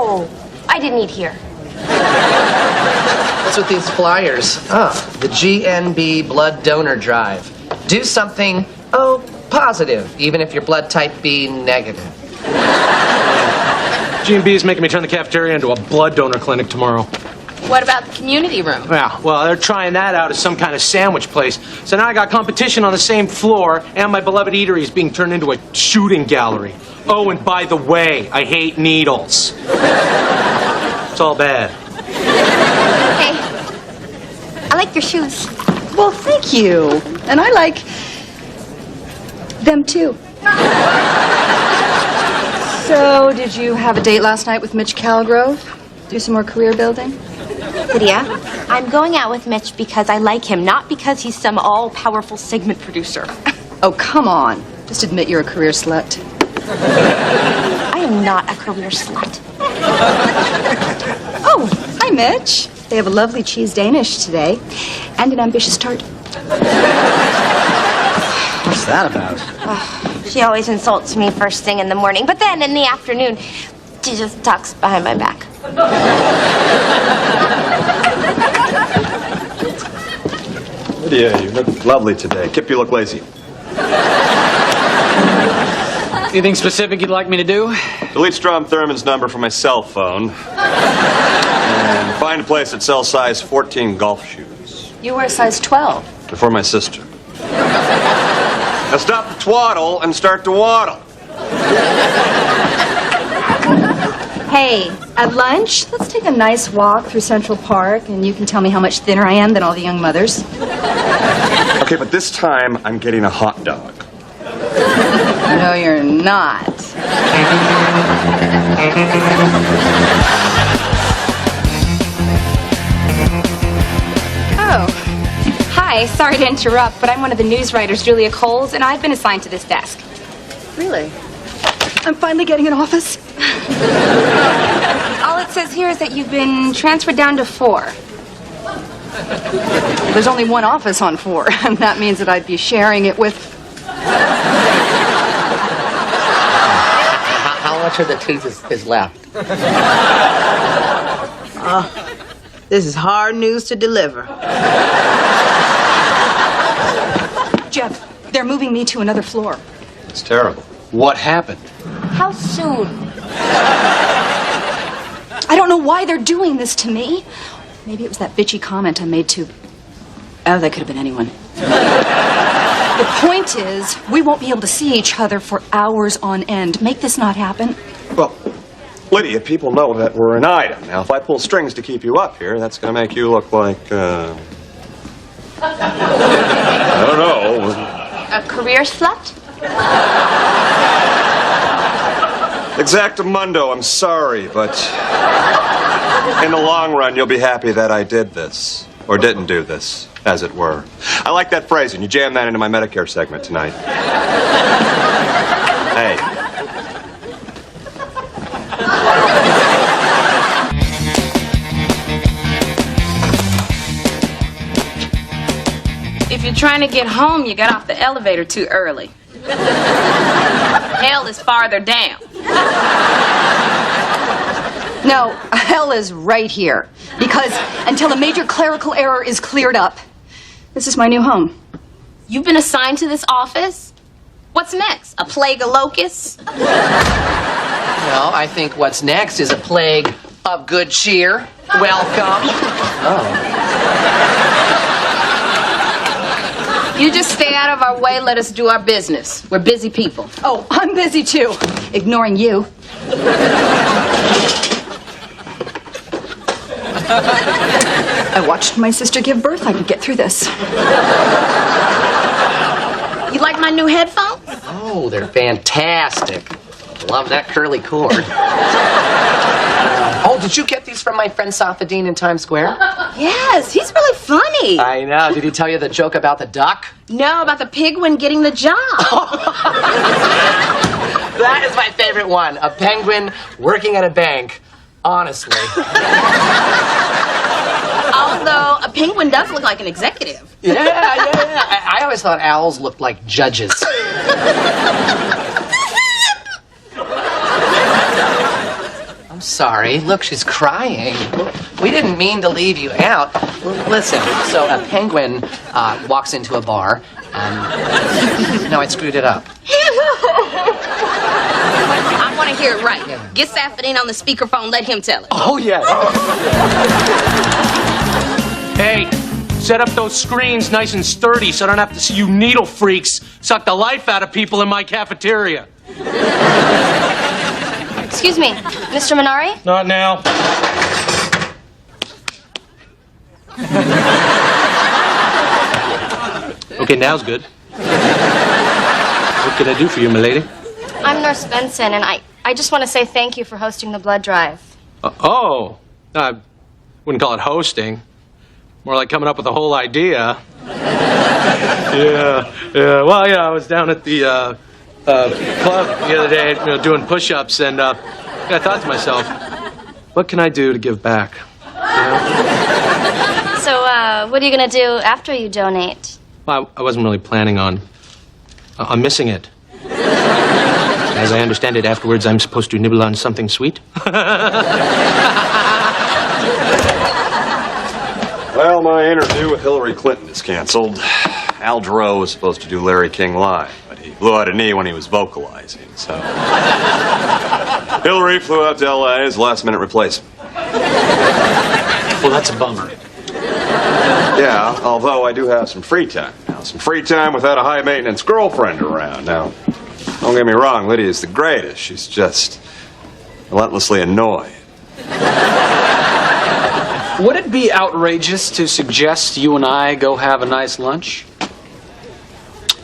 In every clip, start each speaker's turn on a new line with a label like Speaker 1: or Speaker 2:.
Speaker 1: Oh, I didn't eat here.
Speaker 2: What's with these flyers? Oh, the GNB Blood Donor Drive. Do something, positive, even if your blood type be negative.
Speaker 3: G&B is making me turn the cafeteria into a blood donor clinic tomorrow.
Speaker 1: What about the community room?
Speaker 3: Yeah, well, they're trying that out as some kind of sandwich place. So now I got competition on the same floor, and my beloved eatery is being turned into a shooting gallery. Oh, and by the way, I hate needles. It's all bad.
Speaker 1: Hey, I like your shoes.
Speaker 4: Well, thank you. And I like them too. So, did you have a date last night with Mitch Calgrove? Do some more career building?
Speaker 1: Lydia, I'm going out with Mitch because I like him, not because he's some all-powerful segment producer.
Speaker 4: Oh, come on. Just admit you're a career slut.
Speaker 1: I am not a career slut.
Speaker 4: Oh, hi, Mitch. They have a lovely cheese Danish today and an ambitious tart.
Speaker 2: What's that about?
Speaker 1: She always insults me first thing in the morning, but then in the afternoon, she just talks behind my back.
Speaker 5: Lydia, you look lovely today. Kip, you look lazy.
Speaker 6: Anything specific you'd like me to do?
Speaker 5: Delete Strom Thurmond's number from my cell phone. And find a place that sells size 14 golf shoes.
Speaker 4: You wear size 12.
Speaker 5: For my sister. Now stop the twaddle and start to waddle.
Speaker 4: Hey, at lunch, let's take a nice walk through Central Park, and you can tell me how much thinner I am than all the young mothers.
Speaker 5: Okay, but this time I'm getting a hot dog.
Speaker 4: No, you're not.
Speaker 7: Oh. Hi, sorry to interrupt, but I'm one of the news writers, Julia Coles, and I've been assigned to this desk.
Speaker 4: Really? I'm finally getting an office.
Speaker 7: All it says here is that you've been transferred down to 4.
Speaker 4: There's only one office on 4, and that means that I'd be sharing it with...
Speaker 2: How much of the tooth is left?
Speaker 8: This is hard news to deliver.
Speaker 4: Jeff, they're moving me to another floor.
Speaker 5: It's terrible.
Speaker 3: What happened?
Speaker 1: How soon?
Speaker 4: I don't know why they're doing this to me. Maybe it was that bitchy comment I made to... Oh, that could have been anyone. The point is, we won't be able to see each other for hours on end. Make this not happen.
Speaker 5: Well, Lydia, people know that we're an item. Now, if I pull strings to keep you up here, that's going to make you look like, I don't know.
Speaker 1: A career slut?
Speaker 5: Exactamundo, I'm sorry, but in the long run, you'll be happy that I did this. Or didn't do this, as it were. I like that phrasing. You jammed that into my Medicare segment tonight. Hey.
Speaker 7: If you're trying to get home, you got off the elevator too early. Hell is farther down.
Speaker 4: No, hell is right here. Because until a major clerical error is cleared up, this is my new home.
Speaker 1: You've been assigned to this office? What's next? A plague of locusts?
Speaker 2: Well, I think what's next is a plague of good cheer. Welcome.
Speaker 7: You just stay out of our way, let us do our business. We're busy people.
Speaker 4: Oh, I'm busy too, ignoring you. I watched my sister give birth. I could get through this.
Speaker 1: You like my new headphones?
Speaker 2: Oh, they're fantastic. Love that curly cord. Oh, did you get these from my friend Safadine in Times Square?
Speaker 1: Yes, he's really funny.
Speaker 2: I know. Did he tell you the joke about the duck?
Speaker 1: No, about the penguin getting the job.
Speaker 2: That is my favorite one. A penguin working at a bank. Honestly.
Speaker 1: Although a penguin does look like an executive.
Speaker 2: Yeah. I always thought owls looked like judges. Oh I'm sorry. Look, she's crying. We didn't mean to leave you out. Listen, so a penguin walks into a bar. No, I screwed it up.
Speaker 9: I want to hear it right. Get Safford in on the speakerphone. Let him tell it.
Speaker 3: Oh, yeah. Hey, set up those screens nice and sturdy so I don't have to see you needle freaks suck the life out of people in my cafeteria.
Speaker 1: Excuse me, Mr. Minari?
Speaker 3: Not now. Okay, now's good. What can I do for you, milady?
Speaker 1: I'm Nurse Benson, and I just want to say thank you for hosting the blood drive.
Speaker 3: I wouldn't call it hosting. More like coming up with the whole idea. Yeah. Well, yeah, I was down at the club the other day, doing push-ups, and I thought to myself, what can I do to give back?
Speaker 1: So, what are you going to do after you donate?
Speaker 3: Well, I wasn't really planning on missing it. As I understand it, afterwards I'm supposed to nibble on something sweet.
Speaker 5: Well, my interview with Hillary Clinton is canceled. Al Jarreau was supposed to do Larry King Live, but he blew out a knee when he was vocalizing, so... Hillary flew out to L.A. as last-minute replacement.
Speaker 3: Well, that's a bummer.
Speaker 5: Yeah, although I do have some free time now. Some free time without a high-maintenance girlfriend around. Now, don't get me wrong, Lydia's the greatest. She's just relentlessly annoying.
Speaker 6: Would it be outrageous to suggest you and I go have a nice lunch?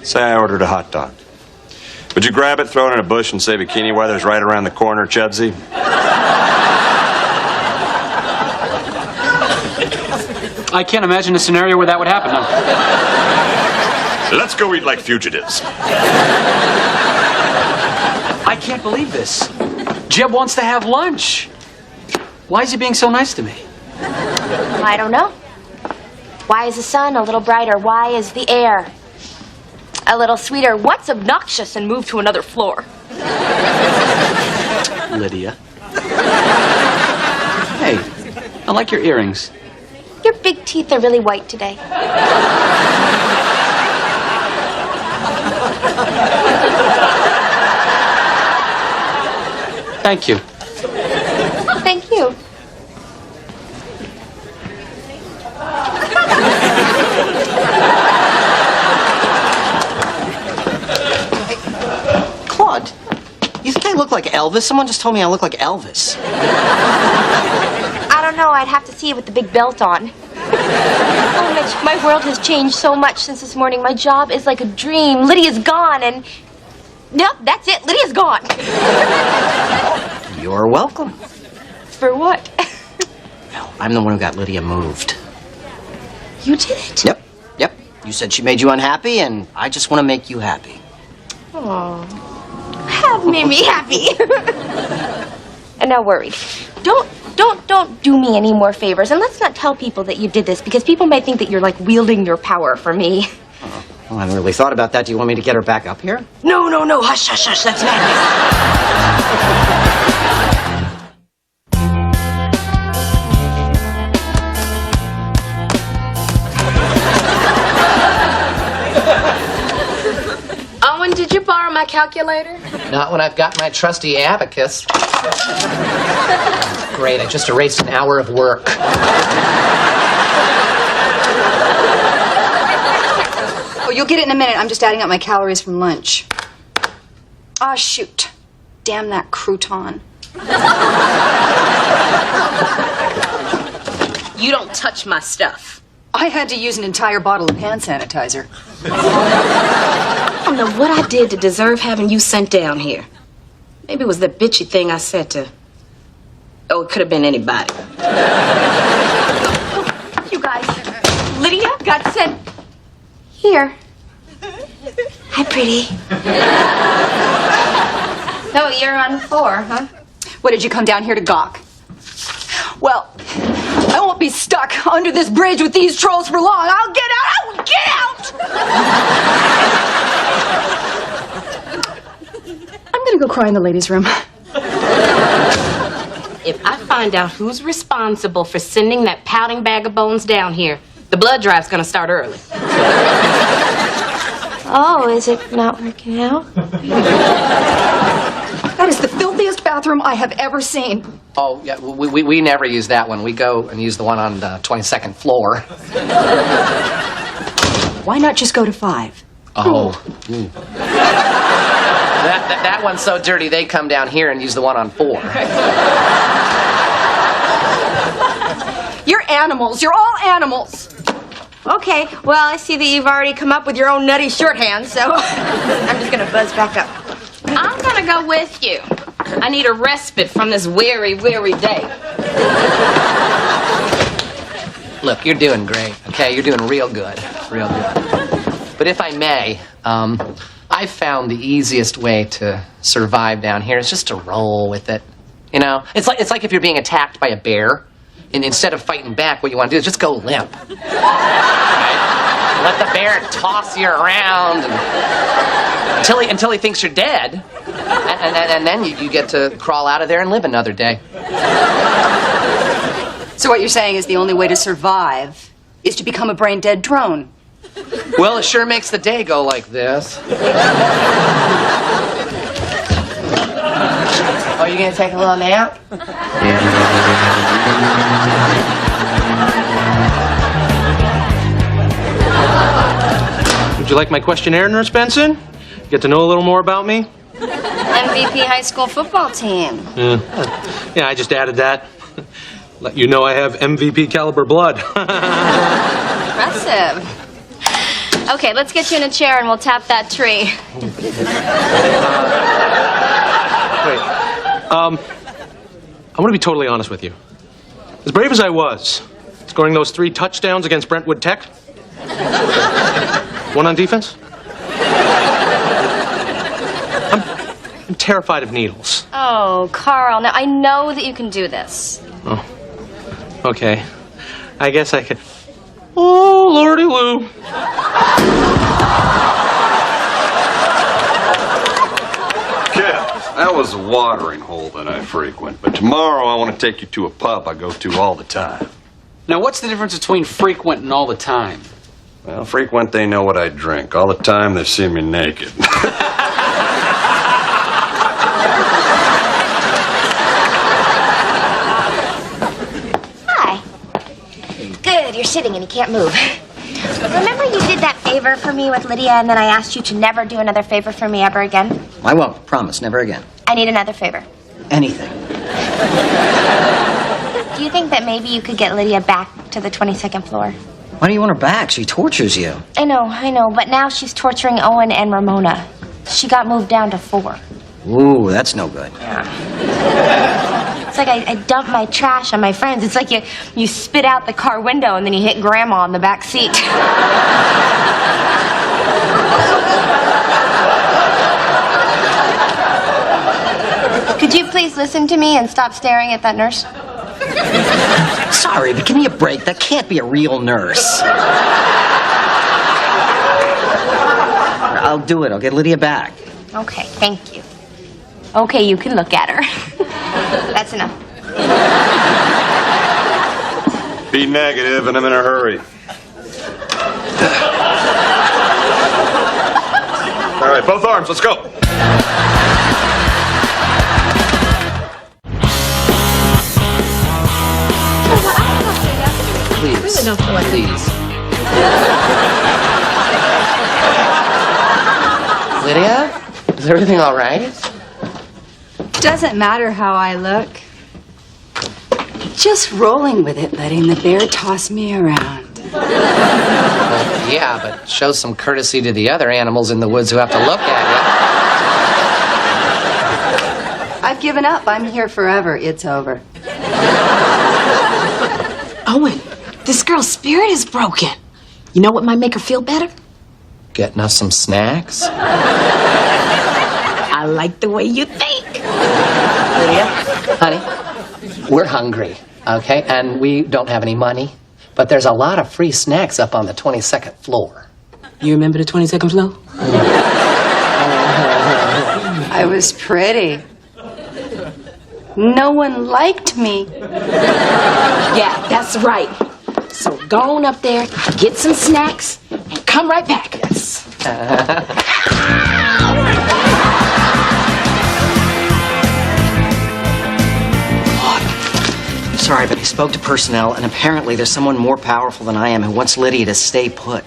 Speaker 5: Say I ordered a hot dog. Would you grab it, throw it in a bush, and say bikini weather's right around the corner, Chudsy?
Speaker 6: I can't imagine a scenario where that would happen, no.
Speaker 5: Let's go eat like fugitives.
Speaker 6: I can't believe this. Jeb wants to have lunch. Why is he being so nice to me?
Speaker 1: I don't know. Why is the sun a little brighter? Why is the air a little sweeter? What's obnoxious and move to another floor?
Speaker 6: Lydia. Hey, I like your earrings.
Speaker 1: Your big teeth are really white today.
Speaker 6: Thank you.
Speaker 1: Thank you.
Speaker 2: Claude, you think I look like Elvis? Someone just told me I look like Elvis.
Speaker 1: I don't know. I'd have to see it with the big belt on. Oh, Mitch, my world has changed so much since this morning. My job is like a dream. Lydia's gone, and... Yep, that's it. Lydia's gone.
Speaker 2: You're welcome.
Speaker 1: For what?
Speaker 2: Well, I'm the one who got Lydia moved.
Speaker 1: You did it?
Speaker 2: Yep. You said she made you unhappy, and I just want to make you happy.
Speaker 1: Oh, have made me happy. And now worried. Don't do me any more favors, and let's not tell people that you did this, because people might think that you're like wielding your power for me.
Speaker 2: Well, I haven't really thought about that. Do you want me to get her back up here?
Speaker 1: No. Hush. That's madness.
Speaker 9: Owen, did you borrow my calculator?
Speaker 2: Not when I've got my trusty abacus. Great, I just erased an hour of work.
Speaker 4: Oh, you'll get it in a minute. I'm just adding up my calories from lunch. Ah, shoot. Damn that crouton.
Speaker 9: You don't touch my stuff.
Speaker 4: I had to use an entire bottle of hand sanitizer.
Speaker 9: I don't know what I did to deserve having you sent down here. Maybe it was the bitchy thing I said to... Oh, it could have been anybody.
Speaker 1: You guys, Lydia got sent here. Hi, pretty. So you're on 4, huh?
Speaker 4: What, did you come down here to gawk? Well, I won't be stuck under this bridge with these trolls for long. I'll get out! I will get out! I'm gonna go cry in the ladies' room.
Speaker 9: if I find out who's responsible for sending that pouting bag of bones down here, the blood drive's gonna start early.
Speaker 1: Oh, is it not working out?
Speaker 4: That is the filthiest bathroom I have ever seen.
Speaker 2: Oh, yeah, we never use that one. We go and use the one on the 22nd floor.
Speaker 4: Why not just go to 5?
Speaker 2: Oh. Ooh. That one's so dirty, they come down here and use the one on 4.
Speaker 4: You're animals. You're all animals.
Speaker 1: Okay, well, I see that you've already come up with your own nutty shorthand, so I'm just gonna buzz back up.
Speaker 9: I'm gonna go with you. I need a respite from this weary, weary day.
Speaker 2: Look, you're doing great, okay? You're doing real good, real good. But if I may, I've found the easiest way to survive down here is just to roll with it. You know, it's like if you're being attacked by a bear, and instead of fighting back, what you want to do is just go limp. Right? Let the bear toss you around until he thinks you're dead, and then you get to crawl out of there and live another day.
Speaker 4: So what you're saying is the only way to survive is to become a brain-dead drone.
Speaker 2: Well, it sure makes the day go like this.
Speaker 1: Oh, you gonna take a little nap?
Speaker 3: Would you like my questionnaire, Nurse Benson? Get to know a little more about me?
Speaker 1: MVP high school football team.
Speaker 3: Yeah, I just added that. Let you know I have MVP caliber blood.
Speaker 1: Impressive. Okay, let's get you in a chair and we'll tap that tree.
Speaker 3: Wait. I want to be totally honest with you. As brave as I was, scoring those 3 touchdowns against Brentwood Tech, one on defense, I'm terrified of needles.
Speaker 1: Oh, Carl, now I know that you can do this.
Speaker 3: Oh, okay. I guess I could. Oh, Lordy Lou.
Speaker 5: That was a watering hole that I frequent, but tomorrow I want to take you to a pub I go to all the time.
Speaker 6: Now, what's the difference between frequent and all the time?
Speaker 5: Well, frequent, they know what I drink. All the time, they see me naked.
Speaker 1: Hi. Good, you're sitting and you can't move. Remember you did that favor for me with Lydia and then I asked you to never do another favor for me ever again?
Speaker 10: I won't. Promise. Never again.
Speaker 1: I need another favor.
Speaker 10: Anything.
Speaker 1: Do you think that maybe you could get Lydia back to the 22nd floor?
Speaker 10: Why do you want her back? She tortures you.
Speaker 1: I know, but now she's torturing Owen and Ramona. She got moved down to 4.
Speaker 10: Ooh, that's no good.
Speaker 1: It's like I dump my trash on my friends. It's like you spit out the car window and then you hit Grandma in the back seat. Could you please listen to me and stop staring at that nurse?
Speaker 10: Sorry, but give me a break. That can't be a real nurse. I'll do it. I'll get Lydia back.
Speaker 1: Okay, thank you. Okay, you can look at her. That's enough.
Speaker 5: Be negative, and I'm in a hurry. All right, both arms, let's go.
Speaker 2: Please, please. Lydia, is everything all right?
Speaker 4: Doesn't matter how I look. Just rolling with it, letting the bear toss me around.
Speaker 2: Well, yeah, but show some courtesy to the other animals in the woods who have to look at
Speaker 4: I've given up. I'm here forever. It's over.
Speaker 9: Owen, this girl's spirit is broken. You know what might make her feel better?
Speaker 2: you. Getting us some snacks?
Speaker 9: I like the way you think.
Speaker 2: Lydia, honey, we're hungry, okay? And we don't have any money. But there's a lot of free snacks up on the 22nd floor.
Speaker 9: You remember the 22nd floor?
Speaker 4: I was pretty. No one liked me.
Speaker 1: Yeah, that's right. So go on up there, get some snacks, and come right back. Yes.
Speaker 10: Sorry, but I spoke to personnel, and apparently there's someone more powerful than I am who wants Lydia to stay put.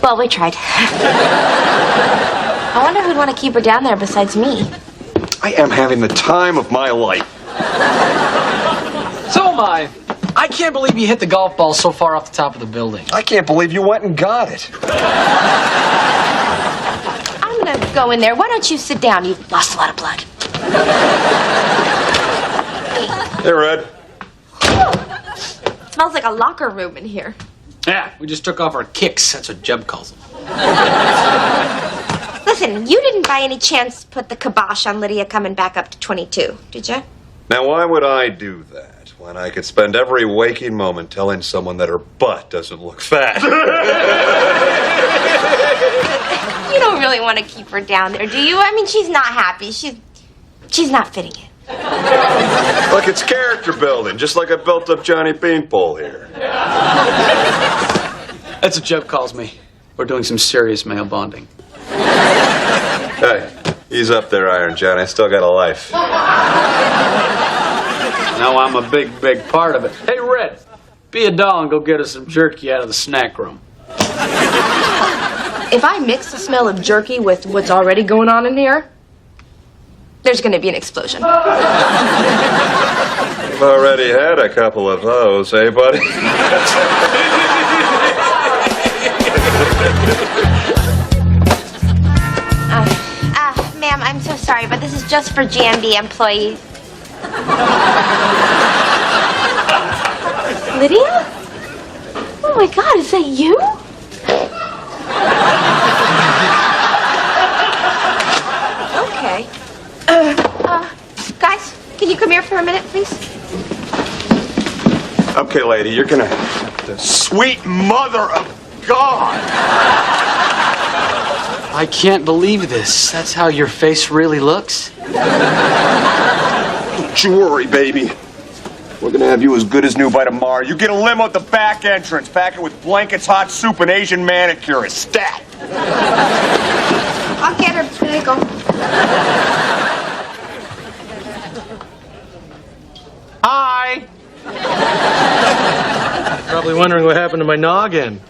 Speaker 1: Well, we tried. I wonder who'd want to keep her down there besides me.
Speaker 5: I am having the time of my life.
Speaker 6: So am I. I can't believe you hit the golf ball so far off the top of the building.
Speaker 5: I can't believe you went and got it.
Speaker 1: I'm gonna go in there. Why don't you sit down? You've lost a lot of blood.
Speaker 5: Hey, Red.
Speaker 1: Smells like a locker room in here.
Speaker 6: Yeah, we just took off our kicks. That's what Jeb calls them.
Speaker 1: Listen, you didn't by any chance put the kibosh on Lydia coming back up to 22, did you?
Speaker 5: Now, why would I do that when I could spend every waking moment telling someone that her butt doesn't look fat?
Speaker 1: You don't really want to keep her down there, do you? I mean, she's not happy. She's not fitting in.
Speaker 5: Look, it's character building, just like I built up Johnny Beanpole here.
Speaker 6: That's what Jeb calls me. We're doing some serious male bonding.
Speaker 5: Hey, ease up there, Iron John. I still got a life.
Speaker 6: Now I'm a big, big part of it. Hey, Red, be a doll and go get us some jerky out of the snack room.
Speaker 1: If I mix the smell of jerky with what's already going on in here, there's going to be an explosion.
Speaker 5: You've already had a couple of those, eh, buddy?
Speaker 1: Ma'am, I'm so sorry, but this is just for GMB employees. Lydia? Oh my God, is that you? Okay. Guys, can you come here for a minute, please?
Speaker 5: Okay, lady, you're gonna... The sweet mother of God!
Speaker 6: I can't believe this. That's how your face really looks?
Speaker 5: Don't you worry, baby. We're gonna have you as good as new by tomorrow. You get a limo at the back entrance. Pack it with blankets, hot soup, and Asian manicure. Stat!
Speaker 1: I'll get her. There you go.
Speaker 3: Hi! Probably wondering what happened to my noggin.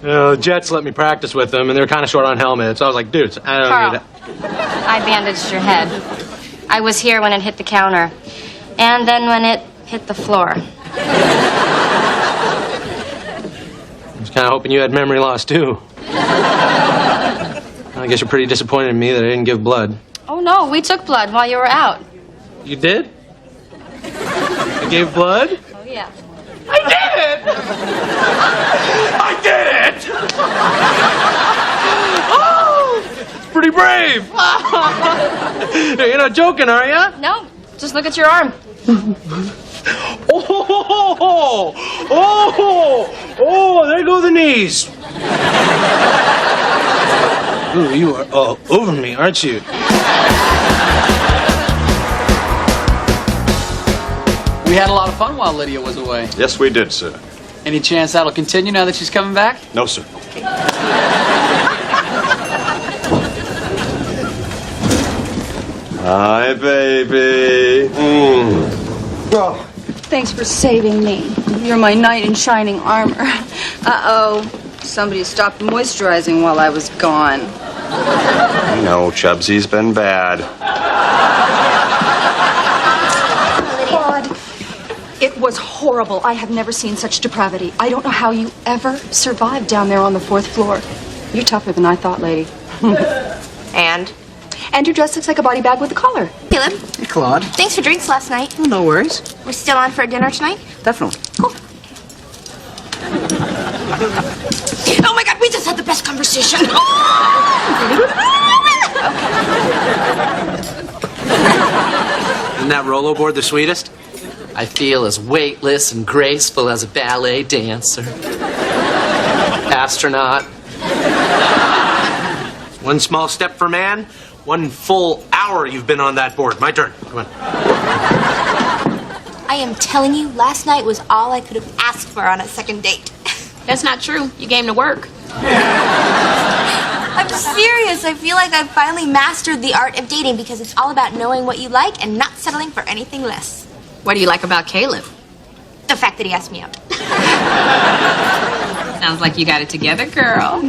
Speaker 3: The Jets let me practice with them, and they were kind of short on helmets. I was like, dudes, I don't
Speaker 7: Carl,
Speaker 3: need it.
Speaker 7: I bandaged your head. I was here when it hit the counter. And then when it hit the floor.
Speaker 3: I was kind of hoping you had memory loss, too. I guess you're pretty disappointed in me that I didn't give blood.
Speaker 7: Oh, no, we took blood while you were out.
Speaker 3: You did? I gave blood?
Speaker 7: Oh, yeah.
Speaker 3: I did it! I did it! Oh! Pretty brave! You're not joking, are you?
Speaker 7: No, just look at your arm.
Speaker 3: Oh, there go the knees. Ooh, you are all over me, aren't you?
Speaker 6: We had a lot of fun while Lydia was away.
Speaker 5: Yes, we did, sir.
Speaker 6: Any chance that'll continue now that she's coming back?
Speaker 5: No, sir. Hi, baby. Oh.
Speaker 4: Thanks for saving me. You're my knight in shining armor. Uh-oh. Somebody stopped moisturizing while I was gone.
Speaker 5: No, Chubsy's been bad.
Speaker 4: God, it was horrible. I have never seen such depravity. I don't know how you ever survived down there on the 4th floor. You're tougher than I thought, lady.
Speaker 1: And?
Speaker 4: And your dress looks like a body bag with a collar.
Speaker 1: Caleb,
Speaker 10: Hey, Claude.
Speaker 1: thanks for drinks last night.
Speaker 10: Oh, no worries.
Speaker 1: We're still on for dinner tonight?
Speaker 10: Definitely.
Speaker 1: Cool. Oh my God, we just had the best conversation.
Speaker 3: Isn't that rollerboard the sweetest?
Speaker 2: I feel as weightless and graceful as a ballet dancer. Astronaut.
Speaker 3: One small step for man, one full hour hour you've been on that board. My turn. Come on.
Speaker 1: I am telling you, last night was all I could have asked for on a second date.
Speaker 9: That's not true. You came to work.
Speaker 1: I'm serious. I feel like I've finally mastered the art of dating because it's all about knowing what you like and not settling for anything less.
Speaker 9: What do you like about Caleb?
Speaker 1: The fact that he asked me out.
Speaker 9: Sounds like you got it together, girl.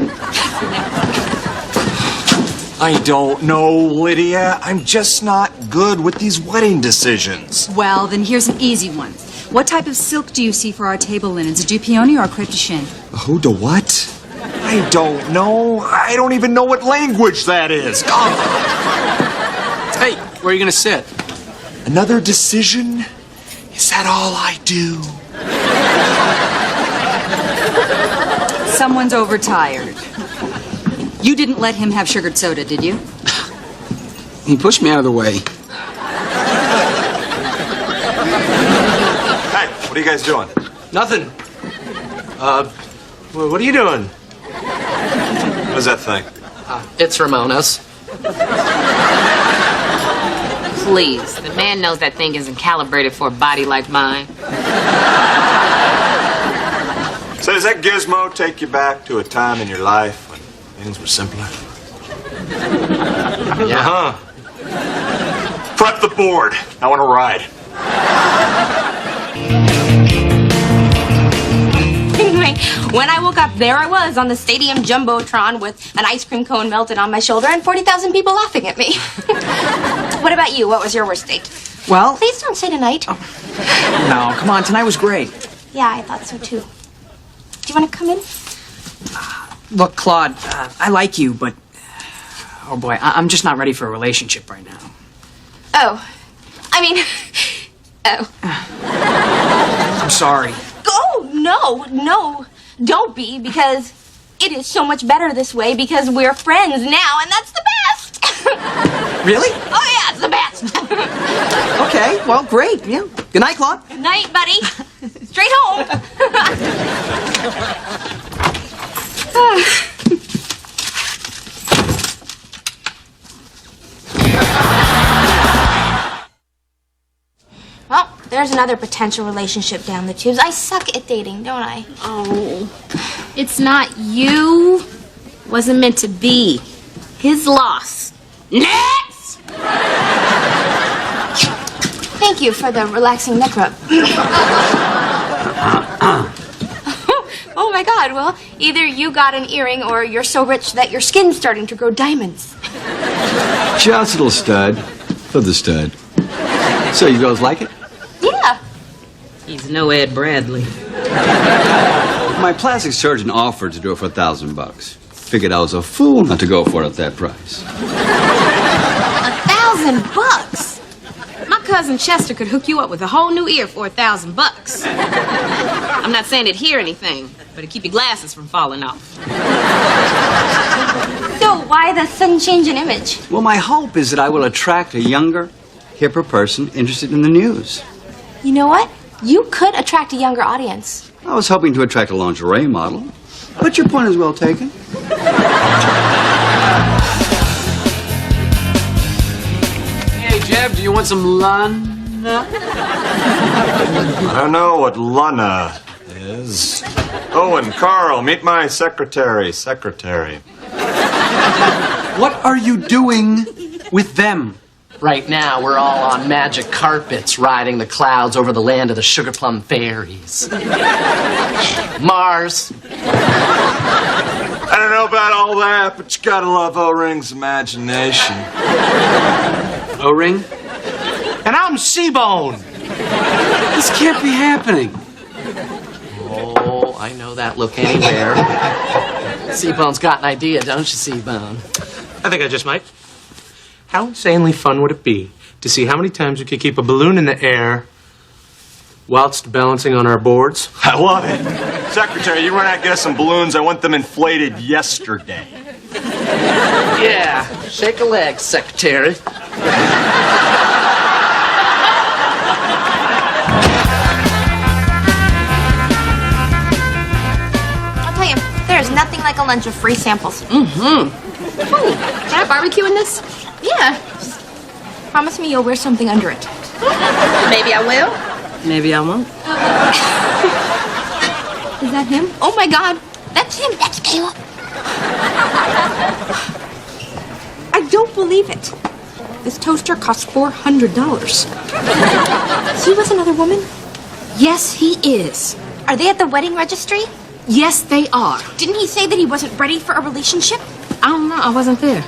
Speaker 5: I don't know, Lydia. I'm just not good with these wedding decisions.
Speaker 4: Well, then here's an easy one. What type of silk do you see for our table linens? A dupioni or a crepe de chine?
Speaker 5: Who to what? I don't know. I don't even know what language that is. Oh.
Speaker 6: Hey, where are you going to sit?
Speaker 5: Another decision? Is that all I do?
Speaker 4: Someone's overtired. You didn't let him have sugared soda, did you?
Speaker 6: He pushed me out of the way.
Speaker 5: Hey, what are you guys doing?
Speaker 3: Nothing. What are you doing?
Speaker 5: What is that thing?
Speaker 2: It's Ramona's.
Speaker 9: Please. The man knows that thing isn't calibrated for a body like mine.
Speaker 5: So does that gizmo take you back to a time in your life when things were simpler?
Speaker 2: Yeah.
Speaker 5: Prep the board. I want to ride.
Speaker 1: Anyway, when I woke up, there I was on the stadium jumbotron with an ice cream cone melted on my shoulder and 40,000 people laughing at me. What about you? What was your worst date?
Speaker 10: Well,
Speaker 1: Please don't say tonight.
Speaker 10: no, come on, tonight was great.
Speaker 1: Yeah, I thought so too. Do you want to come in?
Speaker 10: Look, Claude, I like you, but... Oh, boy, I'm just not ready for a relationship right now.
Speaker 1: Oh. I mean... Oh.
Speaker 10: I'm sorry.
Speaker 1: Oh, no. Don't be, because it is so much better this way because we're friends now, and that's the best.
Speaker 10: Really?
Speaker 1: Oh, yeah, it's the best.
Speaker 10: Okay, well, great. Yeah. Good night, Claude.
Speaker 1: Good night, buddy. Straight home. Well, there's another potential relationship down the tubes. I suck at dating, don't I?
Speaker 9: Oh, it's not you. Wasn't meant to be. His loss. Next!
Speaker 1: Thank you for the relaxing neck rub. Oh my God, well, either you got an earring or you're so rich that your skin's starting to grow diamonds.
Speaker 11: Just a little stud of the stud. So you girls like it?
Speaker 1: Yeah.
Speaker 9: He's no Ed Bradley.
Speaker 11: My plastic surgeon offered to do it for $1,000. Figured I was a fool not to go for it at that price.
Speaker 9: $1,000? My cousin Chester could hook you up with a whole new ear for $1,000. I'm not saying it'd hear anything, but it'd keep your glasses from falling off.
Speaker 1: So why the sudden change in image?
Speaker 11: Well, my hope is that I will attract a younger, hipper person interested in the news.
Speaker 1: You know what? You could attract a younger audience.
Speaker 11: I was hoping to attract a lingerie model, but your point is well taken.
Speaker 6: Hey, Jeb, do you want some lunch?
Speaker 5: I don't know what Lana is. Oh, and Carl, meet my secretary.
Speaker 6: What are you doing with them?
Speaker 2: Right now, we're all on magic carpets riding the clouds over the land of the sugar plum fairies. Mars.
Speaker 5: I don't know about all that, but you gotta love O-Ring's imagination.
Speaker 6: O-ring?
Speaker 3: And I'm C-Bone.
Speaker 6: This can't be happening.
Speaker 2: Oh, I know that look anywhere. C-Bone's got an idea, don't you, C-Bone?
Speaker 3: I think I just might. How insanely fun would it be to see how many times we could keep a balloon in the air whilst balancing on our boards?
Speaker 5: I love it. Secretary, you run out, get us some balloons. I want them inflated yesterday.
Speaker 2: Yeah, shake a leg, secretary.
Speaker 1: I'll tell you, there's nothing like a lunch of free samples.
Speaker 9: Can I barbecue in this?
Speaker 1: Yeah. promise me you'll wear something under it.
Speaker 9: Maybe I will. Maybe I won't.
Speaker 1: Is that him? Oh my God. That's him. That's Caleb. I don't believe it. This toaster costs $400. Is he with another woman?
Speaker 4: Yes, he is.
Speaker 1: Are they at the wedding registry?
Speaker 4: Yes, they are.
Speaker 1: Didn't he say that he wasn't ready for a relationship?
Speaker 4: I don't know. I wasn't there.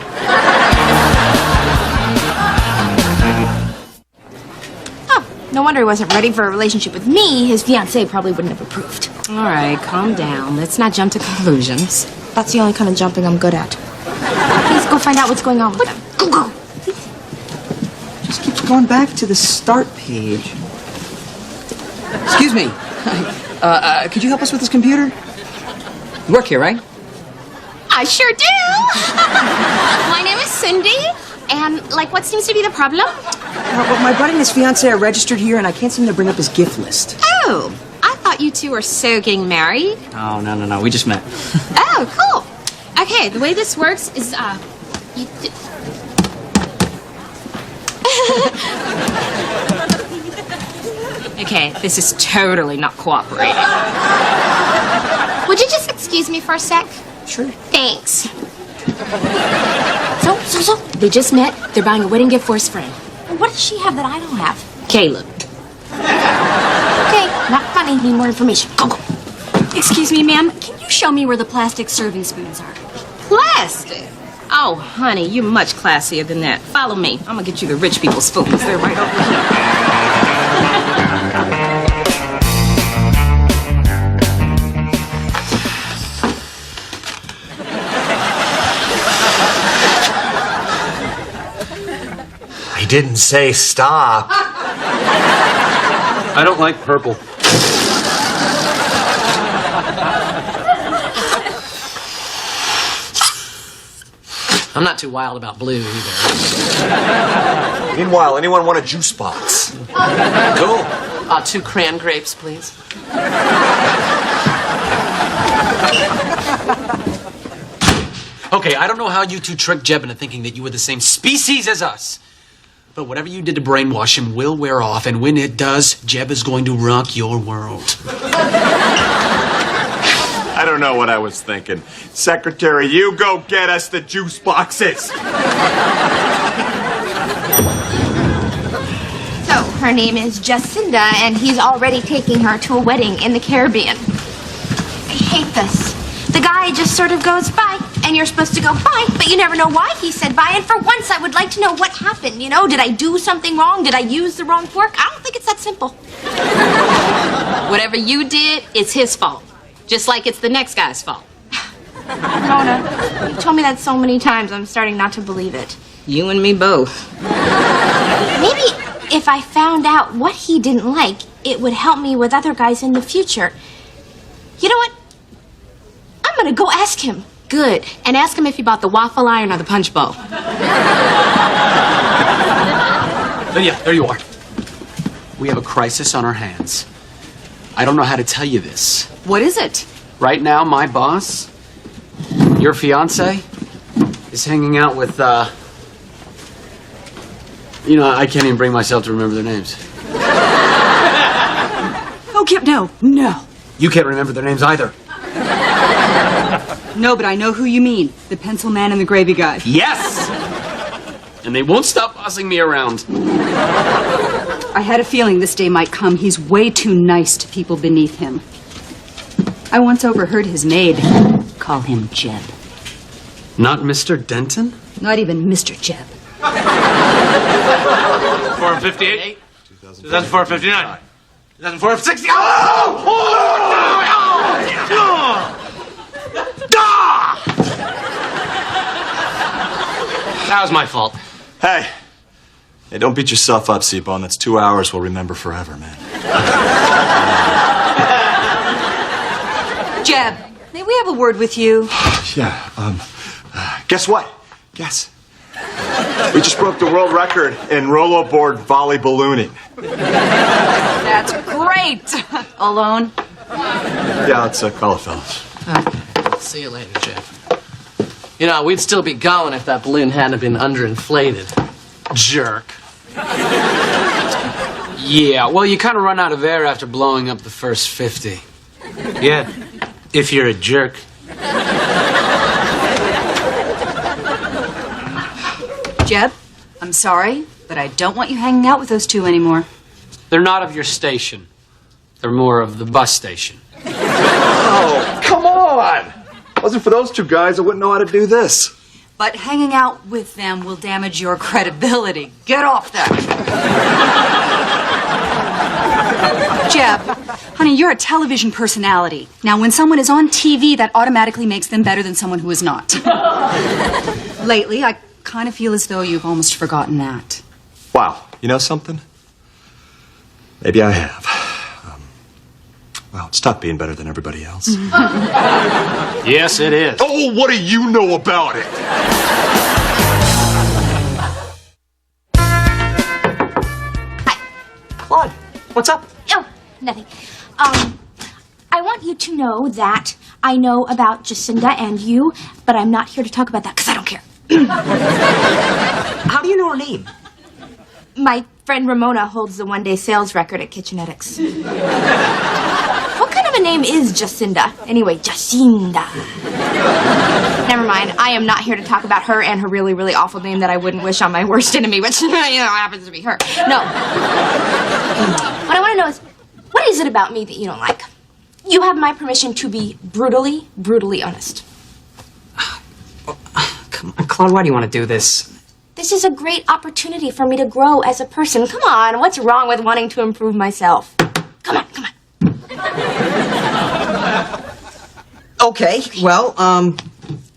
Speaker 1: Oh, no wonder he wasn't ready for a relationship with me. His fiancée probably wouldn't have approved.
Speaker 4: All right, calm down. Let's not jump to conclusions.
Speaker 1: That's the only kind of jumping I'm good at. Please go find out what's going on with them. Go.
Speaker 10: Just keeps going back to the start page. Excuse me. Could you help us with this computer? You work here, right?
Speaker 1: I sure do. My name is Cindy, and what seems to be the problem?
Speaker 10: Well, my buddy and his fiancée are registered here, and I can't seem to bring up his gift list.
Speaker 1: Oh, I thought you two were so getting married.
Speaker 10: Oh, no. We just met.
Speaker 1: Oh, cool. Okay, the way this works is,
Speaker 4: Okay, this is totally not cooperating.
Speaker 1: Would you just excuse me for a sec?
Speaker 10: Sure.
Speaker 1: Thanks.
Speaker 4: So, they just met. They're buying a wedding gift for his friend.
Speaker 1: What does she have that I don't have?
Speaker 4: Caleb.
Speaker 1: Okay, not funny. Need more information. Go.
Speaker 4: Excuse me, ma'am. Can you show me where the plastic serving spoons are?
Speaker 9: Plastic? Oh, honey, you're much classier than that. Follow me. I'm gonna get you the rich people's spoons. They're right over here.
Speaker 3: I didn't say stop.
Speaker 6: I don't like purple.
Speaker 2: I'm not too wild about blue either.
Speaker 3: Meanwhile, anyone want a juice box? Cool.
Speaker 2: 2 cran grapes, please.
Speaker 6: Okay, I don't know how you two tricked Jeb into thinking that you were the same species as us. But whatever you did to brainwash him will wear off, and when it does, Jeb is going to rock your world.
Speaker 5: I don't know what I was thinking. Secretary, you go get us the juice boxes.
Speaker 1: So, her name is Jacinda, and he's already taking her to a wedding in the Caribbean. I hate this. The guy just sort of goes, bye, and you're supposed to go, bye, but you never know why he said bye, and for once I would like to know what happened, you know? Did I do something wrong? Did I use the wrong fork? I don't think it's that simple.
Speaker 9: Whatever you did, it's his fault. Just like it's the next guy's fault.
Speaker 1: Mona, you've told me that so many times, I'm starting not to believe it.
Speaker 9: You and me both.
Speaker 1: Maybe if I found out what he didn't like, it would help me with other guys in the future. You know what? I'm gonna go ask him.
Speaker 4: Good. And ask him if he bought the waffle iron or the punch bowl.
Speaker 6: Yeah, there you are. We have a crisis on our hands. I don't know how to tell you this.
Speaker 4: What is it?
Speaker 6: Right now, my boss, your fiance, is hanging out with, I can't even bring myself to remember their names.
Speaker 4: Oh, Kip, no.
Speaker 6: You can't remember their names either.
Speaker 4: No, but I know who you mean. The pencil man and the gravy guy.
Speaker 6: Yes! And they won't stop bossing me around.
Speaker 4: I had a feeling this day might come. He's way too nice to people beneath him. I once overheard his maid call him Jeb.
Speaker 6: Not Mr. Denton?
Speaker 4: Not even Mr. Jeb.
Speaker 3: 458? 2,459. 2,460.
Speaker 6: That was my fault.
Speaker 5: Hey, don't beat yourself up, C-Bone. That's 2 hours we'll remember forever, man.
Speaker 4: Jeb, may we have a word with you?
Speaker 5: Yeah, guess what? Guess. We just broke the world record in rollerboard volley ballooning.
Speaker 4: That's great. Alone?
Speaker 5: Yeah, let's call it, fellas.
Speaker 2: See you later, Jeff. We'd still be going if that balloon hadn't been underinflated. Jerk.
Speaker 6: Yeah, well, you kind of run out of air after blowing up the first 50.
Speaker 3: Yeah, if you're a jerk.
Speaker 4: Jeb, I'm sorry, but I don't want you hanging out with those two anymore.
Speaker 6: They're not of your station. They're more of the bus station.
Speaker 5: Oh, come on! Wasn't for those two guys, I wouldn't know how to do this.
Speaker 4: But hanging out with them will damage your credibility. Get off that. Jeb, honey, you're a television personality. Now, when someone is on TV, that automatically makes them better than someone who is not. Lately, I kind of feel as though you've almost forgotten that.
Speaker 5: Wow, you know something? Maybe I have. Well, it's tough being better than everybody else.
Speaker 6: Yes, it is.
Speaker 5: Oh, what do you know about it?
Speaker 10: Claude, what's up?
Speaker 1: Oh, nothing. I want you to know that I know about Jacinda and you, but I'm not here to talk about that because I don't care.
Speaker 10: How do you know her name?
Speaker 1: My friend Ramona holds the one-day sales record at Kitchenetics. What kind of a name is Jacinda? Anyway, Jacinda. Never mind. I am not here to talk about her and her really, really awful name that I wouldn't wish on my worst enemy, which, happens to be her. No. What I want to know is, what is it about me that you don't like? You have my permission to be brutally, brutally honest.
Speaker 10: Come on, Claude, why do you want to do this?
Speaker 1: This is a great opportunity for me to grow as a person. Come on, what's wrong with wanting to improve myself? Come on, come on.
Speaker 10: Okay, well,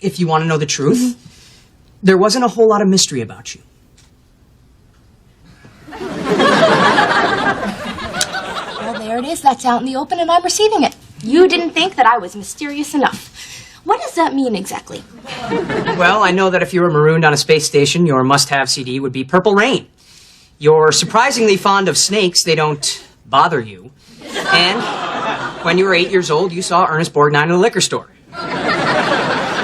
Speaker 10: if you want to know the truth, there wasn't a whole lot of mystery about you.
Speaker 1: Well, there it is. That's out in the open, and I'm receiving it. You didn't think that I was mysterious enough. What does that mean exactly?
Speaker 10: Well, I know that if you were marooned on a space station, your must-have CD would be Purple Rain. You're surprisingly fond of snakes. They don't bother you. And when you were 8 years old, you saw Ernest Borgnine in a liquor store.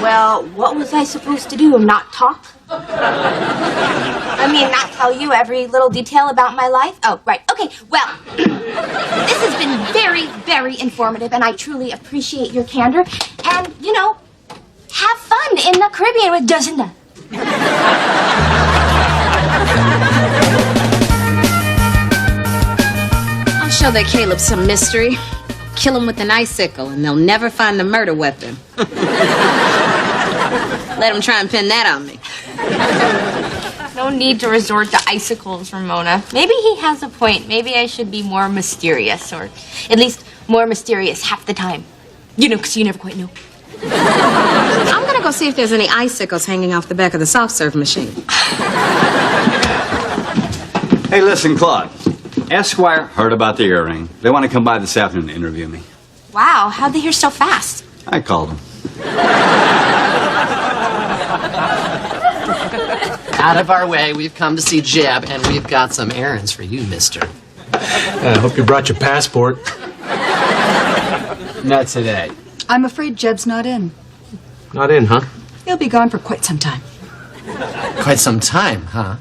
Speaker 1: Well, what was I supposed to do? Not talk? I mean, not tell you every little detail about my life? Oh, right. Okay, well, this has been very, very informative, and I truly appreciate your candor. And, have fun in the Caribbean with Jacinda.
Speaker 9: I'll show that Caleb some mystery. Kill him with an icicle, and they'll never find the murder weapon. Let him try and pin that on me.
Speaker 1: No need to resort to icicles, Ramona. Maybe he has a point. Maybe I should be more mysterious, or at least more mysterious half the time. Because you never quite know.
Speaker 9: I'm gonna go see if there's any icicles hanging off the back of the soft serve machine.
Speaker 11: Hey, listen, Claude. Esquire heard about the earring. They want to come by this afternoon to interview me.
Speaker 1: Wow, how'd they hear so fast?
Speaker 11: I called them.
Speaker 2: Out of our way, we've come to see Jeb, and we've got some errands for you, mister.
Speaker 3: I hope you brought your passport.
Speaker 2: Not today.
Speaker 4: I'm afraid Jeb's not in.
Speaker 3: Not in, huh?
Speaker 4: He'll be gone for quite some time.
Speaker 2: Quite some time, huh?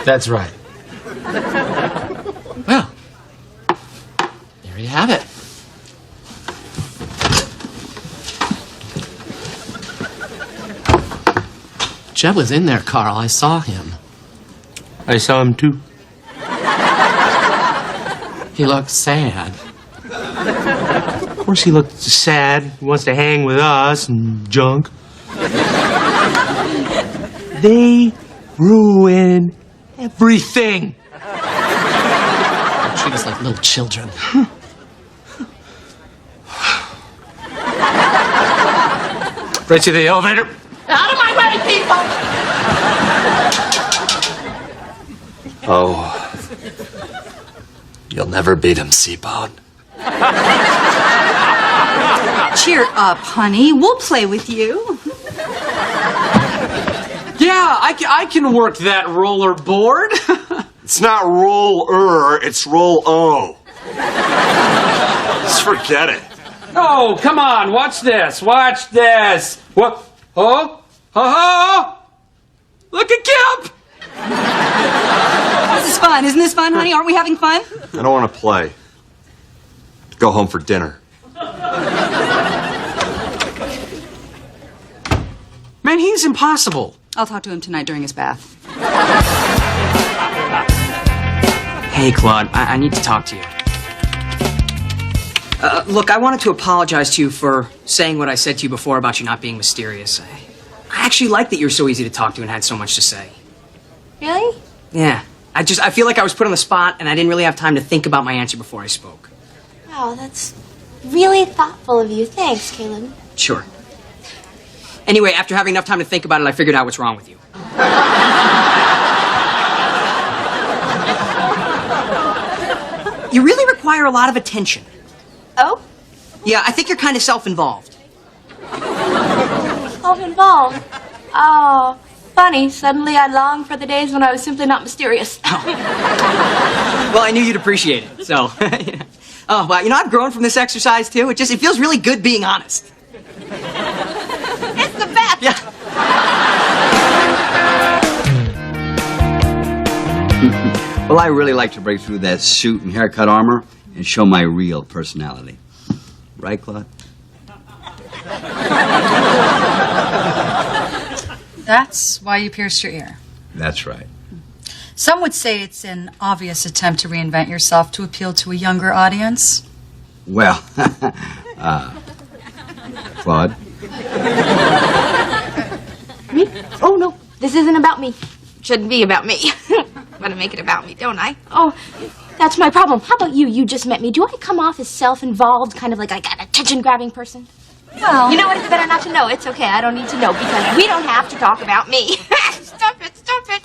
Speaker 3: That's right.
Speaker 2: Well, there you have it. Jeb was in there, Carl. I saw him.
Speaker 3: I saw him too.
Speaker 2: He looked sad.
Speaker 3: Of course he looked sad. He wants to hang with us and junk. They ruin everything.
Speaker 2: Treat us like little children.
Speaker 3: Right to the elevator.
Speaker 2: Out of my way, people!
Speaker 5: Oh. You'll never beat him, Seabone.
Speaker 4: Cheer up, honey. We'll play with you.
Speaker 6: Yeah, I can work that roller board.
Speaker 5: It's not roll-er, it's roll-o. Just forget it.
Speaker 6: Oh, come on, watch this. Watch this. What? Oh? Oh? Look at Kip!
Speaker 4: Come on, isn't this fun, honey? Aren't we having fun?
Speaker 5: I don't want to play. Go home for dinner.
Speaker 6: Man, he's impossible.
Speaker 4: I'll talk to him tonight during his bath.
Speaker 10: Hey, Claude, I need to talk to you. Look, I wanted to apologize to you for saying what I said to you before about you not being mysterious. I actually like that you're so easy to talk to and had so much to say.
Speaker 1: Really?
Speaker 10: Yeah. I feel like I was put on the spot and I didn't really have time to think about my answer before I spoke.
Speaker 1: Wow, that's really thoughtful of you. Thanks, Caleb.
Speaker 10: Sure. Anyway, after having enough time to think about it, I figured out what's wrong with you. You really require a lot of attention.
Speaker 1: Oh?
Speaker 10: Yeah, I think you're kind of self-involved.
Speaker 1: Self-involved? Oh, funny. Suddenly I long for the days when I was simply not mysterious.
Speaker 10: Well, I knew you'd appreciate it, so. Oh, well, I've grown from this exercise, too. It feels really good being honest.
Speaker 1: It's the best!
Speaker 10: Yeah.
Speaker 11: Well, I really like to break through that suit and haircut armor and show my real personality. Right, Claude?
Speaker 12: That's why you pierced your ear.
Speaker 11: That's right.
Speaker 12: Some would say it's an obvious attempt to reinvent yourself to appeal to a younger audience.
Speaker 11: Well, Claude?
Speaker 1: Me? Oh, no. This isn't about me. Shouldn't be about me. I'm gonna make it about me, don't I? Oh, that's my problem. How about you? You just met me. Do I come off as self-involved, kind of like an attention-grabbing person?
Speaker 12: Well,
Speaker 1: You know what? It's better not to know. It's okay. I don't need to know because we don't have to talk about me. Stop it. Stop it.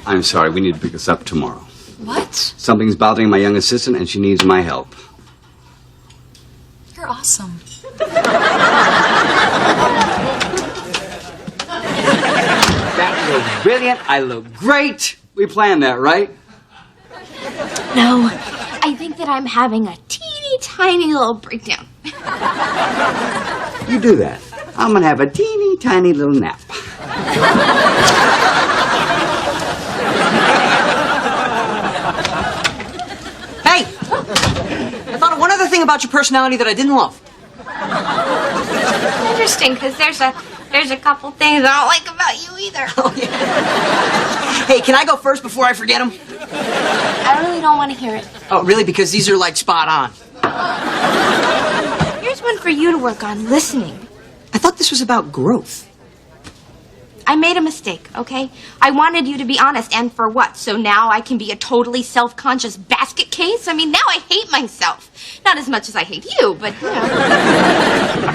Speaker 11: I'm sorry, we need to pick this up tomorrow.
Speaker 12: what?
Speaker 11: Something's bothering my young assistant and she needs my help.
Speaker 12: You're awesome.
Speaker 11: That was brilliant. I look great. We planned that, right?
Speaker 1: No, I think that I'm having a teeny tiny little breakdown.
Speaker 11: You do that. I'm going to have a teeny tiny little nap.
Speaker 10: Hey! I thought of one other thing about your personality that I didn't love.
Speaker 1: Interesting, because there's a couple things I don't like about you either.
Speaker 10: Oh, yeah. Hey, can I go first before I forget them?
Speaker 1: I really don't want to hear it.
Speaker 10: Oh, really? Because these are, like, spot on.
Speaker 1: Here's one for you to work on, listening.
Speaker 10: I thought this was about growth.
Speaker 1: I made a mistake, okay? I wanted you to be honest, and for what? So now I can be a totally self-conscious basket case? I mean, now I hate myself. Not as much as I hate you, but,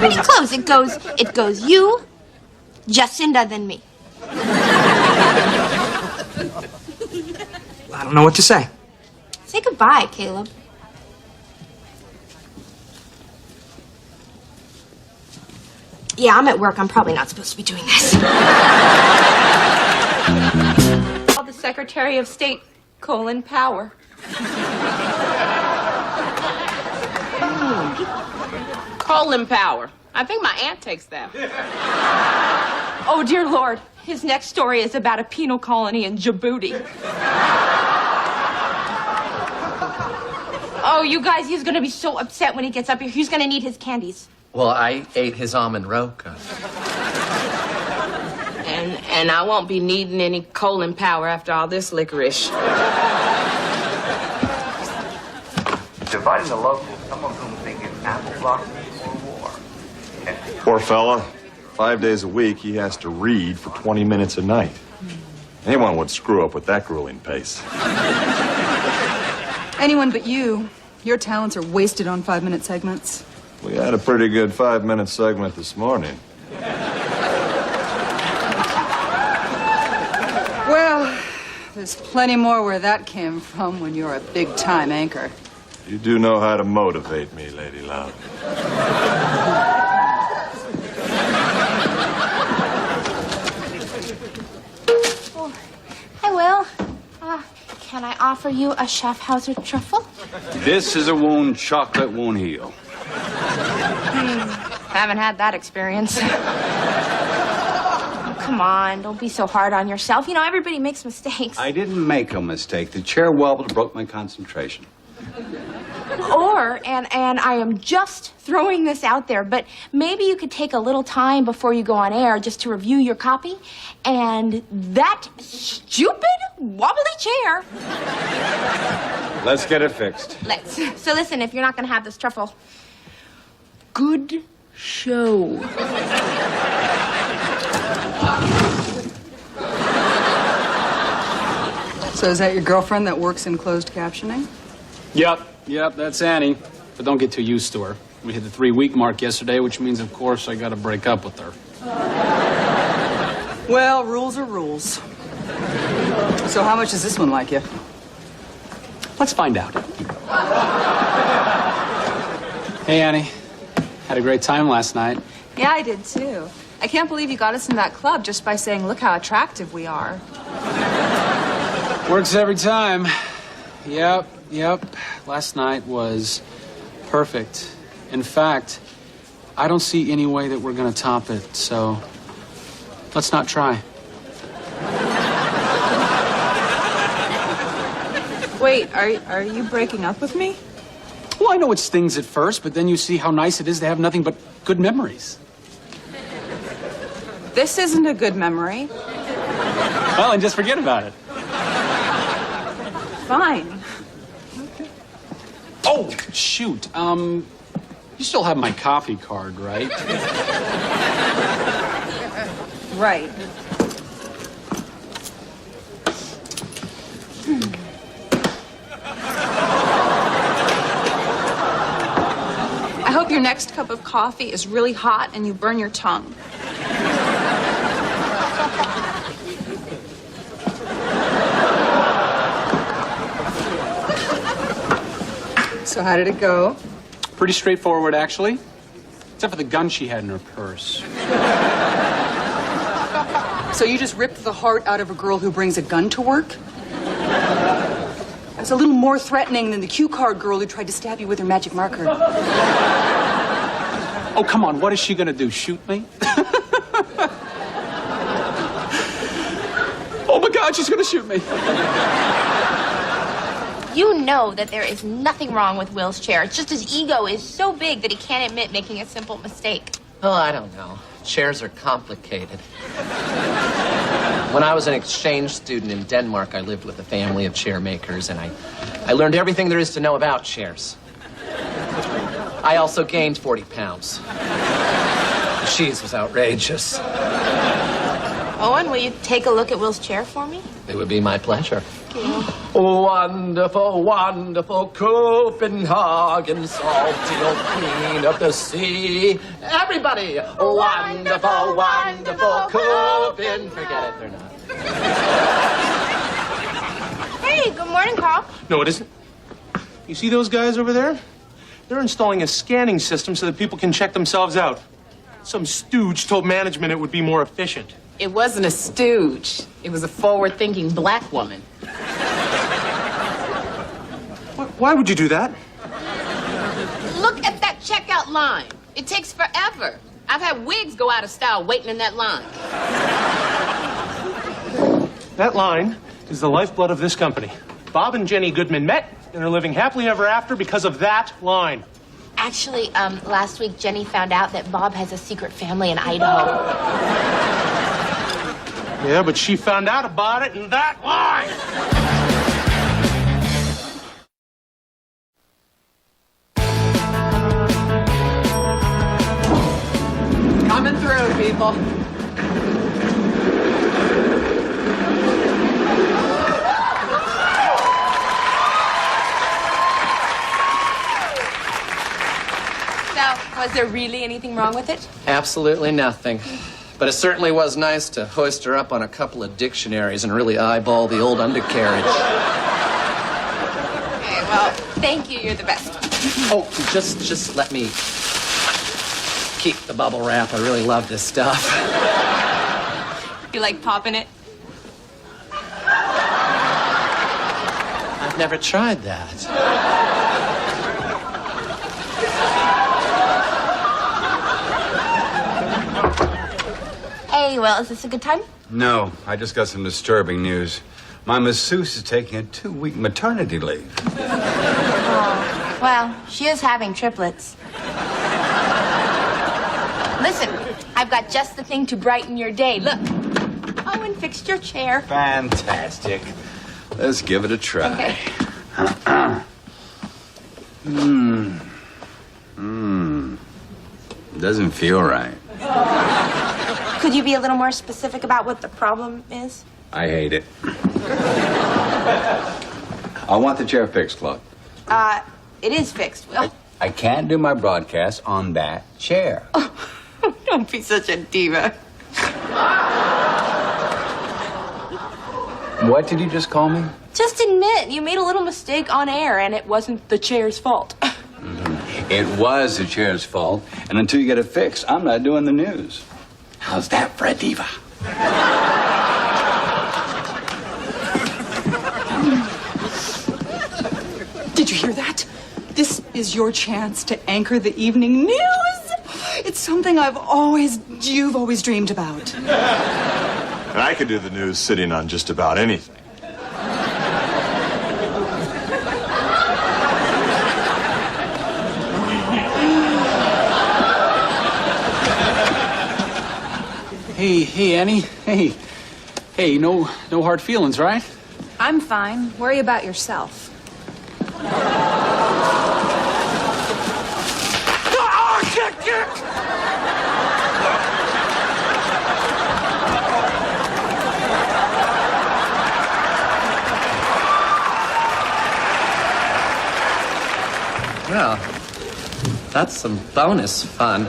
Speaker 1: pretty close. It goes you, Jacinda, then me.
Speaker 10: I don't know what to say.
Speaker 1: Say goodbye, Caleb. Yeah, I'm at work. I'm probably not supposed to be doing this. Call the Secretary of State, Power.
Speaker 9: Colin Power. I think my aunt takes that.
Speaker 1: Oh, dear Lord. His next story is about a penal colony in Djibouti. Oh, you guys, he's going to be so upset when he gets up here. He's going to need his candies.
Speaker 2: Well, I ate his almond roca.
Speaker 9: And I won't be needing any Colin Power after all this licorice.
Speaker 13: Dividing the locals, some of whom think it's apple blossoms or war.
Speaker 5: Poor fella. 5 days a week, he has to read for 20 minutes a night. Anyone would screw up with that grueling pace.
Speaker 4: Anyone but you. Your talents are wasted on 5-minute segments.
Speaker 5: We had a pretty good 5-minute segment this morning.
Speaker 4: Well, there's plenty more where that came from when you're a big-time anchor.
Speaker 5: You do know how to motivate me, Lady Love.
Speaker 1: Oh, hi, Will. Can I offer you a Schaffhauser truffle?
Speaker 11: This is a wound chocolate won't heal.
Speaker 1: Haven't had that experience. come on. Don't be so hard on yourself. You know, everybody makes mistakes.
Speaker 11: I didn't make a mistake. The chair wobbled, broke my concentration.
Speaker 1: Or, and I am just throwing this out there, but maybe you could take a little time before you go on air just to review your copy, and that stupid wobbly chair.
Speaker 11: Let's get it fixed.
Speaker 1: Let's. So listen, if you're not going to have this truffle, good show.
Speaker 12: So is that your girlfriend that works in closed captioning?
Speaker 6: Yep, that's Annie. But don't get too used to her. We hit the 3-week mark yesterday, which means, of course, I gotta break up with her.
Speaker 12: Well, rules are rules. So how much does this one like you?
Speaker 6: Let's find out. Hey, Annie. Had a great time last night.
Speaker 4: Yeah, I did too. I can't believe you got us in that club just by saying, look how attractive we are.
Speaker 6: Works every time. Yep. Last night was perfect. In fact, I don't see any way that we're gonna top it, so let's not try.
Speaker 4: Wait, are you breaking up with me?
Speaker 6: Well, I know it stings at first, but then you see how nice it is to have nothing but good memories.
Speaker 4: This isn't a good memory.
Speaker 6: Well, and just forget about it.
Speaker 4: Fine.
Speaker 6: Oh, shoot. You still have my coffee card, right?
Speaker 4: Right. I hope your next cup of coffee is really hot and you burn your tongue.
Speaker 12: So how did it go?
Speaker 6: Pretty straightforward, actually. Except for the gun she had in her purse.
Speaker 12: So you just ripped the heart out of a girl who brings a gun to work? That's a little more threatening than the cue card girl who tried to stab you with her magic marker.
Speaker 6: Oh, come on. What is she gonna do? Shoot me? Oh, my God, she's gonna shoot me.
Speaker 1: You know that there is nothing wrong with Will's chair. It's just his ego is so big that he can't admit making a simple mistake.
Speaker 2: Oh, I don't know. Chairs are complicated. When I was an exchange student in Denmark, I lived with a family of chair makers, and I learned everything there is to know about chairs. I also gained 40 pounds. The cheese was outrageous.
Speaker 1: Owen, will you take a look at Will's chair for me?
Speaker 2: It would be my pleasure. Wonderful, wonderful Copenhagen, salty old queen of the sea. Everybody! Wonderful, wonderful Copenhagen. Forget it, they're not.
Speaker 1: Hey, good morning, Carl.
Speaker 3: No, it isn't. You see those guys over there? They're installing a scanning system so that people can check themselves out. Some stooge told management it would be more efficient.
Speaker 9: It wasn't a stooge. It was a forward-thinking black woman.
Speaker 3: Why would you do that?
Speaker 9: Look at that checkout line. It takes forever. I've had wigs go out of style waiting in that line.
Speaker 3: That line is the lifeblood of this company. Bob and Jenny Goodman met and are living happily ever after because of that line.
Speaker 1: Actually, last week Jenny found out that Bob has a secret family in Idaho.
Speaker 3: Yeah, but she found out about it in that line.
Speaker 9: Coming through, people.
Speaker 1: So, was there really anything wrong with it?
Speaker 2: Absolutely nothing. But it certainly was nice to hoist her up on a couple of dictionaries and really eyeball the old undercarriage.
Speaker 1: Okay, well, thank you. You're the best.
Speaker 2: Oh, just let me keep the bubble wrap. I really love this stuff.
Speaker 1: You like popping it?
Speaker 2: I've never tried that.
Speaker 1: Hey, Howdy, Will. Is this a good time?
Speaker 11: No, I just got some disturbing news. My masseuse is taking a 2-week maternity leave.
Speaker 1: Oh, well, she is having triplets. Listen, I've got just the thing to brighten your day. Look. Owen fixed your chair.
Speaker 11: Fantastic. Let's give it a try.
Speaker 1: Okay.
Speaker 11: Doesn't feel right.
Speaker 1: Could you be a little more specific about what the problem is?
Speaker 11: I hate it. I want the chair fixed, Claude.
Speaker 1: It is fixed, Will.
Speaker 11: I can't do my broadcast on that chair.
Speaker 1: Oh, don't be such a diva.
Speaker 11: What did you just call me?
Speaker 1: Just admit you made a little mistake on air and it wasn't the chair's fault.
Speaker 11: It was the chair's fault, and until you get it fixed, I'm not doing the news. How's that for a diva?
Speaker 4: Did you hear that? This is your chance to anchor the evening news. It's something you've always dreamed about.
Speaker 5: And I could do the news sitting on just about anything.
Speaker 6: Hey, Annie. Hey, no hard feelings, right?
Speaker 4: I'm fine. Worry about yourself.
Speaker 2: Well, that's some bonus fun.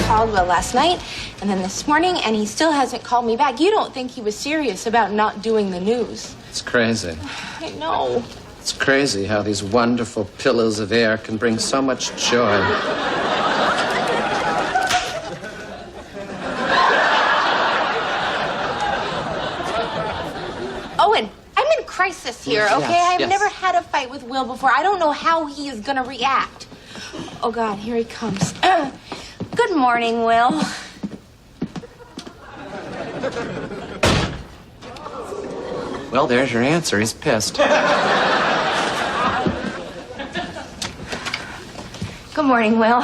Speaker 1: Called Will last night and then this morning, and he still hasn't called me back. You don't think he was serious about not doing the news?
Speaker 2: It's crazy.
Speaker 1: I know.
Speaker 2: It's crazy how these wonderful pillows of air can bring so much joy.
Speaker 1: Owen, I'm in crisis here, okay?
Speaker 2: Yes,
Speaker 1: I've never had a fight with Will before. I don't know how he is gonna react. Oh, God, here he comes. Good morning, Will.
Speaker 2: Well, there's your answer. He's pissed.
Speaker 1: Good morning, Will.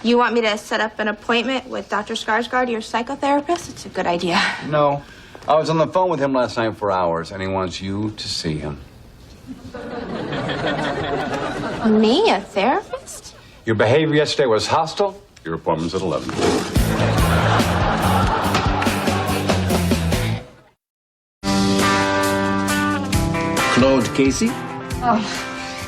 Speaker 1: You want me to set up an appointment with Dr. Skarsgård, your psychotherapist? It's a good idea.
Speaker 11: No. I was on the phone with him last night for hours, and he wants you to see him.
Speaker 1: Me, a therapist?
Speaker 11: Your behavior yesterday was hostile. Your appointment's at 11.
Speaker 14: Claude Casey?
Speaker 1: Oh,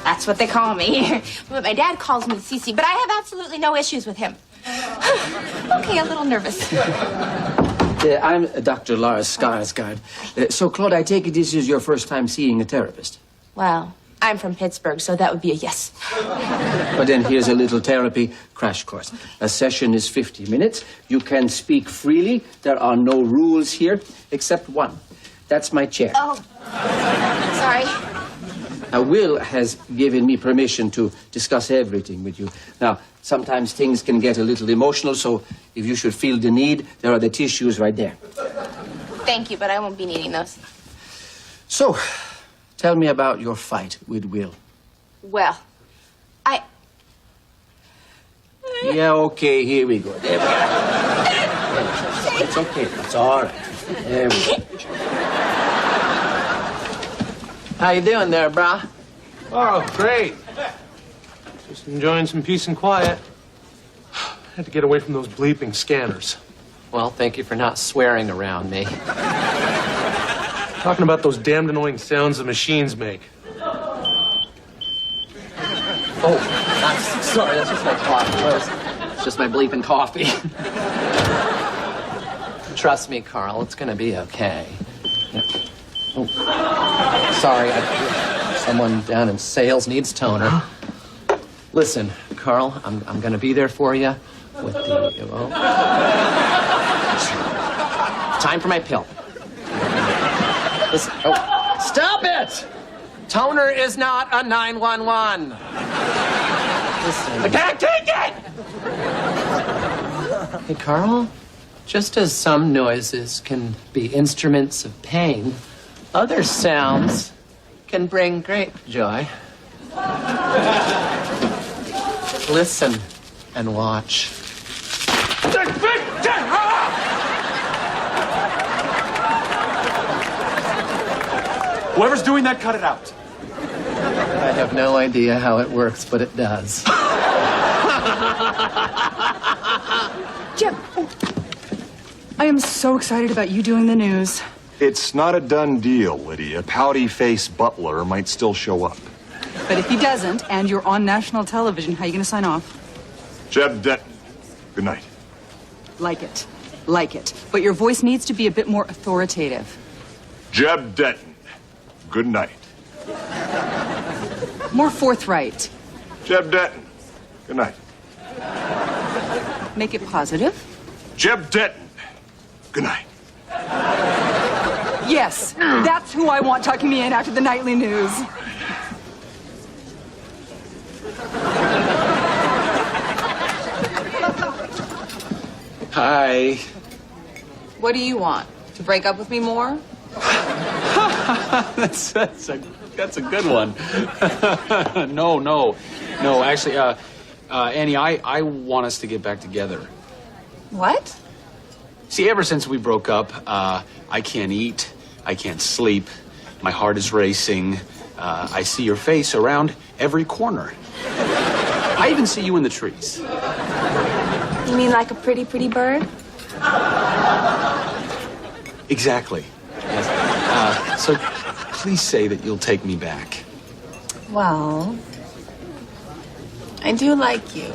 Speaker 1: that's what they call me. But my dad calls me Cece, but I have absolutely no issues with him. Okay, a little nervous.
Speaker 14: I'm Dr. Lars Skarsgård. So, Claude, I take it this is your first time seeing a therapist.
Speaker 1: Well, I'm from Pittsburgh, so that would be a yes.
Speaker 14: But then here's a little therapy crash course. A session is 50 minutes. You can speak freely. There are no rules here, except one. That's my chair.
Speaker 1: Oh, sorry.
Speaker 14: Will has given me permission to discuss everything with you. Now, sometimes things can get a little emotional, so if you should feel the need, there are the tissues right there.
Speaker 1: Thank you, but I won't be needing those.
Speaker 14: So, tell me about your fight with Will.
Speaker 1: Well,
Speaker 14: Yeah, okay, here we go. There we go. It's okay. It's all right. There we go. How you doing there, brah?
Speaker 3: Oh, great. Just enjoying some peace and quiet. Had to get away from those bleeping scanners.
Speaker 2: Well, thank you for not swearing around me.
Speaker 3: Talking about those damned annoying sounds the machines make.
Speaker 2: Oh, sorry, that's just my coffee. It's just my bleeping coffee. Trust me, Carl, it's gonna be okay. Yeah. Oh, sorry, someone down in sales needs toner. Listen, Carl, I'm gonna be there for you with the... Well, time for my pill. Listen, oh, stop it! Toner is not a 911. Listen.
Speaker 3: I can't take it!
Speaker 2: Hey, Carl, just as some noises can be instruments of pain, other sounds can bring great joy. Listen and watch.
Speaker 3: Whoever's doing that, cut it out.
Speaker 2: I have no idea how it works, but it does.
Speaker 4: Jeb, I am so excited about you doing the news.
Speaker 5: It's not a done deal, Lydia. Pouty-faced Butler might still show up.
Speaker 4: But if he doesn't, and you're on national television, how are you going to sign off?
Speaker 5: Jeb Denton, good night.
Speaker 4: Like it. Like it. But your voice needs to be a bit more authoritative.
Speaker 5: Jeb Denton, good night.
Speaker 4: More forthright.
Speaker 5: Jeb Denton, good night.
Speaker 4: Make it positive.
Speaker 5: Jeb Denton, good night.
Speaker 4: Yes, that's who I want tucking me in after the nightly news.
Speaker 6: Hi.
Speaker 15: What do you want? To break up with me more?
Speaker 6: That's a good one. No. Actually, Annie, I want us to get back together.
Speaker 15: What?
Speaker 6: See, ever since we broke up, I can't eat, I can't sleep, my heart is racing. I see your face around every corner. I even see you in the trees.
Speaker 1: You mean like a pretty, pretty bird?
Speaker 6: Exactly. Yes. So please say that you'll take me back.
Speaker 15: Well, I do like you.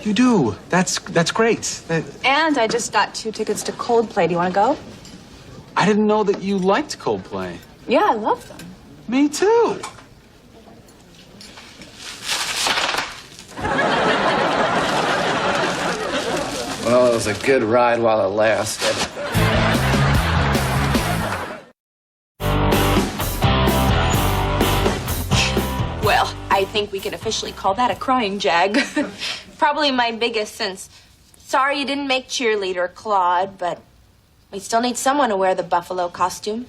Speaker 6: You do. That's great.
Speaker 15: And I just got 2 tickets to Coldplay. Do you want to go?
Speaker 6: I didn't know that you liked Coldplay.
Speaker 15: Yeah, I love them.
Speaker 6: Me too.
Speaker 14: Well, it was a good ride while it lasted.
Speaker 1: Well, I think we can officially call that a crying jag. Probably my biggest since. Sorry you didn't make cheerleader, Claude, but we still need someone to wear the buffalo costume.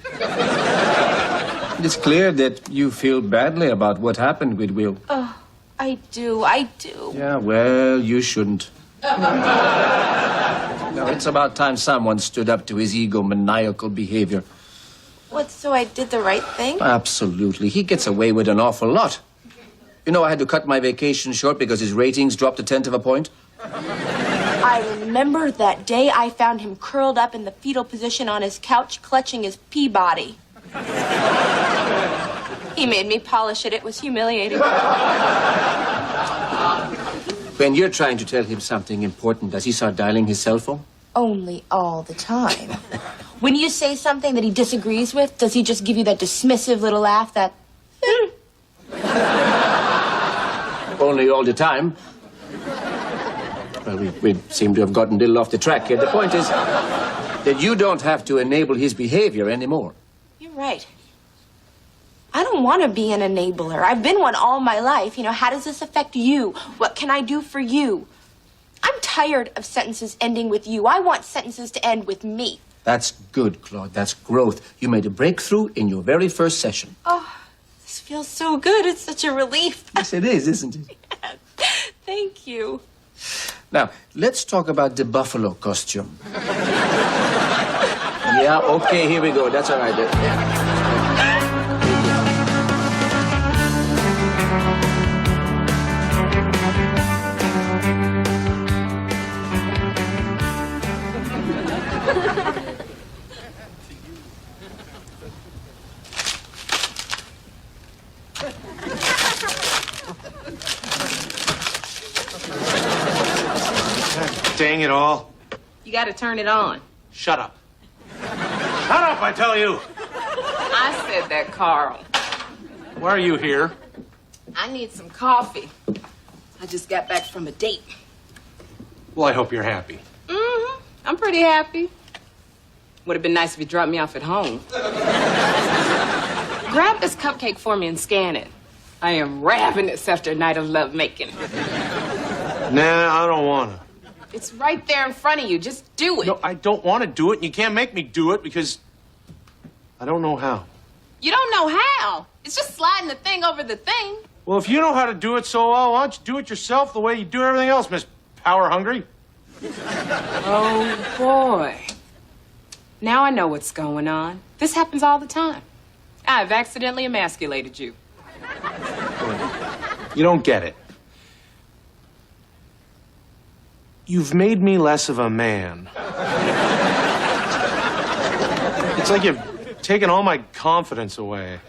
Speaker 14: It's clear that you feel badly about what happened with Will.
Speaker 1: Oh, I do.
Speaker 14: Yeah, well, you shouldn't. No, it's about time someone stood up to his egomaniacal behavior.
Speaker 1: What, so I did the right thing?
Speaker 14: Absolutely. He gets away with an awful lot. You know, I had to cut my vacation short because his ratings dropped a 1/10 of a point.
Speaker 1: I remember that day I found him curled up in the fetal position on his couch, clutching his Peabody. He made me polish it. It was humiliating.
Speaker 14: When you're trying to tell him something important, does he start dialing his cell phone?
Speaker 1: Only all the time. When you say something that he disagrees with, does he just give you that dismissive little laugh that...
Speaker 14: Only all the time. Well, we seem to have gotten a little off the track here. The point is that you don't have to enable his behavior anymore.
Speaker 1: You're right. I don't want to be an enabler. I've been one all my life. You know, how does this affect you? What can I do for you? I'm tired of sentences ending with you. I want sentences to end with me.
Speaker 14: That's good, Claude. That's growth. You made a breakthrough in your very first session.
Speaker 1: Oh, this feels so good. It's such a relief.
Speaker 14: Yes, it is, isn't it?
Speaker 1: Thank you.
Speaker 14: Now, let's talk about the buffalo costume. Yeah, okay, here we go. That's all right. Yeah.
Speaker 3: Dang it all.
Speaker 9: You gotta turn it on.
Speaker 3: Shut up. Shut up, I tell you.
Speaker 9: I said that, Carl.
Speaker 3: Why are you here?
Speaker 9: I need some coffee. I just got back from a date.
Speaker 3: Well, I hope you're happy.
Speaker 9: Mm-hmm. I'm pretty happy. Would have been nice if you dropped me off at home. Grab this cupcake for me and scan it. I am ravenous after a night of lovemaking.
Speaker 3: Nah, I don't want to.
Speaker 9: It's right there in front of you. Just do it.
Speaker 3: No, I don't want to do it, and you can't make me do it because I don't know how.
Speaker 9: You don't know how. It's just sliding the thing over the thing.
Speaker 3: Well, if you know how to do it so well, why don't you do it yourself the way you do everything else, Miss Power Hungry?
Speaker 9: Oh, boy. Now I know what's going on. This happens all the time. I've accidentally emasculated you.
Speaker 3: You don't get it. You've made me less of a man. It's like you've taken all my confidence away.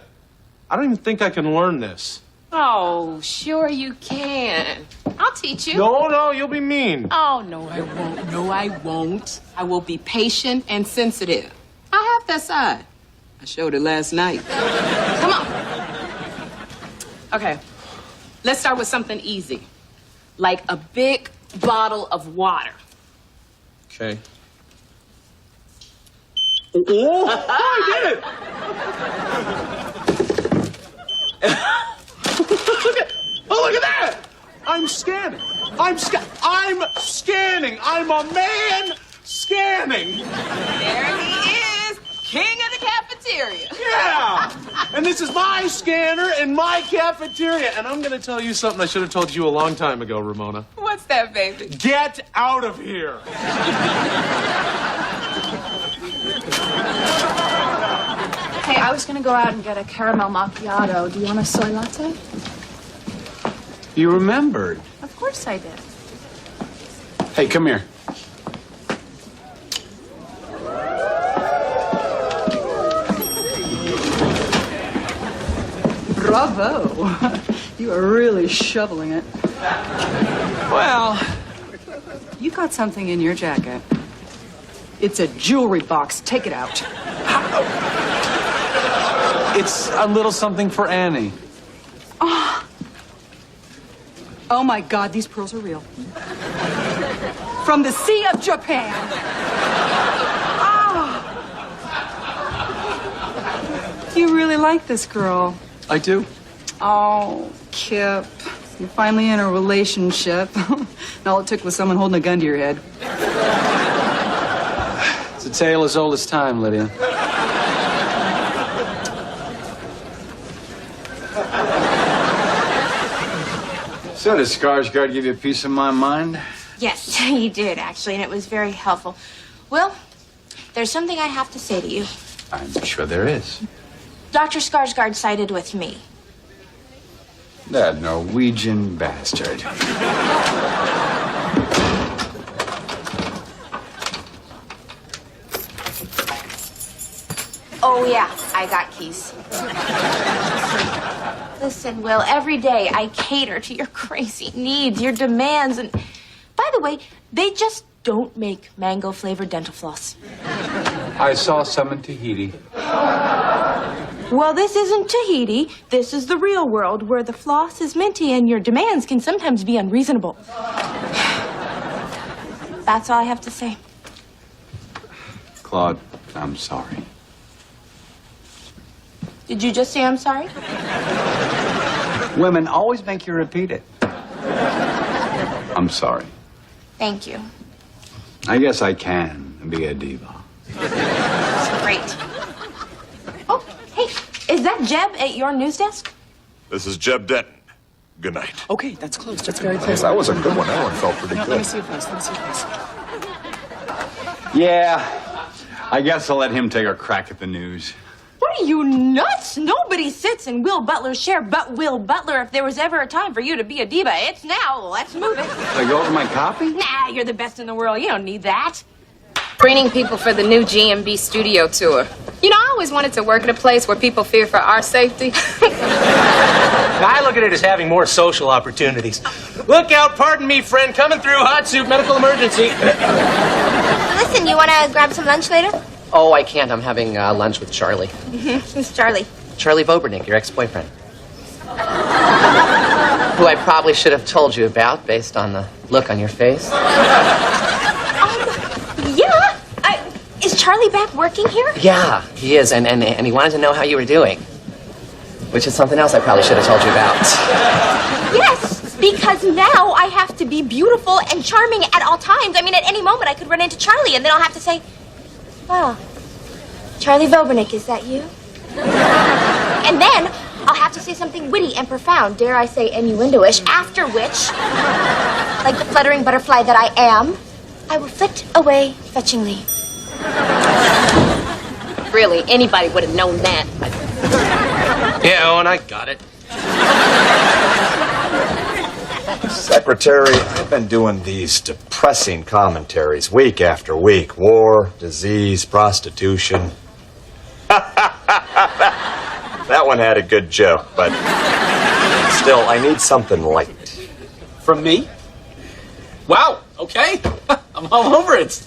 Speaker 3: I don't even think I can learn this.
Speaker 9: Oh, sure you can. I'll teach you.
Speaker 3: No, you'll be mean.
Speaker 9: Oh, no, I won't. No, I won't. I will be patient and sensitive. I have that side. I showed it last night. Come on. Okay, let's start with something easy. Like a big bottle of water.
Speaker 3: Okay. Oh, I did it! Look at that! I'm scanning. I'm scanning. I'm a man scanning.
Speaker 9: There he is, king of the cafeteria.
Speaker 3: Yeah! And this is my scanner in my cafeteria. And I'm going to tell you something I should have told you a long time ago, Ramona.
Speaker 9: What's that, baby?
Speaker 3: Get out of here.
Speaker 4: Hey, I was gonna go out and get a caramel macchiato. Do you want a soy latte?
Speaker 11: You remembered.
Speaker 4: Of course I did.
Speaker 11: Hey, come here.
Speaker 12: Bravo. You are really shoveling it.
Speaker 11: Well,
Speaker 12: You got something in your jacket. It's a jewelry box. Take it out.
Speaker 11: it's a little something for Annie.
Speaker 12: Oh my God, these pearls are real. From the Sea of Japan. You really like this girl.
Speaker 11: I do.
Speaker 12: Oh, Kip. You're finally in a relationship. And all it took was someone holding a gun to your head.
Speaker 11: It's a tale as old as time, Lydia. So, does Skarsgård give you a piece of my mind?
Speaker 1: Yes, you did, actually, and it was very helpful. Well, there's something I have to say to you.
Speaker 11: I'm sure there is.
Speaker 1: Dr. Skarsgård sided with me.
Speaker 11: That Norwegian bastard.
Speaker 1: Oh, yeah, I got keys. Listen, Will, every day I cater to your crazy needs, your demands, and by the way, they just don't make mango-flavored dental floss.
Speaker 11: I saw some in Tahiti.
Speaker 1: Well, this isn't Tahiti. This is the real world where the floss is minty and your demands can sometimes be unreasonable. That's all I have to say.
Speaker 11: Claude, I'm sorry.
Speaker 1: Did you just say I'm sorry?
Speaker 11: Women always make you repeat it. I'm sorry.
Speaker 1: Thank you.
Speaker 11: I guess I can be a diva.
Speaker 1: That's great. Oh, hey, is that Jeb at your news desk?
Speaker 16: This is Jeb Denton. Good night.
Speaker 12: Okay, that's close. That's very close.
Speaker 16: That was a good one. That one felt pretty
Speaker 12: Let
Speaker 16: good.
Speaker 12: me see your face. Let me see your face.
Speaker 11: Yeah, I guess I'll let him take a crack at the news.
Speaker 1: What are you, nuts? Nobody sits in Will Butler's chair but Will Butler. If there was ever a time for you to be a diva, it's now. Let's move it.
Speaker 11: Should I go over my copy?
Speaker 1: Nah, you're the best in the world. You don't need that.
Speaker 9: Screening people for the new GMB studio tour. You know, I always wanted to work at a place where people fear for our safety.
Speaker 3: I look at it as having more social opportunities. Look out, pardon me, friend, coming through, hot soup, medical emergency.
Speaker 1: Listen, you want to grab some lunch later?
Speaker 2: Oh, I can't. I'm having lunch with Charlie.
Speaker 1: Who's Charlie?
Speaker 2: Charlie Vobernick, your ex-boyfriend. Who I probably should have told you about based on the look on your face.
Speaker 1: Yeah. Is Charlie back working here?
Speaker 2: Yeah, he is, and he wanted to know how you were doing. Which is something else I probably should have told you about.
Speaker 1: Yes, because now I have to be beautiful and charming at all times. I mean, at any moment I could run into Charlie, and then I'll have to say, "Wow, Charlie Vobernick, is that you?" And then I'll have to say something witty and profound, dare I say innuendo-ish, after which, like the fluttering butterfly that I am, I will flit away fetchingly. Really, anybody would have known that.
Speaker 3: Yeah, Owen, I got it.
Speaker 5: Secretary, I've been doing these depressing commentaries week after week. War, disease, prostitution. That one had a good joke, but still, I need something light.
Speaker 6: From me? Wow, okay. I'm all over it.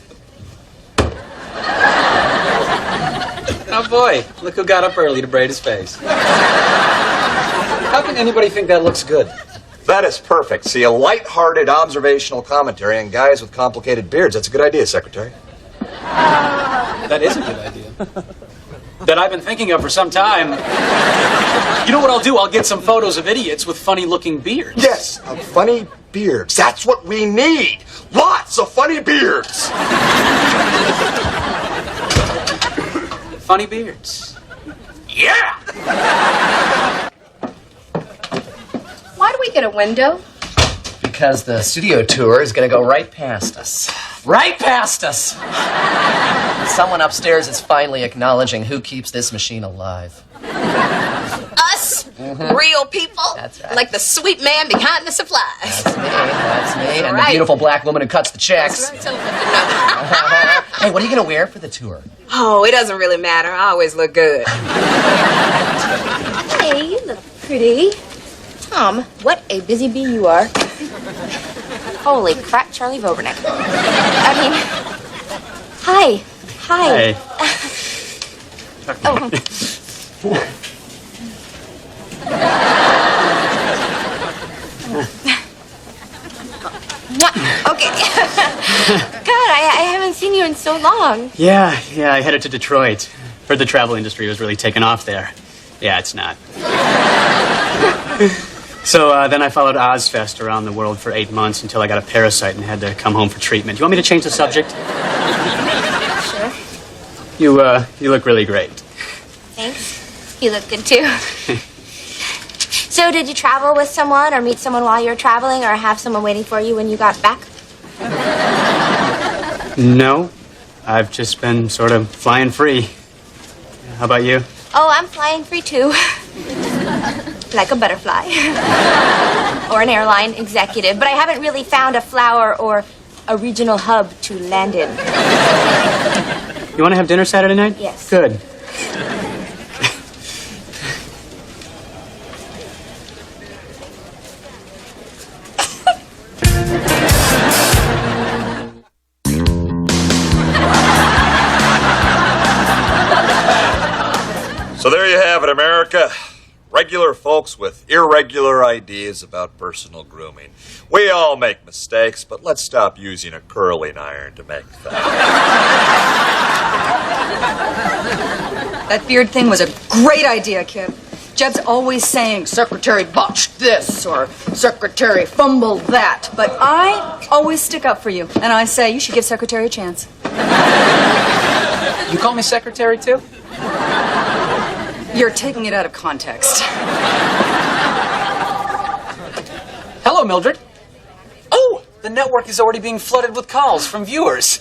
Speaker 6: Oh boy, look who got up early to braid his face. How can anybody think that looks good?
Speaker 5: That is perfect. See, a light-hearted observational commentary on guys with complicated beards. That's a good idea, Secretary.
Speaker 6: That is a good idea. That I've been thinking of for some time. You know what I'll do? I'll get some photos of idiots with funny-looking beards.
Speaker 5: Yes, funny beards. That's what we need. Lots of funny beards.
Speaker 6: Funny beards.
Speaker 5: Yeah!
Speaker 1: Why do we get a window?
Speaker 2: Because the studio tour is going to go right past us. Right past us! Someone upstairs is finally acknowledging who keeps this machine alive.
Speaker 9: Us, real people.
Speaker 2: That's right.
Speaker 9: Like the sweet man behind the supplies.
Speaker 2: That's me. And
Speaker 9: right.
Speaker 2: the beautiful black woman who cuts the checks.
Speaker 9: That's right.
Speaker 2: Hey, what are you going to wear for the tour?
Speaker 9: Oh, it doesn't really matter. I always look good.
Speaker 1: Hey, you look pretty. Tom, what a busy bee you are. Holy crap, Charlie Vobernick. I mean, hi.
Speaker 10: Hey.
Speaker 1: Oh. Okay. God, I haven't seen you in so long.
Speaker 10: Yeah, I headed to Detroit. Heard the travel industry was really taking off there. Yeah, it's not. So then I followed Ozfest around the world for 8 months until I got a parasite and had to come home for treatment. Do you want me to change the subject?
Speaker 1: Sure.
Speaker 10: You look really great.
Speaker 1: Thanks. You look good too. So did you travel with someone or meet someone while you were traveling or have someone waiting for you when you got back?
Speaker 10: No, I've just been sort of flying free. How about you?
Speaker 1: Oh, I'm flying free too. Like a butterfly. Or an airline executive. But I haven't really found a flower or a regional hub to land in.
Speaker 10: You want to have dinner Saturday night?
Speaker 1: Yes.
Speaker 10: Good.
Speaker 5: So there you have it, America. Regular folks with irregular ideas about personal grooming. We all make mistakes, but let's stop using a curling iron to make things.
Speaker 4: That beard thing was a great idea, Kip. Jeb's always saying, Secretary botched this, or Secretary fumbled that. But I always stick up for you, and I say you should give Secretary a chance.
Speaker 6: You call me secretary, too?
Speaker 4: You're taking it out of context.
Speaker 6: Hello, Mildred. Oh, the network is already being flooded with calls from viewers.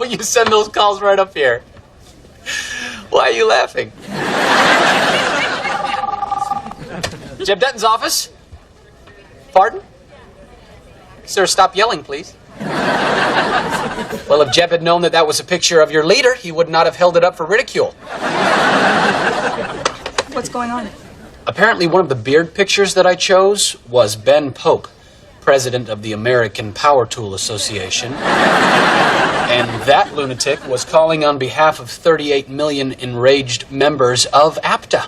Speaker 6: Will you send those calls right up here? Why are you laughing? Jeb Denton's office? Pardon? Sir, stop yelling, please. Well, if Jeb had known that that was a picture of your leader, he would not have held it up for ridicule.
Speaker 4: What's going on?
Speaker 6: Apparently, one of the beard pictures that I chose was Ben Polk, president of the American Power Tool Association. And that lunatic was calling on behalf of 38 million enraged members of APTA.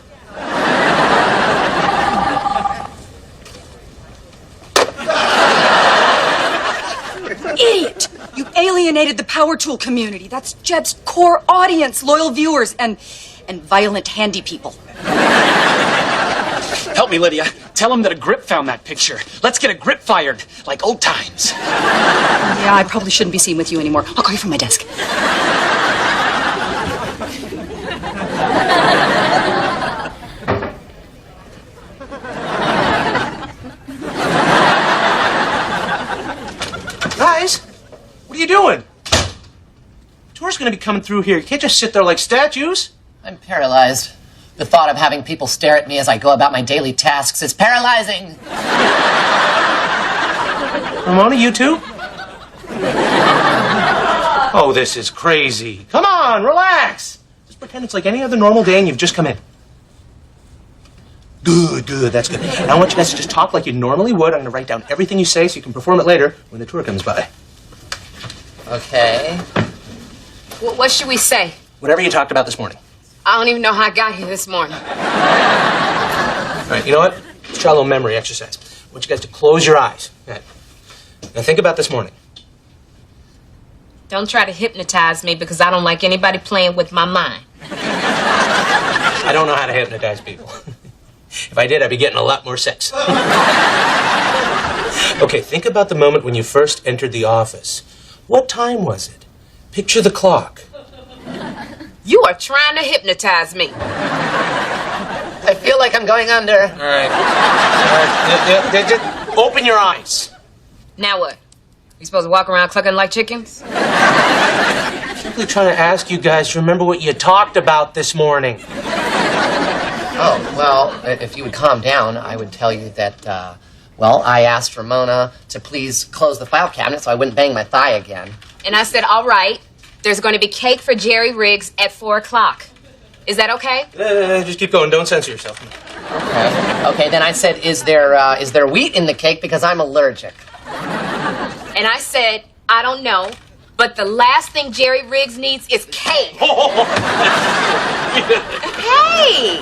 Speaker 4: Idiot! You alienated the power tool community. That's Jeb's core audience, loyal viewers and violent handy people.
Speaker 6: Help me, Lydia. Tell him that a grip found that picture. Let's get a grip fired, like old times.
Speaker 4: Yeah, I probably shouldn't be seen with you anymore. I'll call you from my desk.
Speaker 3: Guys, what are you doing? Tour's gonna be coming through here. You can't just sit there like statues.
Speaker 2: I'm paralyzed. The thought of having people stare at me as I go about my daily tasks is paralyzing.
Speaker 3: Ramona, you too? Oh, this is crazy. Come on, relax. Just pretend it's like any other normal day and you've just come in. Good, that's good. Now I want you guys to just talk like you normally would. I'm going to write down everything you say so you can perform it later when the tour comes by.
Speaker 9: Okay. What should we say?
Speaker 3: Whatever you talked about this morning.
Speaker 9: I don't even know how I got here this morning.
Speaker 3: All right, you know what? Let's try a little memory exercise. I want you guys to close your eyes. All right. Now think about this morning.
Speaker 9: Don't try to hypnotize me because I don't like anybody playing with my mind.
Speaker 3: I don't know how to hypnotize people. If I did, I'd be getting a lot more sex. Okay, think about the moment when you first entered the office. What time was it? Picture the clock.
Speaker 9: You are trying to hypnotize me.
Speaker 2: I feel like I'm going under.
Speaker 3: All right. Just open your eyes.
Speaker 9: Now what? You supposed to walk around clucking like chickens?
Speaker 3: I'm simply trying to ask you guys to remember what you talked about this morning.
Speaker 2: Oh, well, if you would calm down, I would tell you that, I asked Ramona to please close the file cabinet so I wouldn't bang my thigh again.
Speaker 9: And I said, all right, there's going to be cake for Jerry Riggs at 4 o'clock. Is that okay?
Speaker 3: Just keep going. Don't censor yourself.
Speaker 2: Okay, then I said, is there wheat in the cake because I'm allergic?
Speaker 9: And I said, I don't know, but the last thing Jerry Riggs needs is cake. Hey,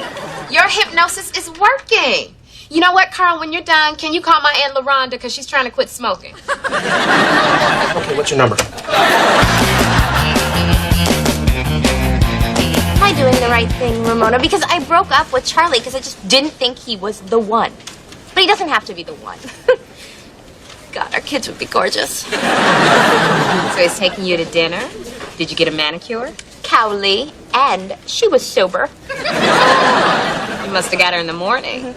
Speaker 9: your hypnosis is working. You know what, Carl, when you're done, can you call my Aunt LaRonda because she's trying to quit smoking?
Speaker 3: Okay, what's your number?
Speaker 1: Am I doing the right thing, Ramona? Because I broke up with Charlie because I just didn't think he was the one. But he doesn't have to be the one. God, our kids would be gorgeous.
Speaker 9: So he's taking you to dinner? Did you get a manicure?
Speaker 1: Cowley, and she was sober.
Speaker 9: You must have got her in the morning.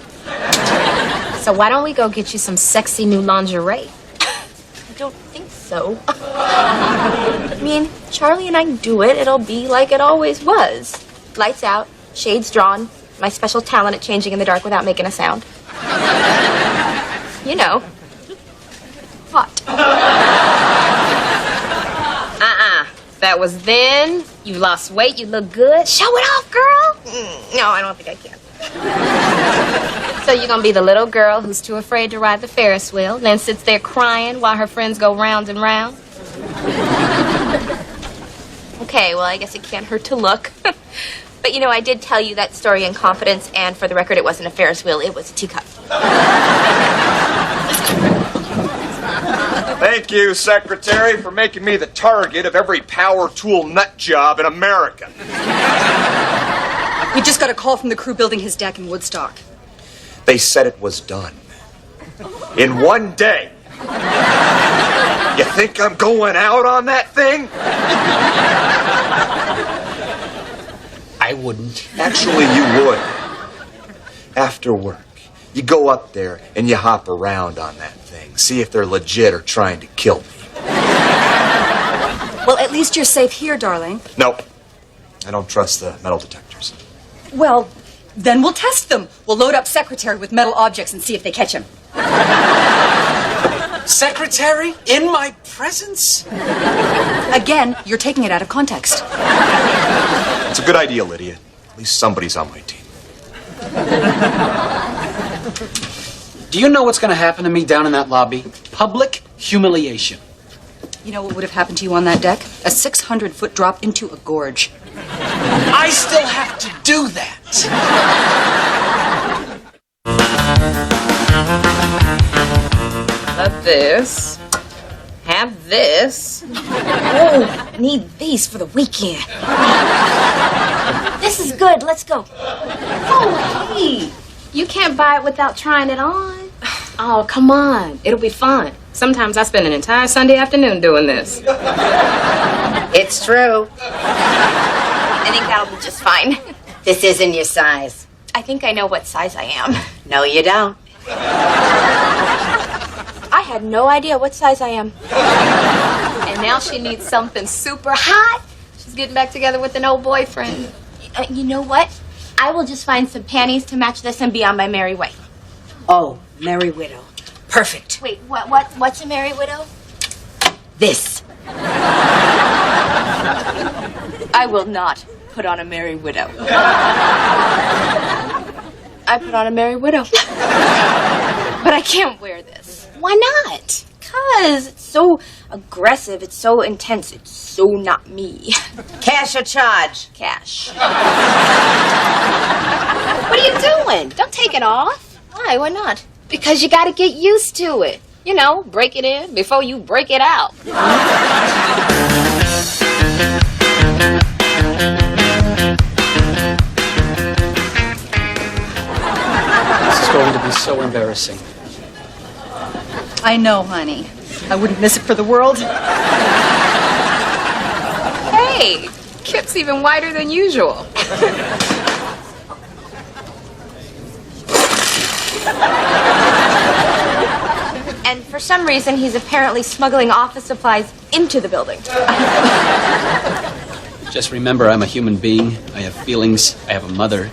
Speaker 9: So why don't we go get you some sexy new lingerie?
Speaker 1: I don't think so. I mean, Charlie and I do it. It'll be like it always was. Lights out, shades drawn, my special talent at changing in the dark without making a sound. You know. Hot.
Speaker 9: That was then. You lost weight. You look good. Show it off, girl.
Speaker 1: No, I don't think I can.
Speaker 9: So you're going to be the little girl who's too afraid to ride the Ferris wheel, then sits there crying while her friends go round and round?
Speaker 1: Okay, well, I guess it can't hurt to look. But, you know, I did tell you that story in confidence, and for the record, it wasn't a Ferris wheel. It was a teacup.
Speaker 5: Thank you, Secretary, for making me the target of every power tool nut job in America.
Speaker 4: We just got a call from the crew building his deck in Woodstock.
Speaker 5: They said it was done. In one day. You think I'm going out on that thing?
Speaker 2: I wouldn't.
Speaker 5: Actually, you would. After work, you go up there and you hop around on that thing. See if they're legit or trying to kill me.
Speaker 4: Well, at least you're safe here, darling.
Speaker 5: Nope. I don't trust the metal detectors.
Speaker 4: Well, then we'll test them. We'll load up Secretary with metal objects and see if they catch him.
Speaker 6: Secretary? In my presence?
Speaker 4: Again, you're taking it out of context.
Speaker 5: It's a good idea, Lydia. At least somebody's on my team.
Speaker 6: Do you know what's going to happen to me down in that lobby? Public humiliation.
Speaker 4: You know what would have happened to you on that deck? A 600-foot drop into a gorge.
Speaker 6: I still have to do that.
Speaker 9: Have this. Have this.
Speaker 1: Oh, need these for the weekend. This is good. Let's go. Oh, hey.
Speaker 9: You can't buy it without trying it on.
Speaker 1: Oh, come on. It'll be fun. Sometimes I spend an entire Sunday afternoon doing this.
Speaker 9: It's true.
Speaker 1: I think that'll be just fine.
Speaker 9: This isn't your size.
Speaker 1: I think I know what size I am.
Speaker 9: No, you don't.
Speaker 1: I had no idea what size I am. And now she needs something super hot. She's getting back together with an old boyfriend. You know what? I will just find some panties to match this and be on my merry way.
Speaker 9: Oh, Merry Widow. Perfect.
Speaker 1: Wait, what's a merry widow?
Speaker 9: This.
Speaker 1: I will not put on a merry widow. I put on a merry widow. But I can't wear this. Why not? Because it's so aggressive, it's so intense, it's so not me.
Speaker 9: Cash or charge?
Speaker 1: Cash. What are you doing? Don't take it off. Why? Why not? Because you gotta get used to it. You know, break it in before you break it out.
Speaker 6: This is going to be so embarrassing.
Speaker 12: I know, honey. I wouldn't miss it for the world.
Speaker 15: Hey, Kip's even whiter than usual.
Speaker 1: And for some reason, he's apparently smuggling office supplies into the building.
Speaker 6: Just remember, I'm a human being. I have feelings. I have a mother.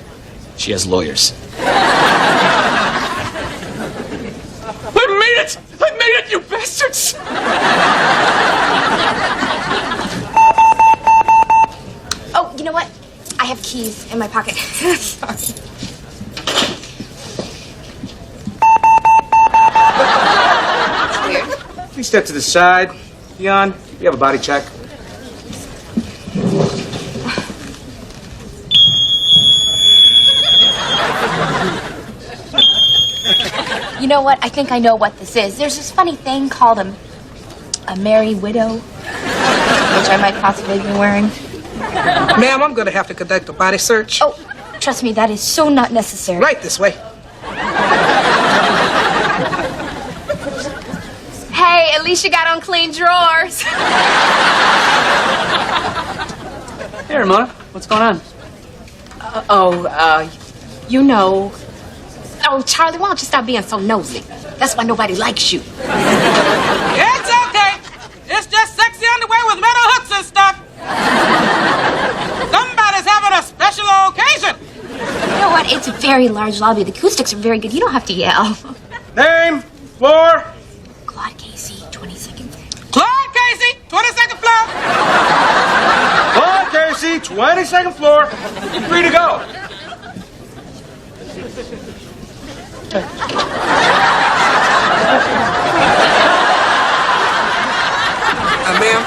Speaker 6: She has lawyers. I made it! I made it, you bastards!
Speaker 1: Oh, you know what? I have keys in my pocket. Sorry. Weird.
Speaker 3: Please step to the side. Leon, you have a body check.
Speaker 1: You know what? I think I know what this is. There's this funny thing called a merry widow, which I might possibly be wearing.
Speaker 17: Ma'am, I'm going to have to conduct a body search.
Speaker 1: Oh, trust me, that is so not necessary.
Speaker 17: Right this way.
Speaker 1: Hey, at least you got on clean drawers.
Speaker 6: Hey, Ramona. What's going on?
Speaker 1: You know. Oh, Charlie, why don't you stop being so nosy? That's why nobody likes you.
Speaker 17: It's okay. It's just sexy underwear with metal hooks and stuff. Somebody's having a special occasion.
Speaker 1: You know what? It's a very large lobby. The acoustics are very good. You don't have to yell.
Speaker 3: Name, floor.
Speaker 1: Claude Casey, 22nd floor.
Speaker 17: Claude Casey, 22nd floor.
Speaker 3: Claude Casey, 22nd floor. Free to go.
Speaker 17: Ma'am,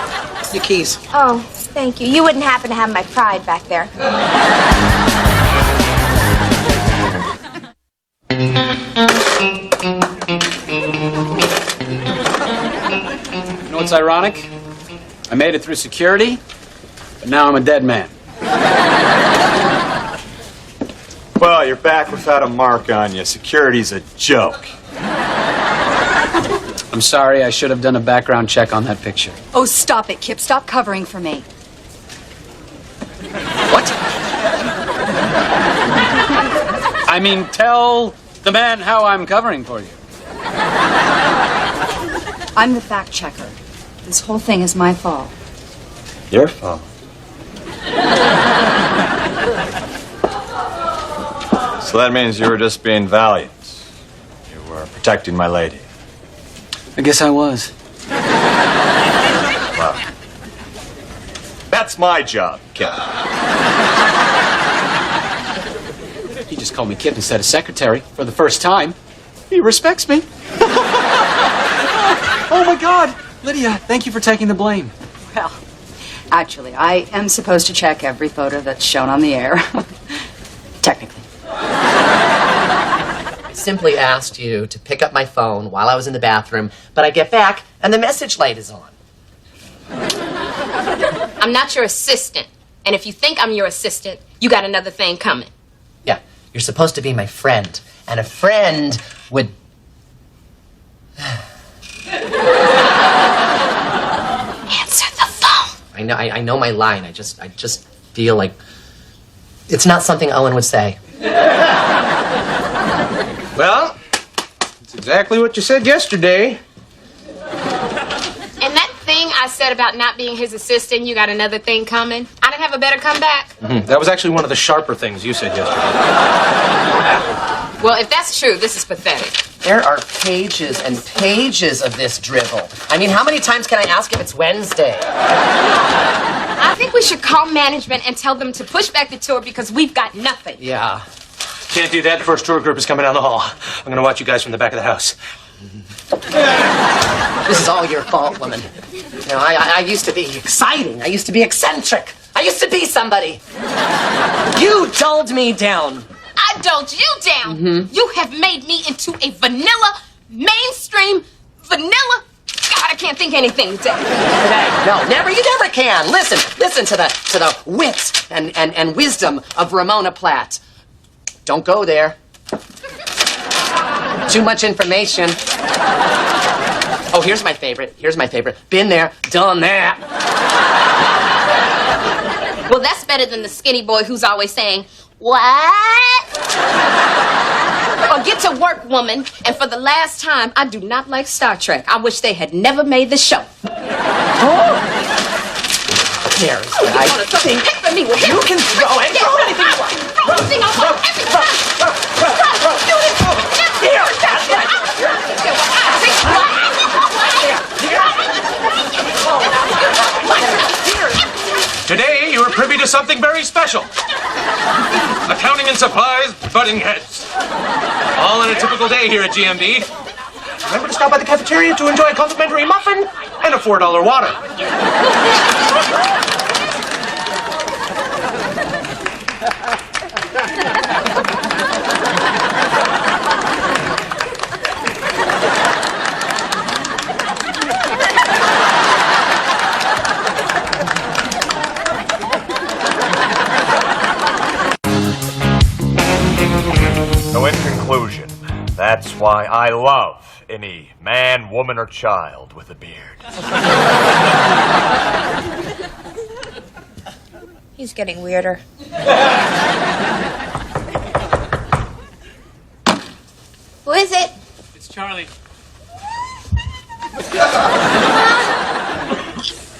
Speaker 17: your keys.
Speaker 1: Oh, thank you. You wouldn't happen to have my pride back there.
Speaker 6: You know what's ironic? I made it through security, but now I'm a dead man.
Speaker 5: Well, you're back without a mark on you. Security's a joke.
Speaker 6: I'm sorry, I should have done a background check on that picture.
Speaker 4: Oh, stop it, Kip. Stop covering for me.
Speaker 6: What? I mean, tell the man how I'm covering for you.
Speaker 4: I'm the fact checker. This whole thing is my fault.
Speaker 5: Your fault. So that means you were just being valiant. You were protecting my lady.
Speaker 6: I guess I was.
Speaker 5: Well, that's my job, Kip.
Speaker 6: He just called me Kip instead of secretary for the first time. He respects me. Oh my God, Lydia, thank you for taking the blame.
Speaker 4: Well, actually, I am supposed to check every photo that's shown on the air. Technically.
Speaker 2: I simply asked you to pick up my phone while I was in the bathroom, but I get back and the message light is on.
Speaker 1: I'm not your assistant. And if you think I'm your assistant, you got another thing coming.
Speaker 2: Yeah, You're supposed to be my friend, and a friend would...
Speaker 1: Answer the phone.
Speaker 2: I know my line. I just feel like it's not something Owen would say.
Speaker 3: Well, it's exactly what you said yesterday.
Speaker 18: And that thing I said about not being his assistant, you got another thing coming? I didn't have a better comeback?
Speaker 3: That was actually one of the sharper things you said yesterday.
Speaker 18: Well, if that's true, this is pathetic.
Speaker 2: There are pages and pages of this drivel. I mean, how many times can I ask if it's Wednesday?
Speaker 18: I think we should call management and tell them to push back the tour because we've got nothing.
Speaker 2: Yeah.
Speaker 3: Can't do that. The first tour group is coming down the hall. I'm going to watch you guys from the back of the house.
Speaker 2: This is all your fault, woman. You know, I used to be exciting. I used to be eccentric. I used to be somebody. You dulled me down.
Speaker 18: I dulled you down. You have made me into a vanilla, mainstream, vanilla. God, I can't think anything today.
Speaker 2: No, never. You never can. Listen to the wit and wisdom of Ramona Platt. Don't go there. Too much information. Oh, here's my favorite. Been there, done that.
Speaker 18: Well, that's better than the skinny boy who's always saying, "What?" Well, get to work, woman. And for the last time, I do not like Star Trek. I wish they had never made the show.
Speaker 2: There is what I think.
Speaker 18: Pick for me with
Speaker 2: You can throw it. Throw anything you want.
Speaker 18: Throw anything I want. Every time.
Speaker 3: Today, you are privy to something very special. Accounting and supplies, butting heads. All on a typical day here at GMB. Remember to stop by the cafeteria to enjoy a complimentary muffin and a $4 water.
Speaker 16: So in conclusion, that's why I love any man, woman, or child with a beard.
Speaker 1: He's getting weirder. Who is it?
Speaker 6: It's Charlie.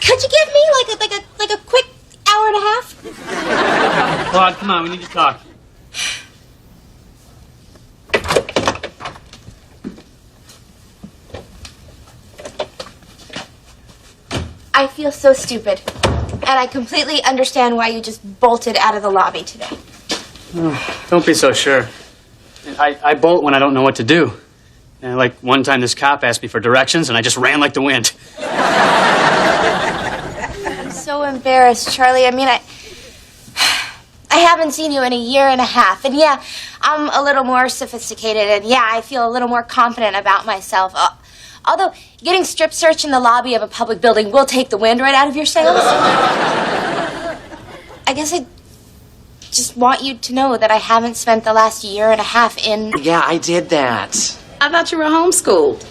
Speaker 1: Could you give me like a quick hour and a half?
Speaker 6: Claude, come on, we need to talk.
Speaker 1: I feel so stupid. And I completely understand why you just bolted out of the lobby today.
Speaker 6: Don't be so sure. I bolt when I don't know what to do. And like one time this cop asked me for directions and I just ran like the wind.
Speaker 1: I'm so embarrassed, Charlie. I mean, I haven't seen you in a year and a half. And yeah, I'm a little more sophisticated. And yeah, I feel a little more confident about myself. Although getting strip searched in the lobby of a public building will take the wind right out of your sails. I guess I just want you to know that I haven't spent the last year and a half in...
Speaker 2: Yeah, I did that.
Speaker 9: I thought you were homeschooled.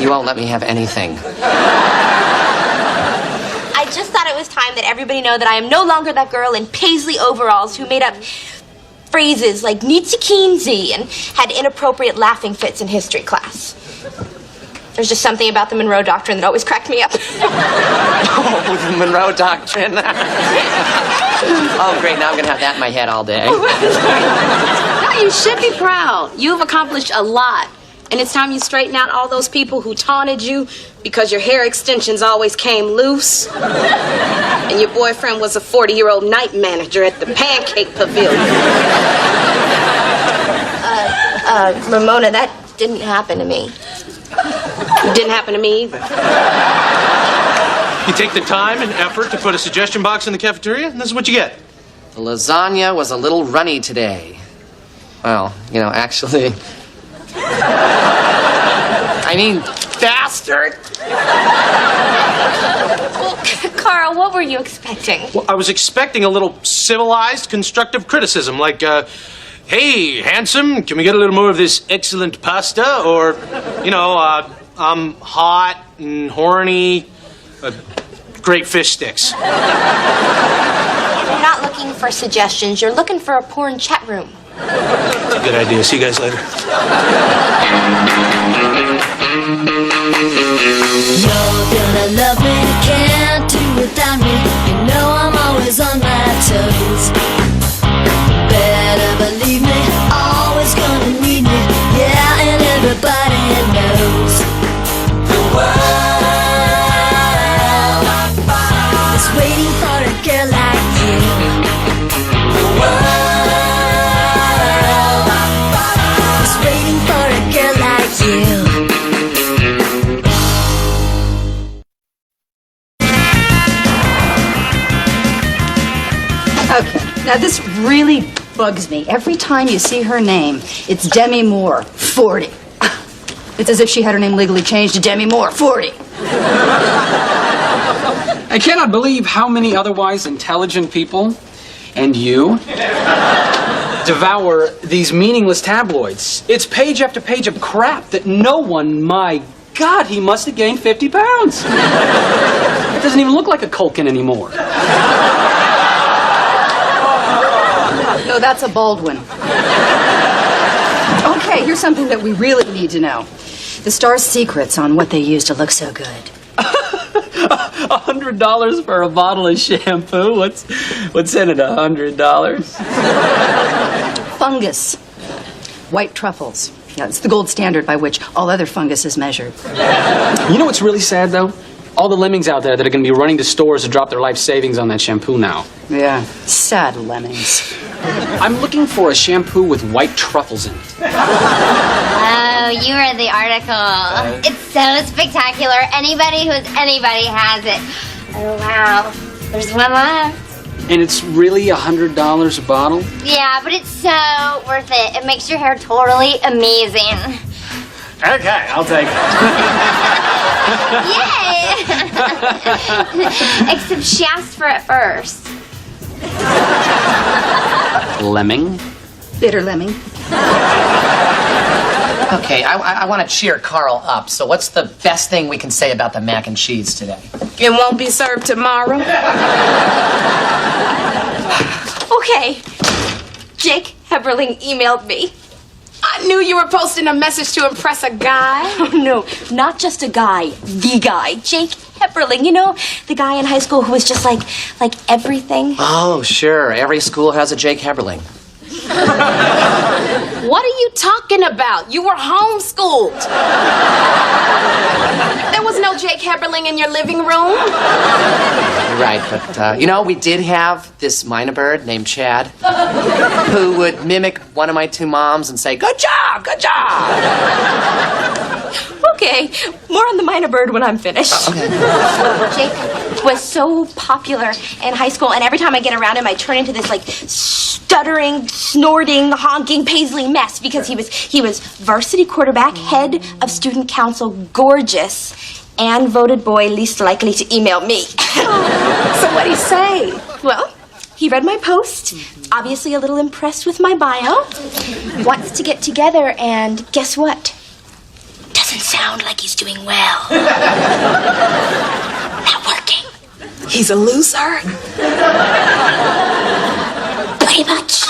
Speaker 2: You won't let me have anything.
Speaker 1: I just thought it was time that everybody know that I am no longer that girl in paisley overalls who made up phrases like Nietzsche Keensy and had inappropriate laughing fits in history class. There's just something about the Monroe Doctrine that always cracked me up.
Speaker 2: Oh, the Monroe Doctrine. Oh, great. Now I'm going to have that in my head all day.
Speaker 9: No, you should be proud. You've accomplished a lot. And it's time you straighten out all those people who taunted you because your hair extensions always came loose. And your boyfriend was a 40-year-old night manager at the Pancake Pavilion.
Speaker 1: Ramona, that didn't happen to me.
Speaker 9: It didn't happen to me either.
Speaker 3: You take the time and effort to put a suggestion box in the cafeteria, and this is what you get.
Speaker 2: The lasagna was a little runny today. Well, you know, actually... I mean, bastard!
Speaker 1: Well, Carl, what were you expecting?
Speaker 3: Well, I was expecting a little civilized, constructive criticism, like, hey, handsome, can we get a little more of this excellent pasta? Or, I'm hot and horny. Great fish sticks.
Speaker 1: You're not looking for suggestions. You're looking for a porn chat room.
Speaker 3: That's a good idea. See you guys later.
Speaker 19: You're gonna love me, can't do without me. You know I'm always on my toes. Better believe me, always gonna need me. Yeah, and everybody knows the world is waiting for a girl like you. The world is waiting for a girl like you.
Speaker 4: Okay, now this really bugs me. Every time you see her name, it's Demi Moore, 40. It's as if she had her name legally changed to Demi Moore, 40.
Speaker 6: I cannot believe how many otherwise intelligent people, and you, devour these meaningless tabloids. It's page after page of crap that no one, my God, he must have gained 50 pounds. It doesn't even look like a Culkin anymore.
Speaker 4: No, that's a Baldwin. Okay, here's something that we really need to know. The star's secrets on what they use to look so good.
Speaker 6: $100 for a bottle of shampoo? What's in it, $100?
Speaker 4: Fungus. White truffles. Yeah, it's the gold standard by which all other fungus is measured.
Speaker 6: You know what's really sad, though? All the lemmings out there that are going to be running to stores to drop their life savings on that shampoo now.
Speaker 4: Yeah, sad lemmings.
Speaker 6: I'm looking for a shampoo with white truffles in it.
Speaker 7: Oh, you read the article. It's so spectacular. Anybody who's anybody has it. Oh, wow. There's one left.
Speaker 6: And it's really $100 a bottle?
Speaker 7: Yeah, but it's so worth it. It makes your hair totally amazing.
Speaker 6: Okay, I'll take it.
Speaker 7: Yay! Except she asked for it first.
Speaker 6: Lemming?
Speaker 4: Bitter lemming.
Speaker 2: Okay, I want to cheer Carl up. So what's the best thing we can say about the mac and cheese today?
Speaker 9: It won't be served tomorrow.
Speaker 1: Okay. Jake Heberling emailed me.
Speaker 9: I knew you were posting a message to impress a guy.
Speaker 1: Oh, no, not just a guy. The guy. Jake Heberling. You know, the guy in high school who was just like everything?
Speaker 2: Oh, sure. Every school has a Jake Heberling.
Speaker 9: What are you talking about? You were homeschooled. There was no Jake Heberling in your living room.
Speaker 2: You're right, but, we did have this minor bird named Chad who would mimic one of my two moms and say, "Good job, good job."
Speaker 1: Okay, more on the minor bird when I'm finished.
Speaker 2: Okay.
Speaker 1: Jake was so popular in high school, and every time I get around him, I turn into this, stuttering, snorting, honking Paisley mess because he was varsity quarterback, head of student council, gorgeous, and voted boy least likely to email me.
Speaker 9: So what'd he say?
Speaker 1: Well, he read my post, obviously a little impressed with my bio, wants to get together, and guess what? Doesn't sound like he's doing well. Not working.
Speaker 9: He's a loser.
Speaker 1: Pretty much.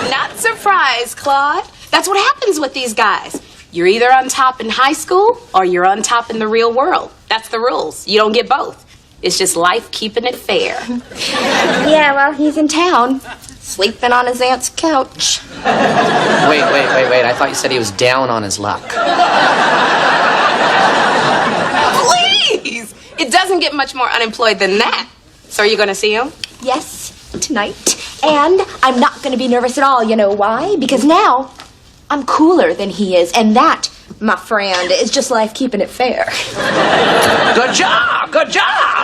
Speaker 9: Not surprised, Claude. That's what happens with these guys. You're either on top in high school or you're on top in the real world. That's the rules. You don't get both. It's just life keeping it fair.
Speaker 1: Yeah, well, he's in town, sleeping on his aunt's couch.
Speaker 2: Wait. I thought you said he was down on his luck.
Speaker 9: Please! It doesn't get much more unemployed than that. So are you going to see him?
Speaker 1: Yes, tonight. And I'm not going to be nervous at all. You know why? Because now I'm cooler than he is. And that, my friend, is just life keeping it fair.
Speaker 2: Good job! Good job!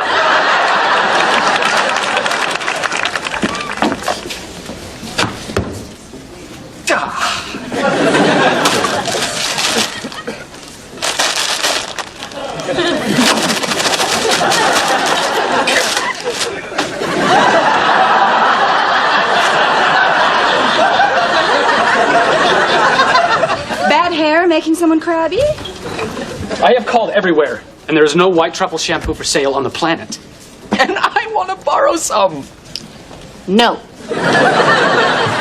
Speaker 4: Bobby?
Speaker 6: I have called everywhere, and there is no white truffle shampoo for sale on the planet. And I want to borrow some.
Speaker 18: No.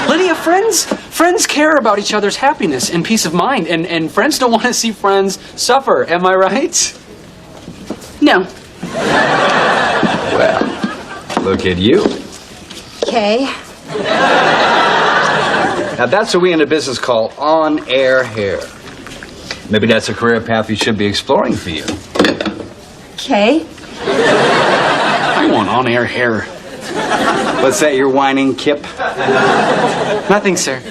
Speaker 6: Lydia, friends care about each other's happiness and peace of mind, and friends don't want to see friends suffer. Am I right?
Speaker 4: No.
Speaker 11: Well, look at you.
Speaker 4: Okay.
Speaker 11: Now, that's what we in the business call on-air hair. Maybe that's a career path you should be exploring for you.
Speaker 4: Okay.
Speaker 6: I want on-air hair.
Speaker 11: What's that you're whining, Kip?
Speaker 6: Nothing, sir.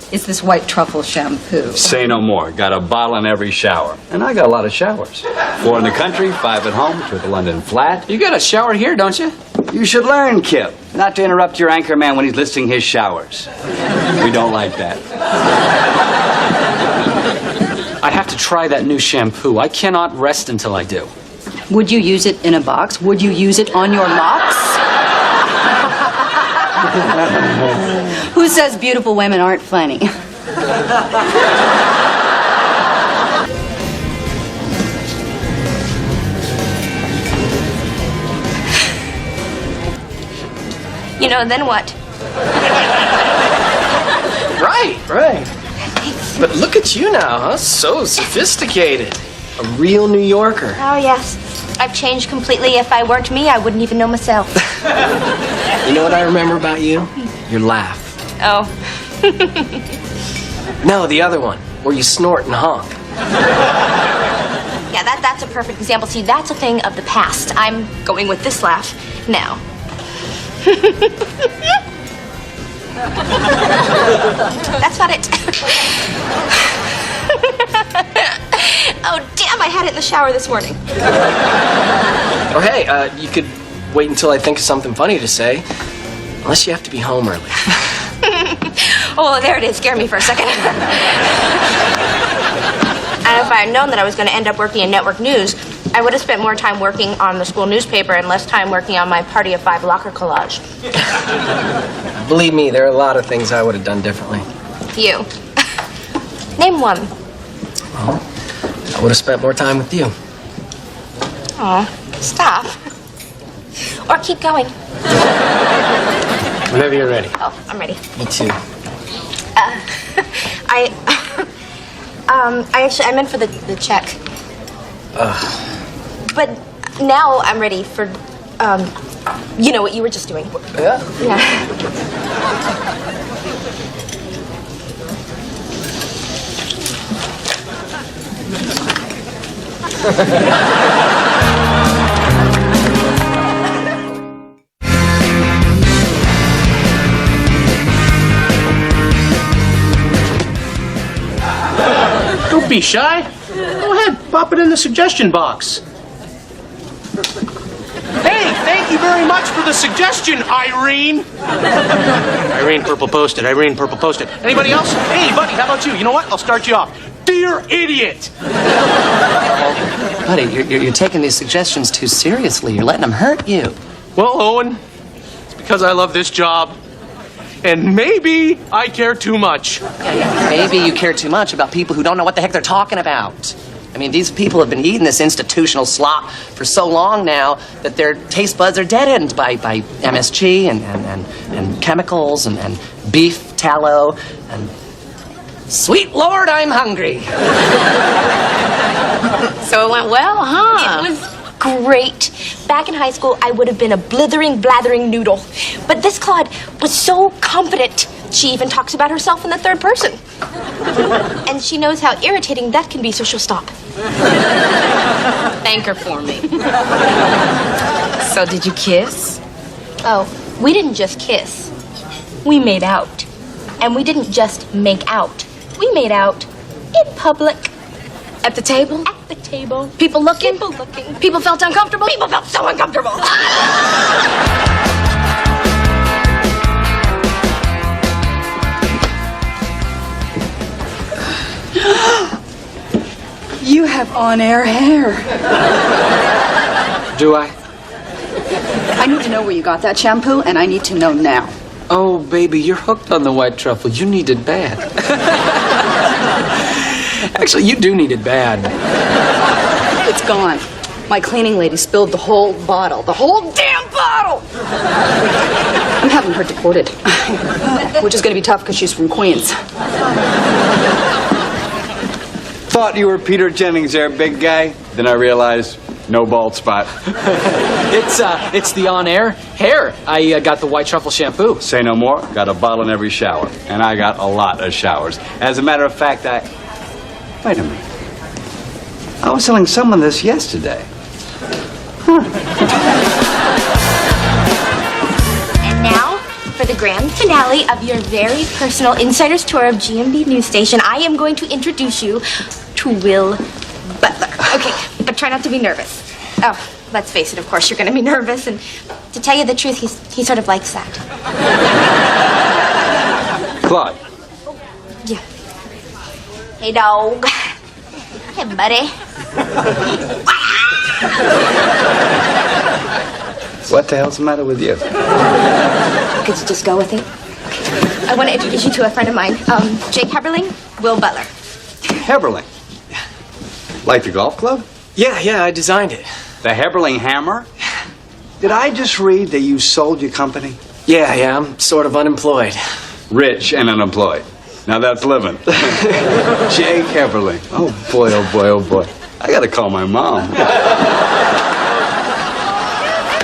Speaker 4: It's this white truffle shampoo.
Speaker 11: Say no more. Got a bottle in every shower. And I got a lot of showers. 4 in the country, 5 at home, 2 at the London flat.
Speaker 6: You got a shower here, don't you?
Speaker 11: You should learn, Kip, not to interrupt your anchor man when he's listing his showers. We don't like that.
Speaker 6: I have to try that new shampoo. I cannot rest until I do.
Speaker 4: Would you use it in a box? Would you use it on your locks? Who says beautiful women aren't funny?
Speaker 1: You know, then what?
Speaker 2: Right. But look at you now, huh? So sophisticated. A real New Yorker.
Speaker 1: Oh, yes. I've changed completely. If I weren't me, I wouldn't even know myself.
Speaker 2: You know what I remember about you? Your laugh.
Speaker 1: Oh.
Speaker 2: No, the other one, where you snort and honk.
Speaker 1: Yeah, that's a perfect example. See, that's a thing of the past. I'm going with this laugh now. That's not it. Oh, damn, I had it in the shower this morning.
Speaker 2: Oh, hey, you could wait until I think of something funny to say. Unless you have to be home early.
Speaker 1: Oh, there it is. Scared me for a second. And if I had known that I was going to end up working in network news, I would have spent more time working on the school newspaper and less time working on my Party of 5 locker collage.
Speaker 2: Believe me, there are a lot of things I would have done differently.
Speaker 1: You. Name one.
Speaker 2: Well, I would have spent more time with you.
Speaker 1: Oh, stop. Or keep going.
Speaker 2: Whenever you're ready.
Speaker 1: Oh, I'm ready.
Speaker 2: Me too.
Speaker 1: I meant for the check. But now I'm ready for, you know what you were just doing.
Speaker 2: Yeah?
Speaker 1: Yeah.
Speaker 3: Don't be shy. Go ahead, pop it in the suggestion box. Hey, thank you very much for the suggestion, Irene. Irene Purple posted. Irene Purple posted. Anybody else? Hey, buddy, how about you? You know what? I'll start you off. Dear idiot.
Speaker 2: Buddy, you're taking these suggestions too seriously. You're letting them hurt you.
Speaker 3: Well, Owen, it's because I love this job. And maybe I care too much.
Speaker 2: Maybe you care too much about people who don't know what the heck they're talking about. I mean, these people have been eating this institutional slop for so long now that their taste buds are deadened by MSG and chemicals and beef tallow and... Sweet Lord, I'm hungry.
Speaker 18: So it went well, huh?
Speaker 1: It was great. Back in high school, I would have been a blithering, blathering noodle. But this Claude was so confident. She even talks about herself in the third person. And she knows how irritating that can be, so she'll stop.
Speaker 18: Thank her for me. So did you kiss?
Speaker 1: Oh, we didn't just kiss. We made out. And we didn't just make out. We made out in public.
Speaker 18: At the table?
Speaker 1: At the table.
Speaker 18: People looking?
Speaker 1: People looking.
Speaker 18: People felt uncomfortable?
Speaker 1: People felt so uncomfortable.
Speaker 4: You have on-air hair.
Speaker 6: Do I?
Speaker 4: I need to know where you got that shampoo, and I need to know now.
Speaker 6: Oh, baby, you're hooked on the white truffle. You need it bad. Actually, you do need it bad.
Speaker 4: It's gone. My cleaning lady spilled the whole bottle. The whole damn bottle! I'm having her deported. Which is going to be tough because she's from Queens.
Speaker 11: Thought you were Peter Jennings there, big guy. Then I realized, no bald spot.
Speaker 6: It's the on-air hair. I got the white truffle shampoo.
Speaker 11: Say no more. Got a bottle in every shower. And I got a lot of showers. As a matter of fact, Wait a minute. I was telling someone this yesterday.
Speaker 1: And now, for the grand finale of your very personal insider's tour of GMB News Station, I am going to introduce you to Will Butler. Okay, but try not to be nervous. Oh, let's face it, of course you're going to be nervous, and to tell you the truth, he sort of likes that.
Speaker 11: Claude.
Speaker 1: Yeah. Hey, dog. Hey, buddy.
Speaker 11: What the hell's the matter with you?
Speaker 1: Could you just go with it? Okay. I want to introduce you to a friend of mine, Jake Heberling, Will Butler.
Speaker 11: Heberling. Like the golf club?
Speaker 6: Yeah, I designed it.
Speaker 11: The Heberling Hammer? Did I just read that you sold your company?
Speaker 6: Yeah, I'm sort of unemployed.
Speaker 11: Rich and unemployed. Now that's living. Jake Heberling. Oh boy, oh boy, oh boy. I gotta call my mom.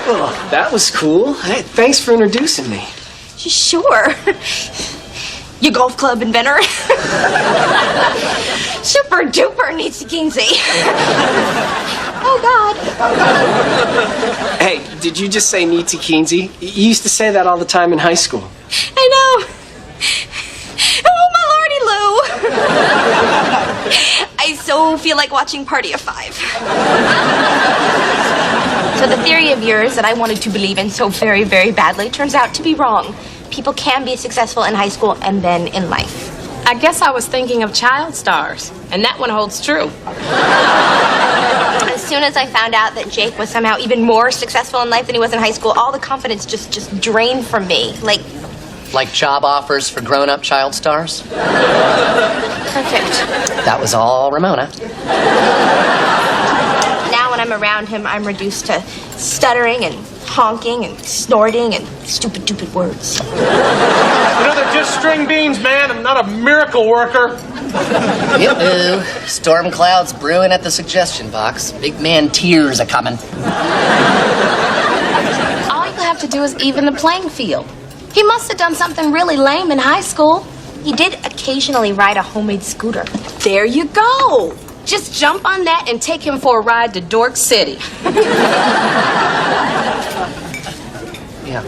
Speaker 6: Well, that was cool. Hey, thanks for introducing me.
Speaker 1: Sure. You golf club inventor. Super duper Nietzsche Kinsey. Oh, God.
Speaker 6: Hey, did you just say Nietzsche Kinsey? You used to say that all the time in high school.
Speaker 1: I know. Oh, my lordy, Lou. I so feel like watching Party of Five. So the theory of yours that I wanted to believe in so very, very badly turns out to be wrong. People can be successful in high school and then in life.
Speaker 18: I guess I was thinking of child stars, and that one holds true.
Speaker 1: As soon as I found out that Jake was somehow even more successful in life than he was in high school, all the confidence just drained from me.
Speaker 2: Like job offers for grown-up child stars?
Speaker 1: Perfect.
Speaker 2: That was all Ramona.
Speaker 1: Now when I'm around him, I'm reduced to stuttering and honking and snorting and stupid words.
Speaker 3: You know, they're just string beans, man. I'm not a miracle worker.
Speaker 2: Yoo-hoo. Storm clouds brewing at the suggestion box. Big man tears are coming.
Speaker 18: All you have to do is even the playing field. He must have done something really lame in high school.
Speaker 1: He did occasionally ride a homemade scooter.
Speaker 18: There you go. Just jump on that and take him for a ride to Dork City.
Speaker 2: Yeah.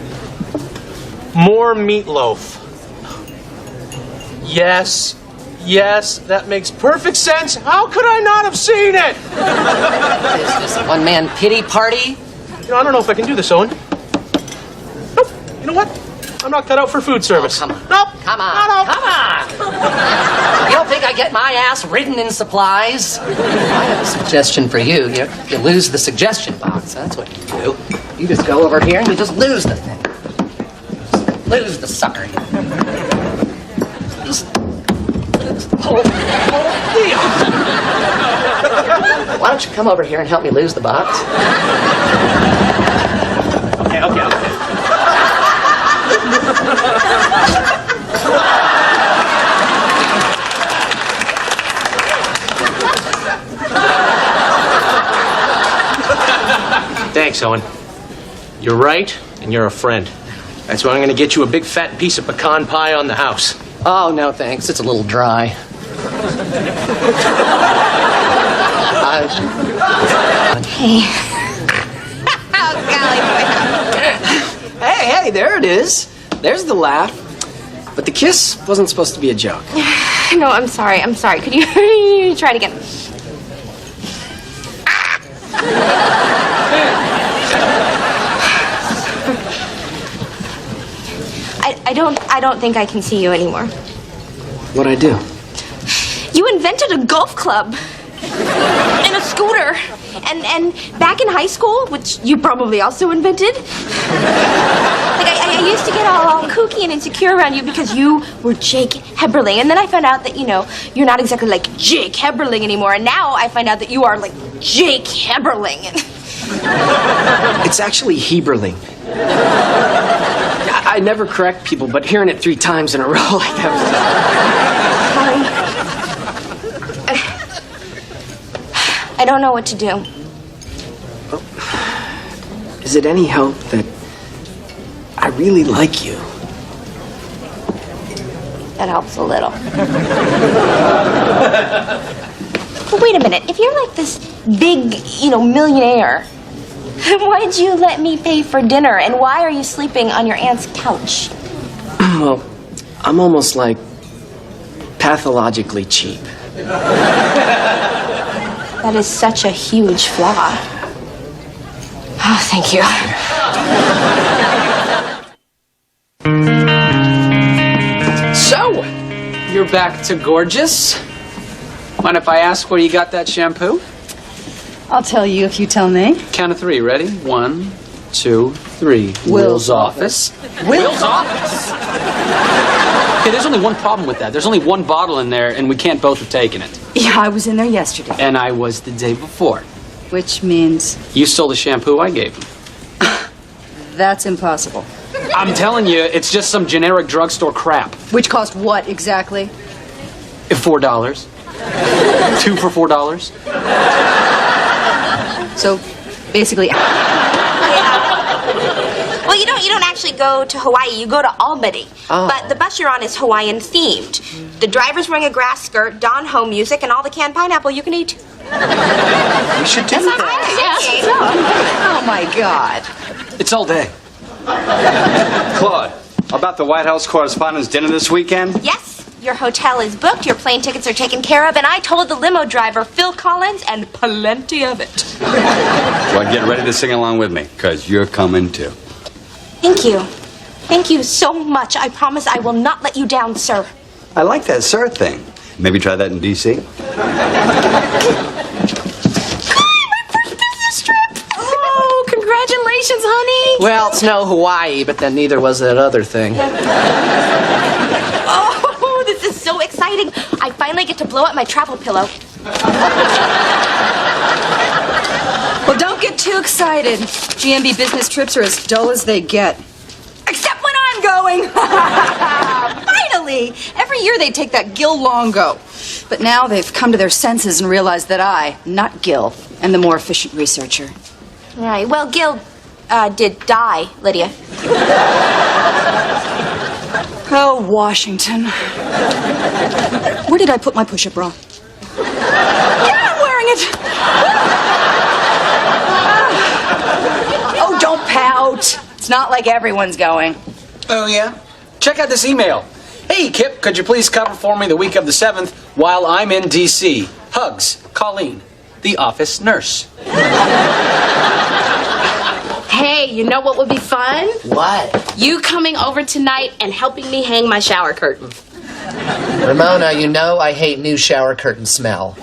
Speaker 3: More meatloaf. Yes, that makes perfect sense. How could I not have seen it?
Speaker 2: Is this a one-man pity party?
Speaker 3: You know, I don't know if I can do this, Owen. Nope. You know what? I'm not cut out for food service.
Speaker 2: Oh, come on.
Speaker 3: Nope.
Speaker 2: Come on.
Speaker 3: Not out.
Speaker 2: Come on. You don't think I get my ass ridden in supplies? I have a suggestion for you. You lose the suggestion box. That's what you do. You just go over here and you just lose the thing. Just lose the sucker. Just lose the whole deal. Why don't you come over here and help me lose the box?
Speaker 3: Okay. Thanks, Owen. You're right, and you're a friend. That's why I'm going to get you a big fat piece of pecan pie on the house.
Speaker 2: Oh, no, thanks. It's a little dry.
Speaker 1: Hey. Oh, golly.
Speaker 6: Hey, there it is. There's the laugh. But the kiss wasn't supposed to be a joke.
Speaker 1: No, I'm sorry. Could you try it again? I don't think I can see you anymore.
Speaker 6: What'd I do?
Speaker 1: You invented a golf club and a scooter, and back in high school, which you probably also invented. Like I used to get all kooky and insecure around you because you were Jake Heberling. And then I found out that, you're not exactly like Jake Heberling anymore. And now I find out that you are like Jake Heberling.
Speaker 20: It's actually Heberling. I never correct people, but hearing it 3 times in a row like that
Speaker 1: I don't know what to do.
Speaker 20: Is it any help that I really like you?
Speaker 1: That helps a little. But wait a minute. If you're like this big, millionaire, why'd you let me pay for dinner? And why are you sleeping on your aunt's couch?
Speaker 20: Well, I'm almost like pathologically cheap.
Speaker 1: That is such a huge flaw. Oh, thank you.
Speaker 10: So, you're back to gorgeous. Mind if I ask where you got that shampoo?
Speaker 12: I'll tell you if you tell me.
Speaker 10: Count of 3, ready? 1, 2, 3.
Speaker 12: Will's
Speaker 10: office. Will's office? Okay, there's only one problem with that. There's only one bottle in there, and we can't both have taken it.
Speaker 12: Yeah, I was in there yesterday.
Speaker 10: And I was the day before.
Speaker 12: Which means
Speaker 10: You stole the shampoo I gave him.
Speaker 12: that's impossible.
Speaker 10: I'm telling you, it's just some generic drugstore crap.
Speaker 12: Which cost what exactly?
Speaker 10: $4. 2 for $4.
Speaker 12: So, basically...
Speaker 1: Well, you don't actually go to Hawaii. You go to Albany.
Speaker 20: Oh.
Speaker 1: But the bus you're on is Hawaiian themed. The driver's wearing a grass skirt, Don Ho music, and all the canned pineapple you can eat.
Speaker 20: We should do that.
Speaker 12: Oh, my God.
Speaker 10: It's all day.
Speaker 11: Claude, about the White House Correspondents' Dinner this weekend?
Speaker 1: Yes, your hotel is booked, your plane tickets are taken care of, and I told the limo driver, Phil Collins, and plenty of it.
Speaker 11: Well, get ready to sing along with me, because you're coming too.
Speaker 1: Thank you. Thank you so much. I promise I will not let you down, sir.
Speaker 11: I like that sir thing. Maybe try that in D.C.?
Speaker 9: Oh, congratulations, honey.
Speaker 2: Well, it's no Hawaii, but then neither was that other thing.
Speaker 1: Oh, this is so exciting. I finally get to blow up my travel pillow.
Speaker 12: Well, don't get too excited. GMB business trips are as dull as they get. Except when I'm going! Finally! Every year they take that Gil Longo. But now they've come to their senses and realized that I, not Gil, am the more efficient researcher.
Speaker 1: Right. Well, Gil did die, Lydia.
Speaker 12: Oh, Washington. Where did I put my push-up bra? Yeah, I'm wearing it! Oh, don't pout. It's not like everyone's going.
Speaker 10: Oh, yeah? Check out this email. Hey, Kip, could you please cover for me the week of the 7th while I'm in D.C.? Hugs, Colleen, the office nurse.
Speaker 18: Hey, you know what would be fun?
Speaker 2: What?
Speaker 18: You coming over tonight and helping me hang my shower curtain.
Speaker 2: Ramona, you know I hate new shower curtain smell.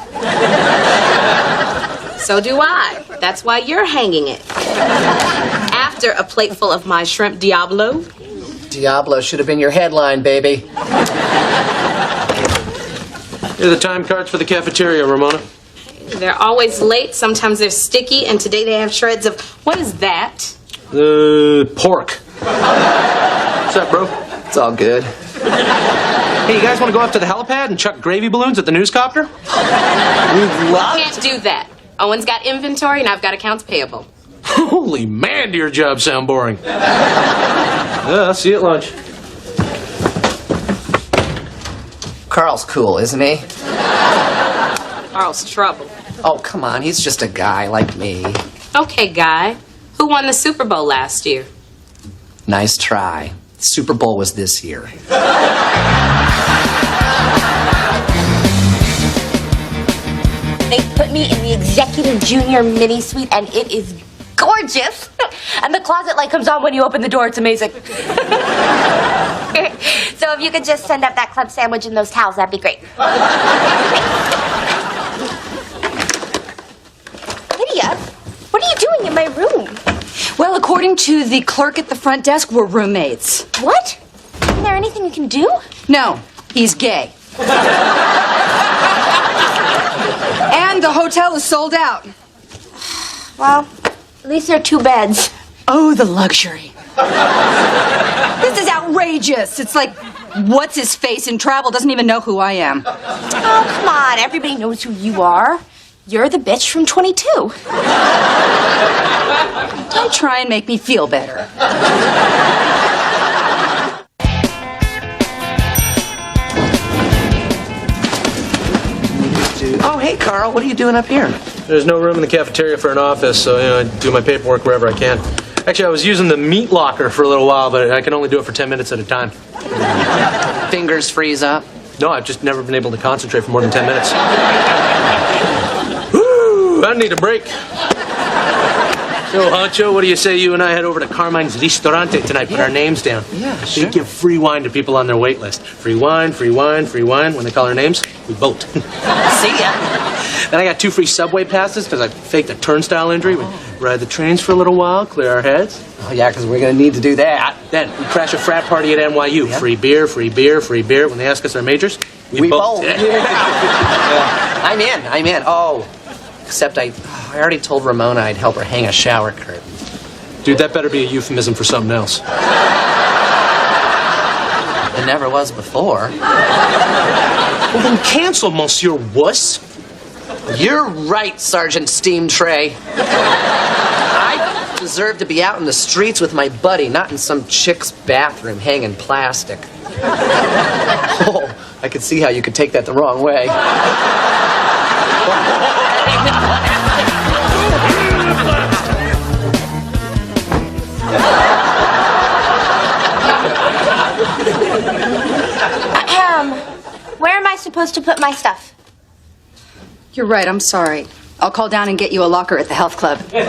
Speaker 18: So do I. That's why you're hanging it. After a plate full of my shrimp Diablo.
Speaker 2: Diablo should have been your headline, baby.
Speaker 3: Here are the time cards for the cafeteria, Ramona.
Speaker 18: They're always late. Sometimes they're sticky. And today they have shreds of... What is that?
Speaker 3: Pork. What's up, bro?
Speaker 2: It's all good.
Speaker 3: Hey, you guys want to go up to the helipad and chuck gravy balloons at the newscopter?
Speaker 2: We'd love
Speaker 18: Can't do that. Owen's got inventory and I've got accounts payable.
Speaker 3: Holy man, do your job sound boring. I'll see you at lunch.
Speaker 2: Carl's cool, isn't he?
Speaker 18: Carl's trouble.
Speaker 2: Oh, come on. He's just a guy like me.
Speaker 18: Okay, Guy. Who won the Super Bowl last year?
Speaker 2: Nice try. The Super Bowl was this year.
Speaker 1: They put me in the executive junior mini suite, and it is gorgeous. And the closet light comes on when you open the door. It's amazing. So if you could just send up that club sandwich and those towels, that'd be great. Lydia, what are you doing in my room?
Speaker 12: Well,
Speaker 4: Well, according to the clerk at the front desk, we're roommates.
Speaker 1: What? Isn't there anything you can do?
Speaker 4: No, he's gay. And the hotel is sold out.
Speaker 1: Well, at least there are 2 beds.
Speaker 4: Oh, the luxury. This is outrageous. It's like, what's his face in travel doesn't even know who I am.
Speaker 1: Oh, come on. Everybody knows who you are. You're the bitch from 22.
Speaker 4: Don't try and make me feel better.
Speaker 2: Oh, hey, Carl, what are you doing up here?
Speaker 3: There's no room in the cafeteria for an office, so I do my paperwork wherever I can. Actually, I was using the meat locker for a little while, but I can only do it for 10 minutes at a time.
Speaker 2: Fingers freeze up?
Speaker 3: No, I've just never been able to concentrate for more than 10 minutes. Woo! I need a break. So, Honcho, what do you say you and I head over to Carmine's Ristorante tonight, put our names down?
Speaker 2: Yeah, sure.
Speaker 3: They give free wine to people on their wait list. Free wine, free wine, free wine. When they call our names, we vote.
Speaker 2: See ya.
Speaker 3: Then I got 2 free subway passes because I faked a turnstile injury. We ride the trains for a little while, clear our heads.
Speaker 2: Oh, yeah, because we're going to need to do that.
Speaker 3: Then we crash a frat party at NYU. Yeah. Free beer, free beer, free beer. When they ask us our majors, we both.
Speaker 2: Yeah. I'm in. Oh, except I already told Ramona I'd help her hang a shower curtain.
Speaker 3: Dude, that better be a euphemism for something else.
Speaker 2: It never was before.
Speaker 3: Well, then cancel, Monsieur Wuss.
Speaker 2: You're right, Sergeant Steam Tray. I deserve to be out in the streets with my buddy, not in some chick's bathroom hanging plastic. Oh, I could see how you could take that the wrong way.
Speaker 1: Where am I supposed to put my stuff?
Speaker 4: You're right, I'm sorry. I'll call down and get you a locker at the health club.
Speaker 1: Lydia,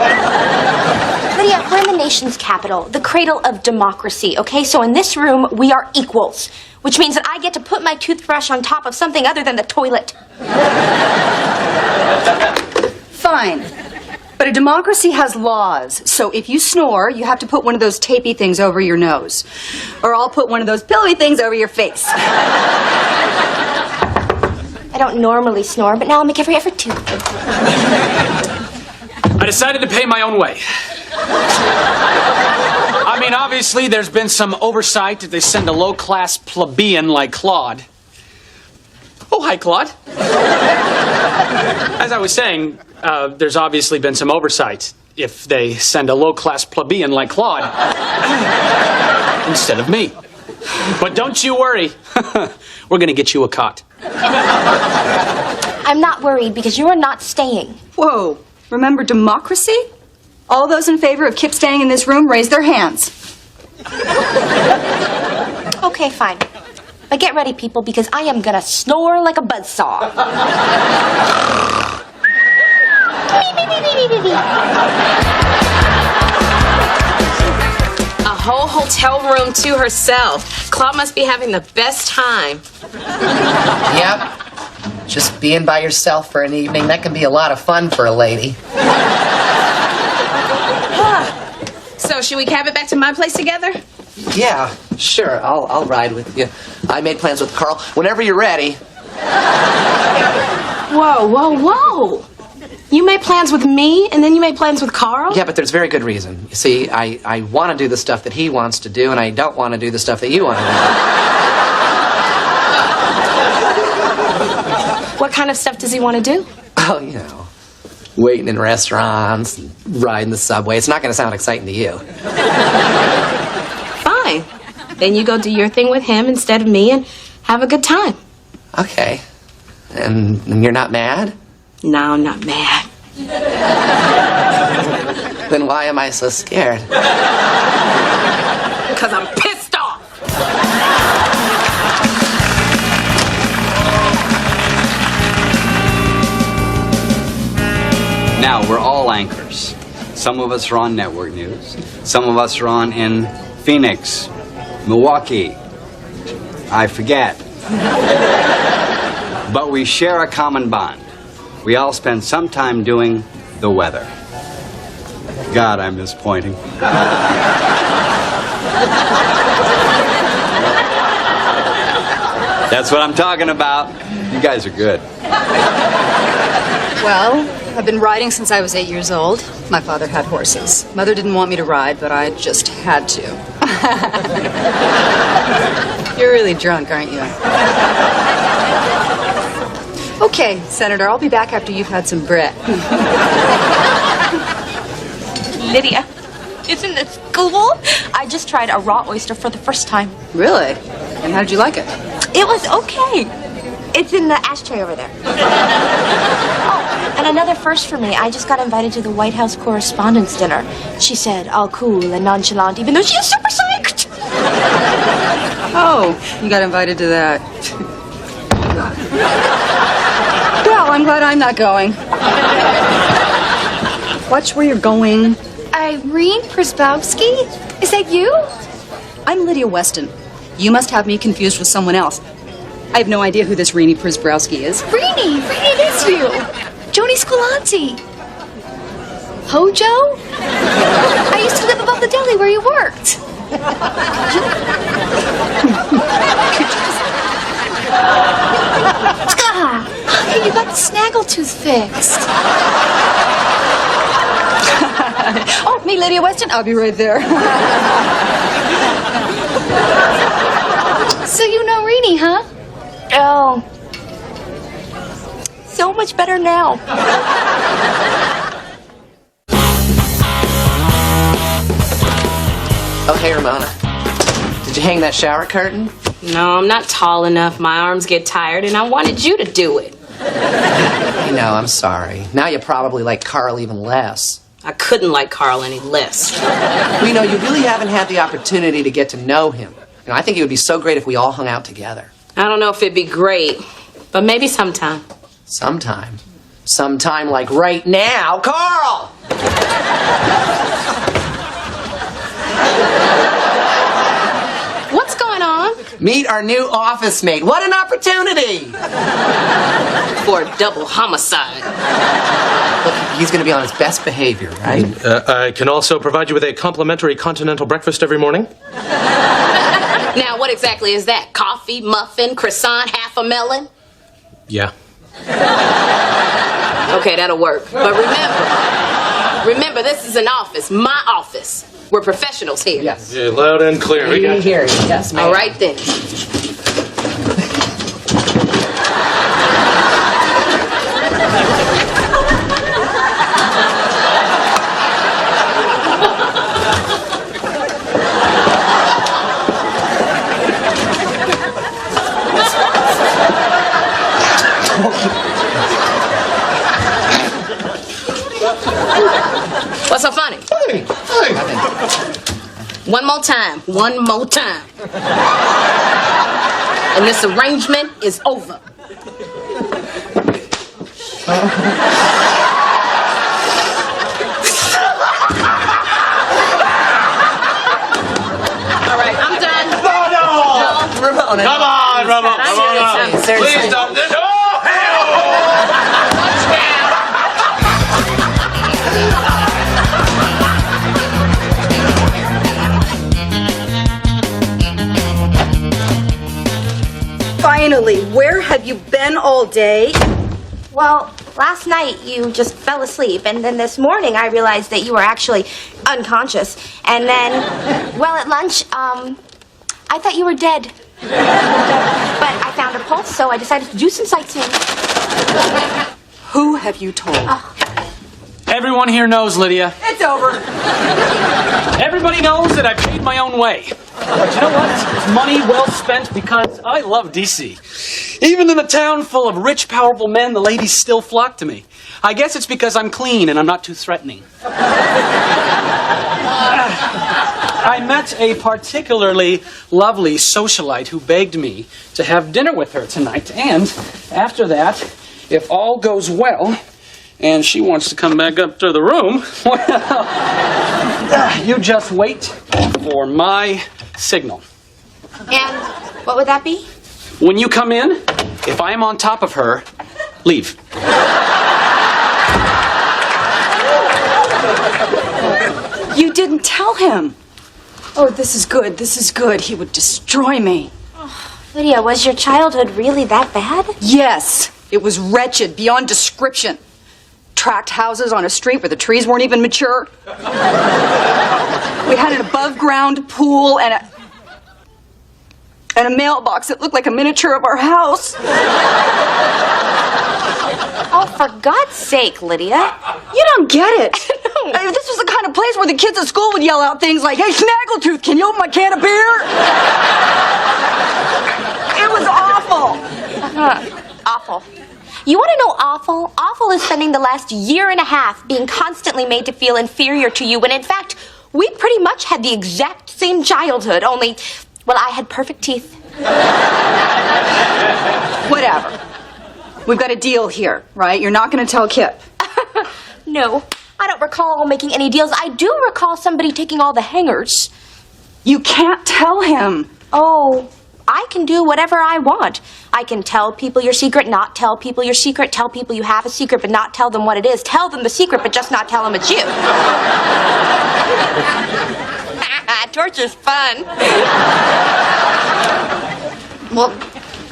Speaker 1: we're in the nation's capital, the cradle of democracy, okay? So in this room, we are equals, which means that I get to put my toothbrush on top of something other than the toilet.
Speaker 4: Fine. But a democracy has laws, so if you snore, you have to put one of those tapey things over your nose. Or I'll put one of those pillowy things over your face.
Speaker 1: I don't normally snore, but now I'll make every effort to.
Speaker 6: I decided to pay my own way. I mean, obviously, there's been some oversight if they send a low-class plebeian like Claude. Oh, hi, Claude. As I was saying, there's obviously been some oversight if they send a low-class plebeian like Claude instead of me. But don't you worry. We're going to get you a cot.
Speaker 1: I'm not worried because you are not staying.
Speaker 4: Whoa. Remember democracy? All those in favor of Kip staying in this room, raise their hands.
Speaker 1: Okay, fine. But get ready, people, because I am gonna snore like a buzzsaw.
Speaker 9: A whole hotel room to herself. Claude must be having the best time.
Speaker 2: Yep. Just being by yourself for an evening, that can be a lot of fun for a lady.
Speaker 9: So, should we cab it back to my place together?
Speaker 2: Yeah, sure. I'll ride with you. I made plans with Carl. Whenever you're ready.
Speaker 9: Whoa, whoa, whoa. You made plans with me, and then you made plans with Carl?
Speaker 2: Yeah, but there's very good reason. You see, I want to do the stuff that he wants to do, and I don't want to do the stuff that you want to do.
Speaker 9: What kind of stuff does he want to do?
Speaker 2: Oh, you know, waiting in restaurants, riding the subway. It's not going to sound exciting to you.
Speaker 9: Fine. Then you go do your thing with him instead of me and have a good time.
Speaker 2: Okay. And you're not mad?
Speaker 9: No, I'm not mad.
Speaker 2: Then why am I so scared?
Speaker 9: Because I'm pissed off.
Speaker 11: Now, we're all anchors. Some of us are on network news. Some of us are on in Phoenix, Milwaukee. I forget. But we share a common bond. We all spend some time doing the weather. God, I miss pointing. That's what I'm talking about. You guys are good.
Speaker 4: Well, I've been riding since I was 8 years old. My father had horses. Mother didn't want me to ride, but I just had to. You're really drunk, aren't you? Okay, Senator, I'll be back after you've had some bread.
Speaker 1: Lydia, isn't this cool? I just tried a raw oyster for the first time.
Speaker 4: Really? And how did you like it?
Speaker 1: It was okay. It's in the ashtray over there. Oh, and another first for me. I just got invited to the White House Correspondents' Dinner. She said, all cool and nonchalant, even though she is super psyched.
Speaker 4: Oh, you got invited to that. Well, I'm glad I'm not going. Watch where you're going.
Speaker 12: Irene Przybowski? Is that you?
Speaker 4: I'm Lydia Weston. You must have me confused with someone else. I have no idea who this Rini Przybowski is.
Speaker 12: Rini, it is you. Joni Scolanti. Hojo? I used to live above the deli where you worked. Hey, you got the snaggletooth fixed.
Speaker 4: Oh, me, Lydia Weston? I'll be right there.
Speaker 12: So you know Rini, huh?
Speaker 1: Oh. So much better now.
Speaker 2: Oh, hey, Ramona. Did you hang that shower curtain?
Speaker 18: No, I'm not tall enough. My arms get tired, and I wanted you to do it.
Speaker 2: You know, I'm sorry. Now you probably like Carl even less.
Speaker 18: I couldn't like Carl any less.
Speaker 2: Well, you know, you really haven't had the opportunity to get to know him. You know, I think it would be so great if we all hung out together.
Speaker 18: I don't know if it'd be great, but maybe sometime.
Speaker 2: Sometime. Sometime like right now. Carl!
Speaker 18: What's going on?
Speaker 2: Meet our new office mate. What an opportunity!
Speaker 18: For a double homicide.
Speaker 2: Look, he's going to be on his best behavior, right?
Speaker 3: I can also provide you with a complimentary continental breakfast every morning.
Speaker 18: Now, what exactly is that? Coffee, muffin, croissant, half a melon?
Speaker 3: Yeah.
Speaker 18: Okay, that'll work. But remember, this is an office, my office. We're professionals here.
Speaker 2: Yes.
Speaker 3: Yeah, loud and clear. We got
Speaker 2: Here, yes, ma'am.
Speaker 18: All right, then. What's so funny?
Speaker 3: Hey.
Speaker 18: One more time. One more time. And this arrangement is over. All right, I'm done.
Speaker 3: No!
Speaker 2: Ramona.
Speaker 3: Come on, Ramona.
Speaker 2: Seriously.
Speaker 3: Please don't. No!
Speaker 12: Finally, where have you been all day?
Speaker 1: Well, last night you just fell asleep, and then this morning I realized that you were actually unconscious. And then, well, at lunch, I thought you were dead. But I found a pulse, so I decided to do some sightseeing.
Speaker 4: Who have you told?
Speaker 6: Everyone here knows, Lydia.
Speaker 12: It's over.
Speaker 6: Everybody knows that I paid my own way. But you know what? It's money well spent because I love D.C. Even in a town full of rich, powerful men, the ladies still flock to me. I guess it's because I'm clean and I'm not too threatening. I met a particularly lovely socialite who begged me to have dinner with her tonight. And after that, if all goes well, and she wants to come back up to the room, well, you just wait for my signal.
Speaker 1: And what would that be?
Speaker 6: When you come in, if I am on top of her, leave.
Speaker 4: tell him. Oh, this is good. This is good. He would destroy me.
Speaker 1: Lydia, was your childhood really that bad?
Speaker 4: Yes. It was wretched beyond description. Tract houses on a street where the trees weren't even mature. We had an above-ground pool and a mailbox that looked like a miniature of our house.
Speaker 1: Oh, for God's sake, Lydia.
Speaker 4: You don't get it. I mean, this was the kind of place where the kids at school would yell out things like, "Hey, Snaggletooth, can you open my can of beer?" It was awful.
Speaker 1: Awful. You want to know awful? Awful is spending the last year and a half being constantly made to feel inferior to you when, in fact, we pretty much had the exact same childhood, only, well, I had perfect teeth.
Speaker 4: Whatever. We've got a deal here, right? You're not going to tell Kip.
Speaker 1: No, I don't recall making any deals. I do recall somebody taking all the hangers.
Speaker 4: You can't tell him.
Speaker 1: Oh, I can do whatever I want. I can tell people your secret, not tell people your secret, tell people you have a secret, but not tell them what it is. Tell them the secret, but just not tell them it's you. Torture's fun.
Speaker 4: Well,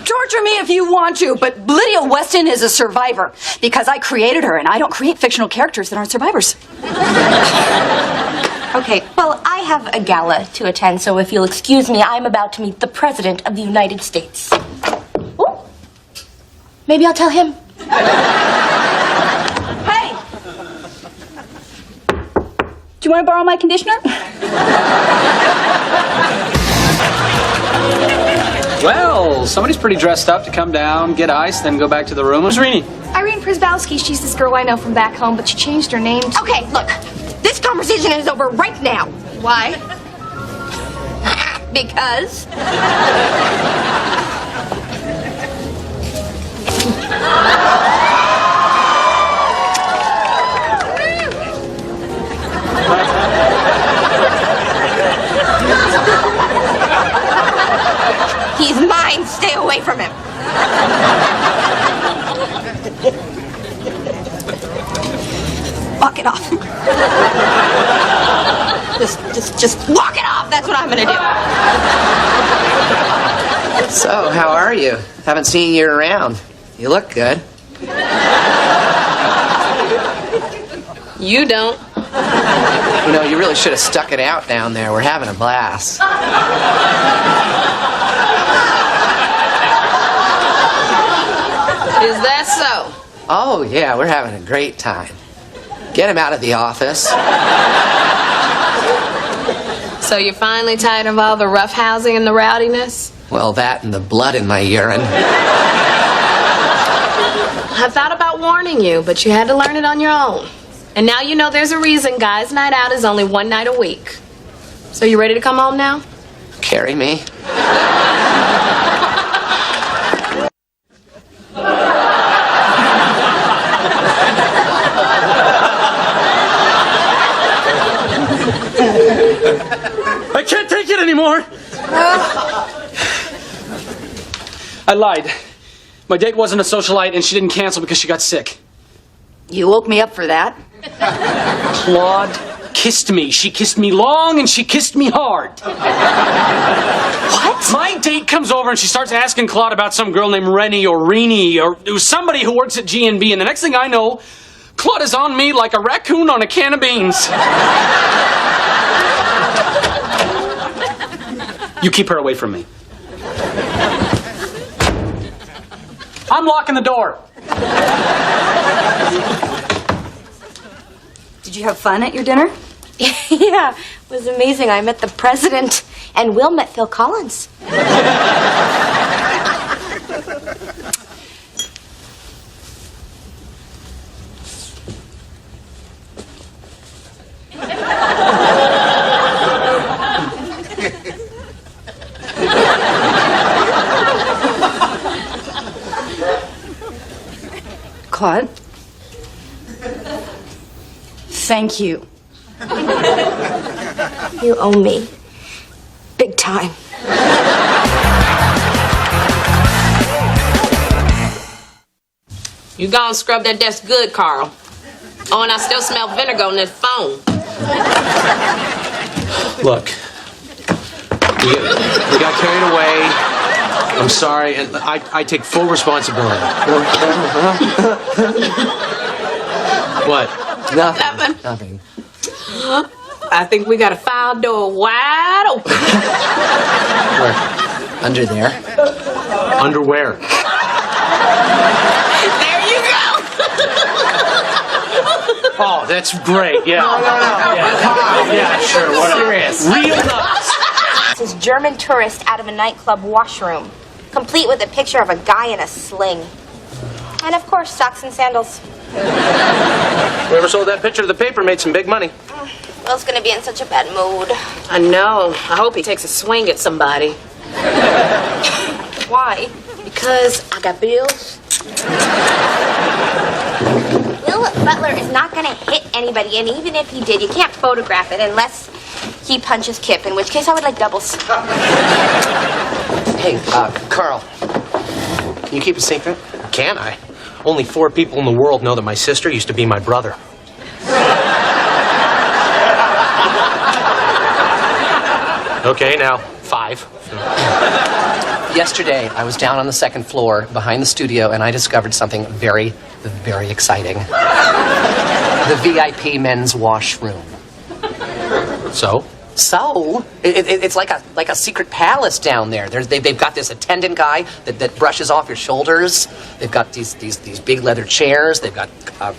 Speaker 4: torture me if you want to, but Lydia Weston is a survivor because I created her, and I don't create fictional characters that aren't survivors.
Speaker 1: Okay, well, I have a gala to attend, so if you'll excuse me, I'm about to meet the President of the United States. Ooh. Maybe I'll tell him.
Speaker 4: Hey! Do you want to borrow my conditioner?
Speaker 6: Well, somebody's pretty dressed up to come down, get ice, then go back to the room. Who's Rini?
Speaker 1: Irene Przybowski, she's this girl I know from back home, but she changed her name. Okay, look, this conversation is over right now. Why? Because... He's mine. Stay away from him. Walk it off. Just walk it off. That's what I'm gonna do.
Speaker 2: So, how are you? Haven't seen you around. You look good.
Speaker 18: You don't.
Speaker 2: You know, you really should have stuck it out down there. We're having a blast.
Speaker 18: Is that so?
Speaker 2: Oh, yeah, we're having a great time. Get him out of the office.
Speaker 18: So you're finally tired of all the roughhousing and the rowdiness?
Speaker 2: Well, that and the blood in my urine.
Speaker 18: I thought about warning you, but you had to learn it on your own. And now you know there's a reason guys' night out is only one night a week. So you ready to come home now?
Speaker 2: Carry me.
Speaker 6: I can't take it anymore. I lied. My date wasn't a socialite, and she didn't cancel because she got sick.
Speaker 4: You woke me up for that.
Speaker 6: Claude kissed me. She kissed me long, and she kissed me hard.
Speaker 4: What?
Speaker 6: My date comes over, and she starts asking Claude about some girl named Rennie or Rini, or it was somebody who works at G&B, and the next thing I know, Claude is on me like a raccoon on a can of beans. You keep her away from me. I'm locking the door.
Speaker 4: Did you have fun at your dinner?
Speaker 1: Yeah, it was amazing. I met the President, and Will met Phil Collins.
Speaker 4: Claude? Thank you.
Speaker 1: You owe me. Big time.
Speaker 18: You gonna scrub that desk good, Carl. Oh, and I still smell vinegar on this phone.
Speaker 3: Look, we got carried away. I'm sorry, and I take full responsibility. What?
Speaker 14: Nothing.
Speaker 9: I think we got a file door wide open.
Speaker 2: Where? Under there?
Speaker 3: Underwear.
Speaker 9: There you go.
Speaker 3: Oh, that's great. Yeah.
Speaker 14: No.
Speaker 3: Yeah, sure. Whatever.
Speaker 2: Serious.
Speaker 3: Real nuts.
Speaker 1: This is German tourist out of a nightclub washroom, complete with a picture of a guy in a sling. And of course, socks and sandals.
Speaker 3: Whoever sold that picture to the paper made some big money.
Speaker 1: Will's gonna be in such a bad mood.
Speaker 9: I know. I hope he takes a swing at somebody.
Speaker 1: Why?
Speaker 9: Because I got bills.
Speaker 1: Will Butler is not gonna hit anybody, and even if he did, you can't photograph it unless he punches Kip, in which case I would like doubles.
Speaker 2: Hey, Carl. Can you keep a secret?
Speaker 3: Can I? Only 4 people in the world know that my sister used to be my brother. Okay, now 5.
Speaker 2: Yesterday, I was down on the 2nd floor behind the studio, and I discovered something very, very exciting. The VIP men's washroom.
Speaker 3: So?
Speaker 2: It's like a secret palace down there. They've got this attendant guy that brushes off your shoulders. They've got these big leather chairs. They've got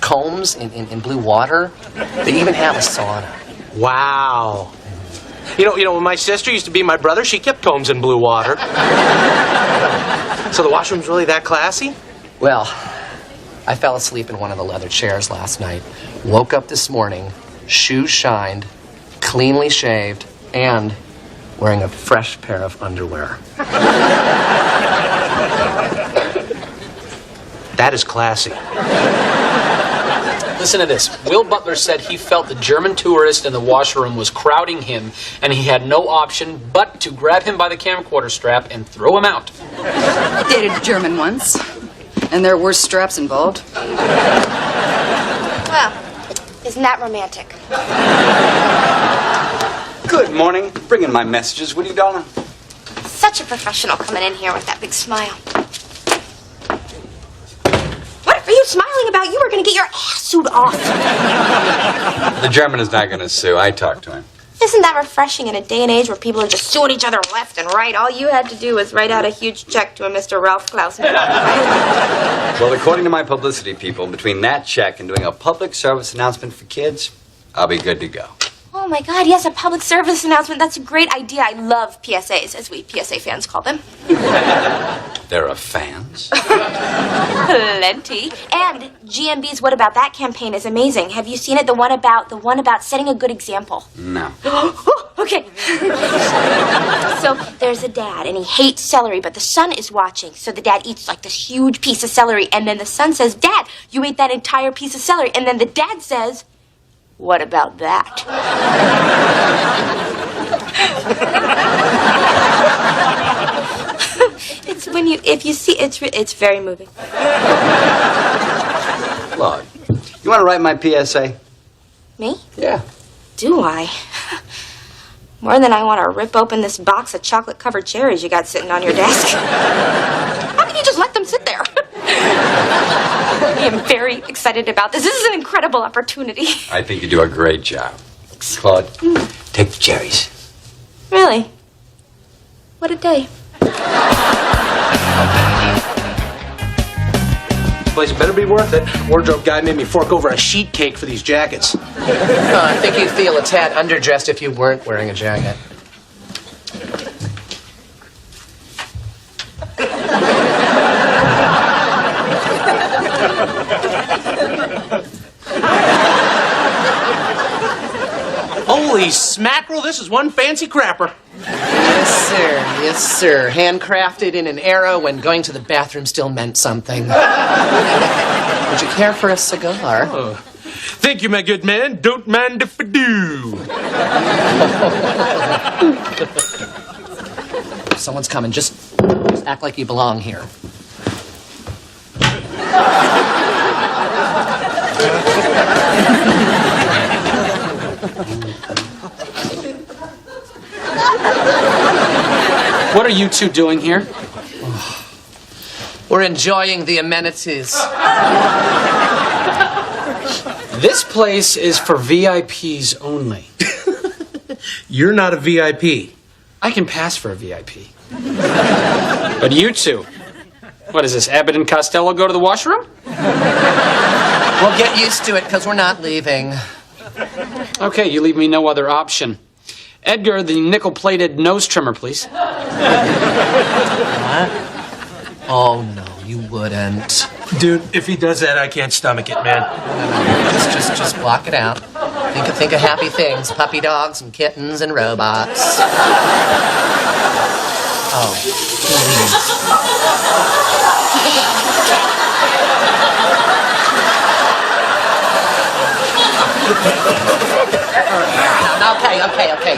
Speaker 2: combs in blue water. They even have a sauna.
Speaker 3: Wow. You know, when my sister used to be my brother, she kept combs in blue water. So the washroom's really that classy?
Speaker 2: Well, I fell asleep in one of the leather chairs last night. Woke up this morning, shoes shined, cleanly shaved, and wearing a fresh pair of underwear.
Speaker 3: That is classy.
Speaker 6: Listen to this. Will Butler said he felt the German tourist in the washroom was crowding him, and he had no option but to grab him by the camcorder strap and throw him out.
Speaker 12: I dated a German once, and there were straps involved.
Speaker 1: Well, isn't that romantic?
Speaker 11: Good morning. Bring in my messages, will you, darling?
Speaker 1: Such a professional coming in here with that big smile. What are you smiling about? You were going to get your ass sued off.
Speaker 11: The German is not going to sue. I talked to him.
Speaker 1: Isn't that refreshing in a day and age where people are just suing each other left and right? All you had to do was write out a huge check to a Mr. Ralph Clausen.
Speaker 11: Well, according to my publicity people, between that check and doing a public service announcement for kids, I'll be good to go.
Speaker 1: Oh my God, yes, a public service announcement. That's a great idea. I love PSAs, as we PSA fans call them.
Speaker 11: There are fans?
Speaker 1: Plenty. And GMB's What About That campaign is amazing. Have you seen it? The one about setting a good example.
Speaker 11: No.
Speaker 1: Okay. So there's a dad, and he hates celery, but the son is watching. So the dad eats like this huge piece of celery, and then the son says, "Dad, you ate that entire piece of celery." And then the dad says, "What about that?" It's if you see, it's very moving.
Speaker 11: Look, you want to write my PSA?
Speaker 1: Me?
Speaker 11: Yeah.
Speaker 1: Do I? More than I want to rip open this box of chocolate-covered cherries you got sitting on your desk. How can you just let them sit there? I am very excited about this. This is an incredible opportunity.
Speaker 11: I think you do a great job. Claude, take the cherries.
Speaker 1: Really? What a day.
Speaker 3: This place better be worth it. Wardrobe guy made me fork over a sheet cake for these jackets.
Speaker 2: I think you'd feel a tad underdressed if you weren't wearing a jacket.
Speaker 3: Holy smackerel, this is one fancy crapper.
Speaker 2: Yes, sir. Yes, sir. Handcrafted in an era when going to the bathroom still meant something. Would you care for a cigar?
Speaker 3: Oh. Thank you, my good man. Don't mind if I do.
Speaker 2: If someone's coming, just act like you belong here.
Speaker 6: What are you two doing here?
Speaker 2: We're enjoying the amenities.
Speaker 6: This place is for VIPs only.
Speaker 3: You're not a VIP.
Speaker 6: I can pass for a VIP. But you two, what is this, Abbott and Costello go to the washroom?
Speaker 2: We'll get used to it because we're not leaving.
Speaker 6: Okay, you leave me no other option. Edgar, the nickel-plated nose trimmer, please.
Speaker 2: What? Oh, no, you wouldn't.
Speaker 3: Dude, if he does that, I can't stomach it, man.
Speaker 2: Just block it out. Think of happy things. Puppy dogs and kittens and robots. Oh, Okay.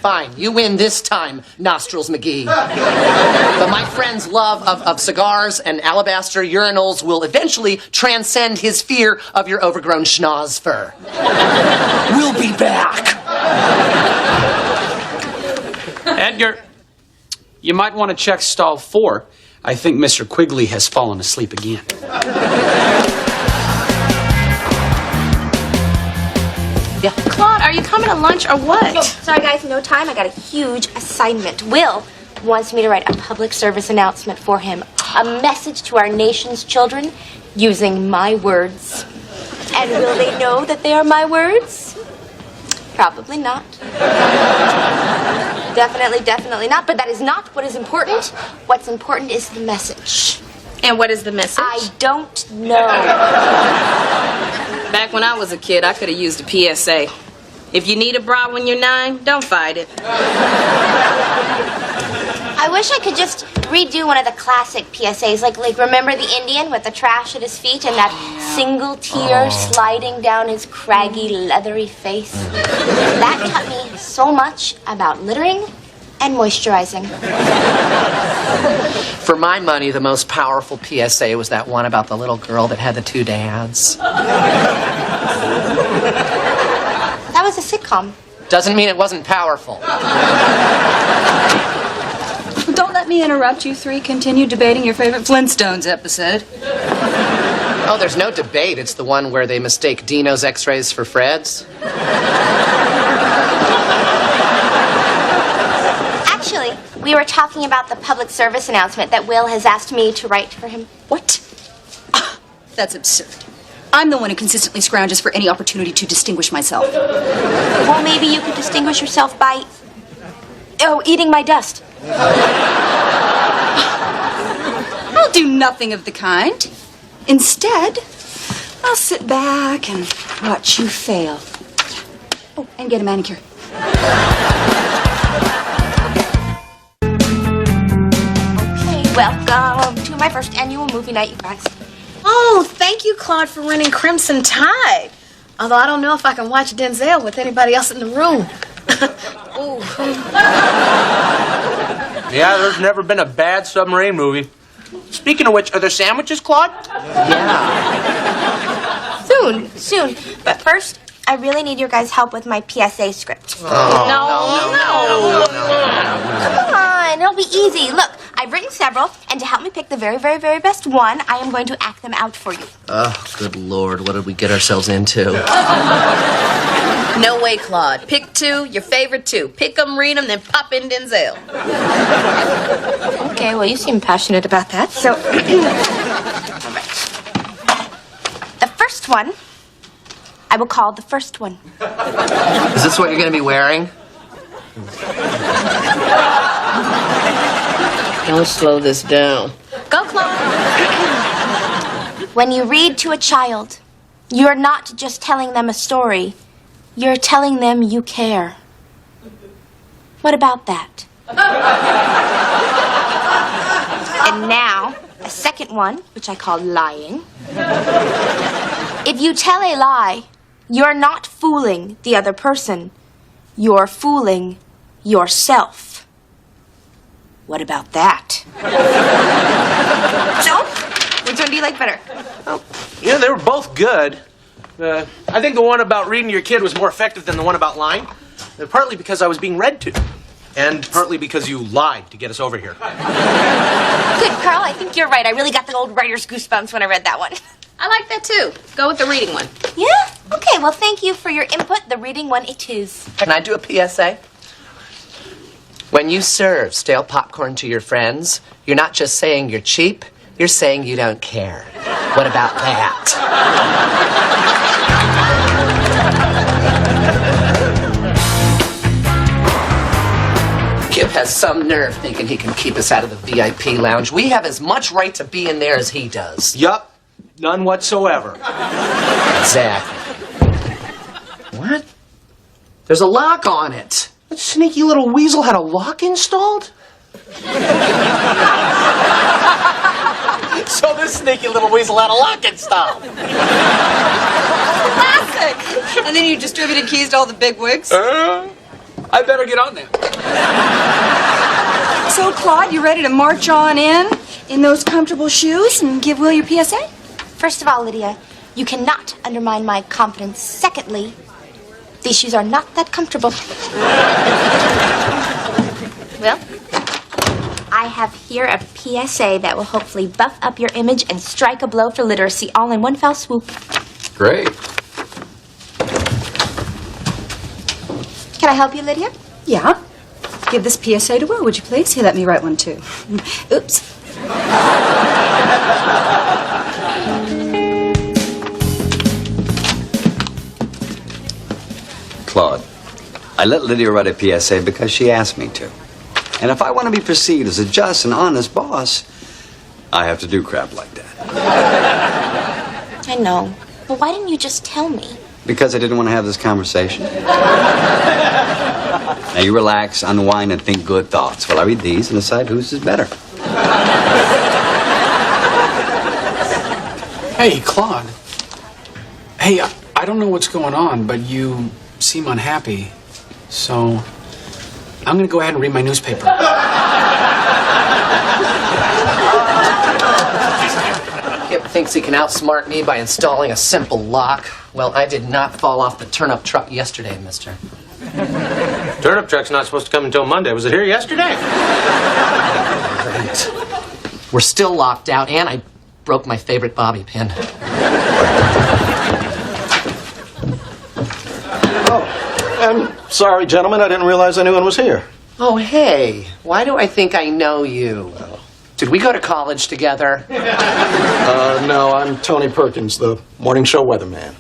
Speaker 2: Fine. You win this time, Nostrils McGee. But my friend's love of cigars and alabaster urinals will eventually transcend his fear of your overgrown schnoz fur. We'll be back.
Speaker 6: Edgar, you might want to check stall 4. I think Mr. Quigley has fallen asleep again.
Speaker 2: Yeah.
Speaker 1: Claude, are you coming to lunch or what? No, sorry, guys, no time. I got a huge assignment. Will wants me to write a public service announcement for him. A message to our nation's children using my words. And will they know that they are my words? Probably not. Definitely not. But that is not what is important. What's important is the message.
Speaker 9: And what is the message?
Speaker 1: I don't know.
Speaker 9: Back when I was a kid, I could have used a PSA. If you need a bra when you're 9, don't fight it.
Speaker 1: I wish I could just redo one of the classic PSAs, like remember the Indian with the trash at his feet and that single tear sliding down his craggy, leathery face. That taught me so much about littering and moisturizing.
Speaker 2: For my money, the most powerful PSA was that one about the little girl that had the 2 dads.
Speaker 1: That was a sitcom.
Speaker 2: Doesn't mean it wasn't powerful.
Speaker 12: Don't let me interrupt you three. Continue debating your favorite Flintstones episode.
Speaker 2: Oh, there's no debate. It's the one where they mistake Dino's x-rays for Fred's.
Speaker 1: Actually, we were talking about the public service announcement that Will has asked me to write for him.
Speaker 12: What? That's absurd. I'm the one who consistently scrounges for any opportunity to distinguish myself.
Speaker 1: Well, maybe you could distinguish yourself by... eating my dust.
Speaker 12: I'll do nothing of the kind. Instead, I'll sit back and watch you fail. Oh, and get a manicure.
Speaker 1: Okay, welcome to my first annual movie night, you guys.
Speaker 9: Oh, thank you, Claude, for running Crimson Tide. Although I don't know if I can watch Denzel with anybody else in the room. Ooh.
Speaker 3: Yeah, there's never been a bad submarine movie. Speaking of which, are there sandwiches, Claude?
Speaker 2: Yeah.
Speaker 1: Soon. But first, I really need your guys' help with my PSA script.
Speaker 2: No.
Speaker 1: Come on, it'll be easy. Look, I've written several, and to help me pick the very, very, very best one, I am going to act them out for you.
Speaker 2: Oh, good Lord, what did we get ourselves into?
Speaker 9: No way, Claude. Pick 2, your favorite 2. Pick them, read them, then pop in Denzel.
Speaker 1: Okay, well, you seem passionate about that, so... All right. The first one, I will call the first one.
Speaker 2: Is this what you're going to be wearing?
Speaker 9: Don't slow this down.
Speaker 1: Go, Claude. When you read to a child, you're not just telling them a story. You're telling them you care. What about that? And now, a second one, which I call lying. If you tell a lie, you're not fooling the other person. You're fooling yourself. What about that? So, which one do you like better?
Speaker 3: Oh, yeah, they were both good. I think the one about reading to your kid was more effective than the one about lying. Partly because I was being read to. And partly because you lied to get us over here.
Speaker 1: Good, Carl. I think you're right. I really got the old writer's goosebumps when I read that one.
Speaker 18: I like that too. Go with the reading one.
Speaker 1: Yeah? Okay, well, thank you for your input. The reading one it is.
Speaker 2: Can I do a PSA? When you serve stale popcorn to your friends, you're not just saying you're cheap, you're saying you don't care. What about that? Kip has some nerve thinking he can keep us out of the VIP lounge. We have as much right to be in there as he does.
Speaker 3: Yup. None whatsoever.
Speaker 2: Exactly. What? There's a lock on it.
Speaker 3: That sneaky little weasel had a lock installed?
Speaker 2: So this sneaky little weasel had a lock installed.
Speaker 12: Classic! And then you distributed keys to all the big wigs.
Speaker 6: I better get on there.
Speaker 12: So, Claude, you ready to march on in those comfortable shoes and give Will your PSA?
Speaker 1: First of all, Lydia, you cannot undermine my confidence. Secondly, these shoes are not that comfortable. Well, I have here a PSA that will hopefully buff up your image and strike a blow for literacy all in one fell swoop.
Speaker 6: Great.
Speaker 1: Can I help you, Lydia?
Speaker 12: Yeah. Give this PSA to Will, would you please? Here, let me write one, too. Oops.
Speaker 11: Claude, I let Lydia write a PSA because she asked me to. And if I want to be perceived as a just and honest boss, I have to do crap like that.
Speaker 1: I know. But why didn't you just tell me?
Speaker 11: Because I didn't want to have this conversation. Now you relax, unwind, and think good thoughts while I read these and decide whose is better.
Speaker 6: Hey, Claude. Hey, I don't know what's going on, but you seem unhappy. So I'm going to go ahead and read my newspaper.
Speaker 2: Kip thinks he can outsmart me by installing a simple lock. Well, I did not fall off the turnip truck yesterday, mister.
Speaker 3: Turnip truck's not supposed to come until Monday. Was it here yesterday?
Speaker 2: Great. We're still locked out, and I broke my favorite bobby pin.
Speaker 21: I'm sorry, gentlemen. I didn't realize anyone was here.
Speaker 2: Oh, hey. Why do I think I know you? Did we go to college together?
Speaker 21: No, I'm Tony Perkins, the morning show weatherman.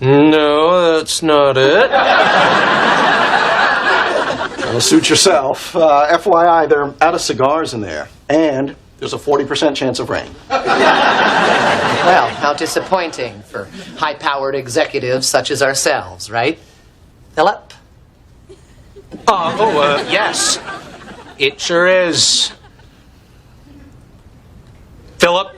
Speaker 3: No, that's not it.
Speaker 21: Well, suit yourself. FYI, they're out of cigars in there. And there's a 40% chance of rain.
Speaker 2: Well, how disappointing for high-powered executives such as ourselves, right? Philip?
Speaker 3: Yes. It sure is. Philip?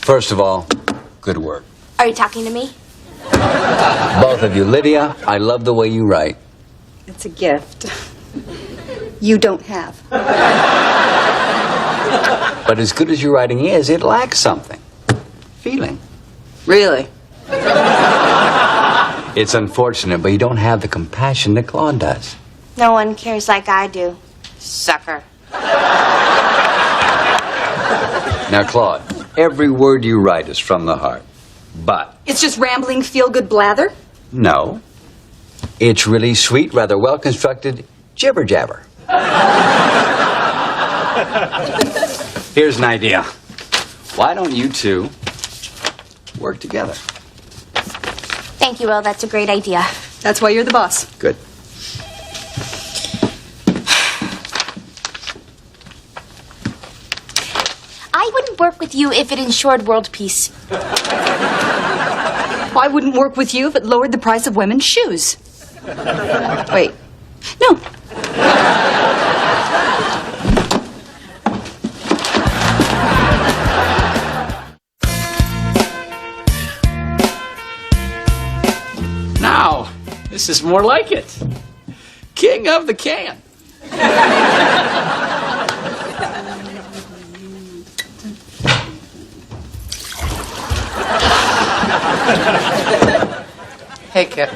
Speaker 11: First of all, good work.
Speaker 1: Are you talking to me?
Speaker 11: Both of you. Lydia, I love the way you write.
Speaker 12: It's a gift. You don't have.
Speaker 11: But as good as your writing is, it lacks something. Feeling.
Speaker 9: Really?
Speaker 11: It's unfortunate, but you don't have the compassion that Claude does.
Speaker 1: No one cares like I do. Sucker.
Speaker 11: Now, Claude, every word you write is from the heart. But,
Speaker 12: It's just rambling, feel-good blather?
Speaker 11: no, it's really sweet, rather well-constructed jibber-jabber. Here's an idea. Why don't you two work together?
Speaker 1: Thank you, Will. That's a great idea.
Speaker 12: That's why you're the boss.
Speaker 11: Good.
Speaker 1: I wouldn't work with you if it ensured world peace.
Speaker 12: I wouldn't work with you if it lowered the price of women's shoes. Wait. No.
Speaker 6: Now, this is more like it. King of the can.
Speaker 2: Hey, Kip.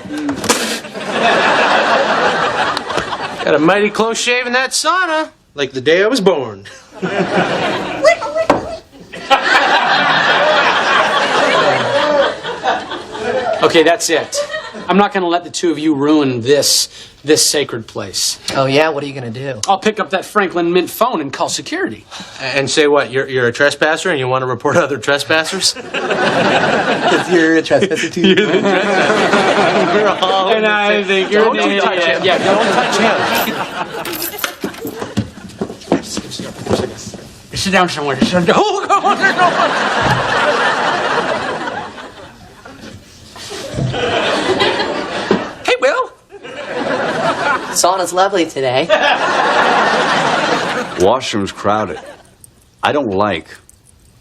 Speaker 3: Got a mighty close shave in that sauna, like the day I was born.
Speaker 6: Okay, that's it. I'm not going to let the two of you ruin this sacred place.
Speaker 2: Oh, yeah? What are you going to do?
Speaker 6: I'll pick up that Franklin Mint phone and call security.
Speaker 3: And say what? You're a trespasser and you want to report other trespassers?
Speaker 2: Because you're a trespasser, too.
Speaker 3: You're the trespasser. We're all
Speaker 6: And I think you're
Speaker 3: Don't you touch him.
Speaker 6: Yeah,
Speaker 3: Don't touch him.
Speaker 6: sit down somewhere. Sit down. Oh, come on. Hey, Will.
Speaker 2: Sauna's lovely today.
Speaker 11: Washroom's crowded. I don't like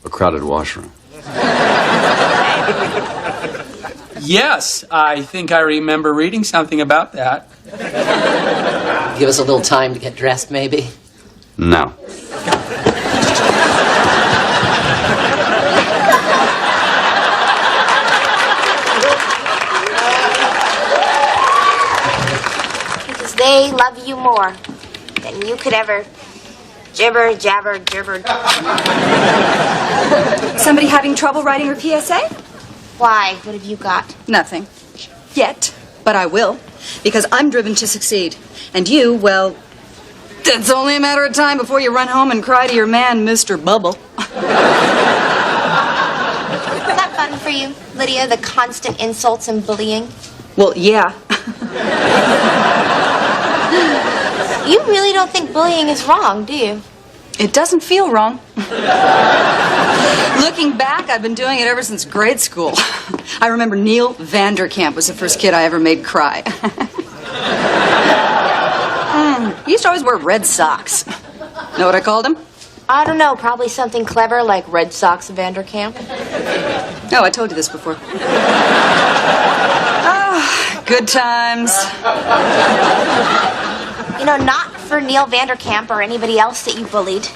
Speaker 11: a crowded washroom.
Speaker 6: Yes, I think I remember reading something about that.
Speaker 2: Give us a little time to get dressed, maybe.
Speaker 11: No.
Speaker 1: Because they love you more than you could ever jibber, jabber, gibber.
Speaker 12: Somebody having trouble writing her PSA?
Speaker 1: Why? What have you got?
Speaker 12: Nothing. Yet. But I will. Because I'm driven to succeed. And you, well, it's only a matter of time before you run home and cry to your man, Mr. Bubble.
Speaker 1: Is that fun for you, Lydia? The constant insults and bullying?
Speaker 12: Well, yeah.
Speaker 1: You really don't think bullying is wrong, do you?
Speaker 12: It doesn't feel wrong. Looking back, I've been doing it ever since grade school. I remember Neil Vanderkamp was the first kid I ever made cry. He used to always wear red socks. Know what I called him?
Speaker 1: I don't know, probably something clever like Red Sox Vanderkamp.
Speaker 12: Oh, I told you this before. Ah, good times.
Speaker 1: You know, not for Neil Vanderkamp or anybody else that you bullied.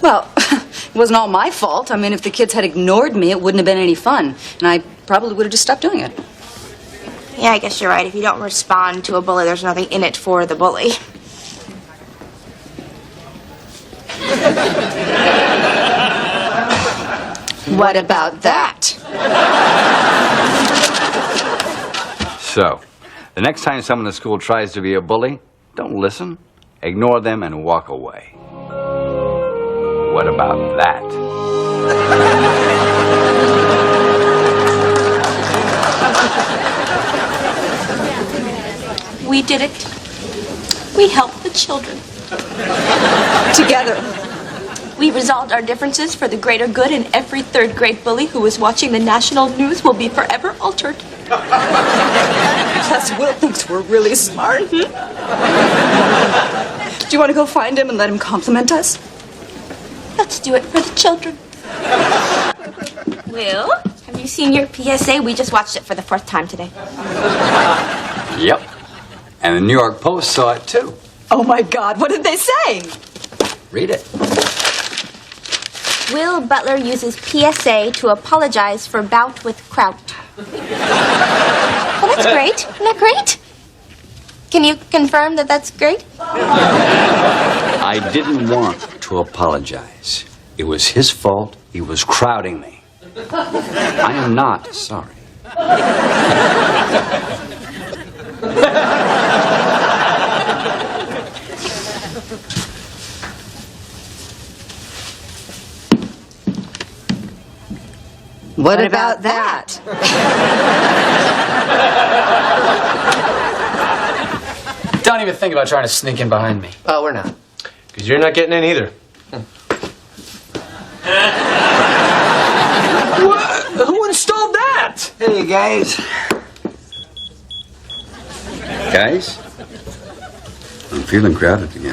Speaker 12: Well, it wasn't all my fault. I mean, if the kids had ignored me, it wouldn't have been any fun. And I probably would have just stopped doing it.
Speaker 1: Yeah, I guess you're right. If you don't respond to a bully, there's nothing in it for the bully.
Speaker 12: What about that?
Speaker 11: So, the next time someone in school tries to be a bully, don't listen, ignore them, and walk away. What about that?
Speaker 1: We did it. We helped the children.
Speaker 12: Together.
Speaker 1: We resolved our differences for the greater good, and every third grade bully who is watching the national news will be forever altered.
Speaker 12: Plus, Will thinks we're really smart. Do you want to go find him and let him compliment us?
Speaker 1: Let's do it for the children. Will, have you seen your PSA? We just watched it for the 4th time today.
Speaker 11: Yep. And the New York Post saw it too.
Speaker 12: Oh my God, what did they say?
Speaker 11: Read it.
Speaker 1: Will Butler uses PSA to apologize for bout with Kraut. Well, that's great. Isn't that great? Can you confirm that that's great?
Speaker 11: I didn't want to apologize. It was his fault. He was crowding me. I am not sorry.
Speaker 12: What about that?
Speaker 6: Don't even think about trying to sneak in behind me.
Speaker 2: Oh, we're not.
Speaker 3: Because you're not getting in either.
Speaker 6: Who installed that?
Speaker 11: Hey, guys. Guys? I'm feeling crowded again.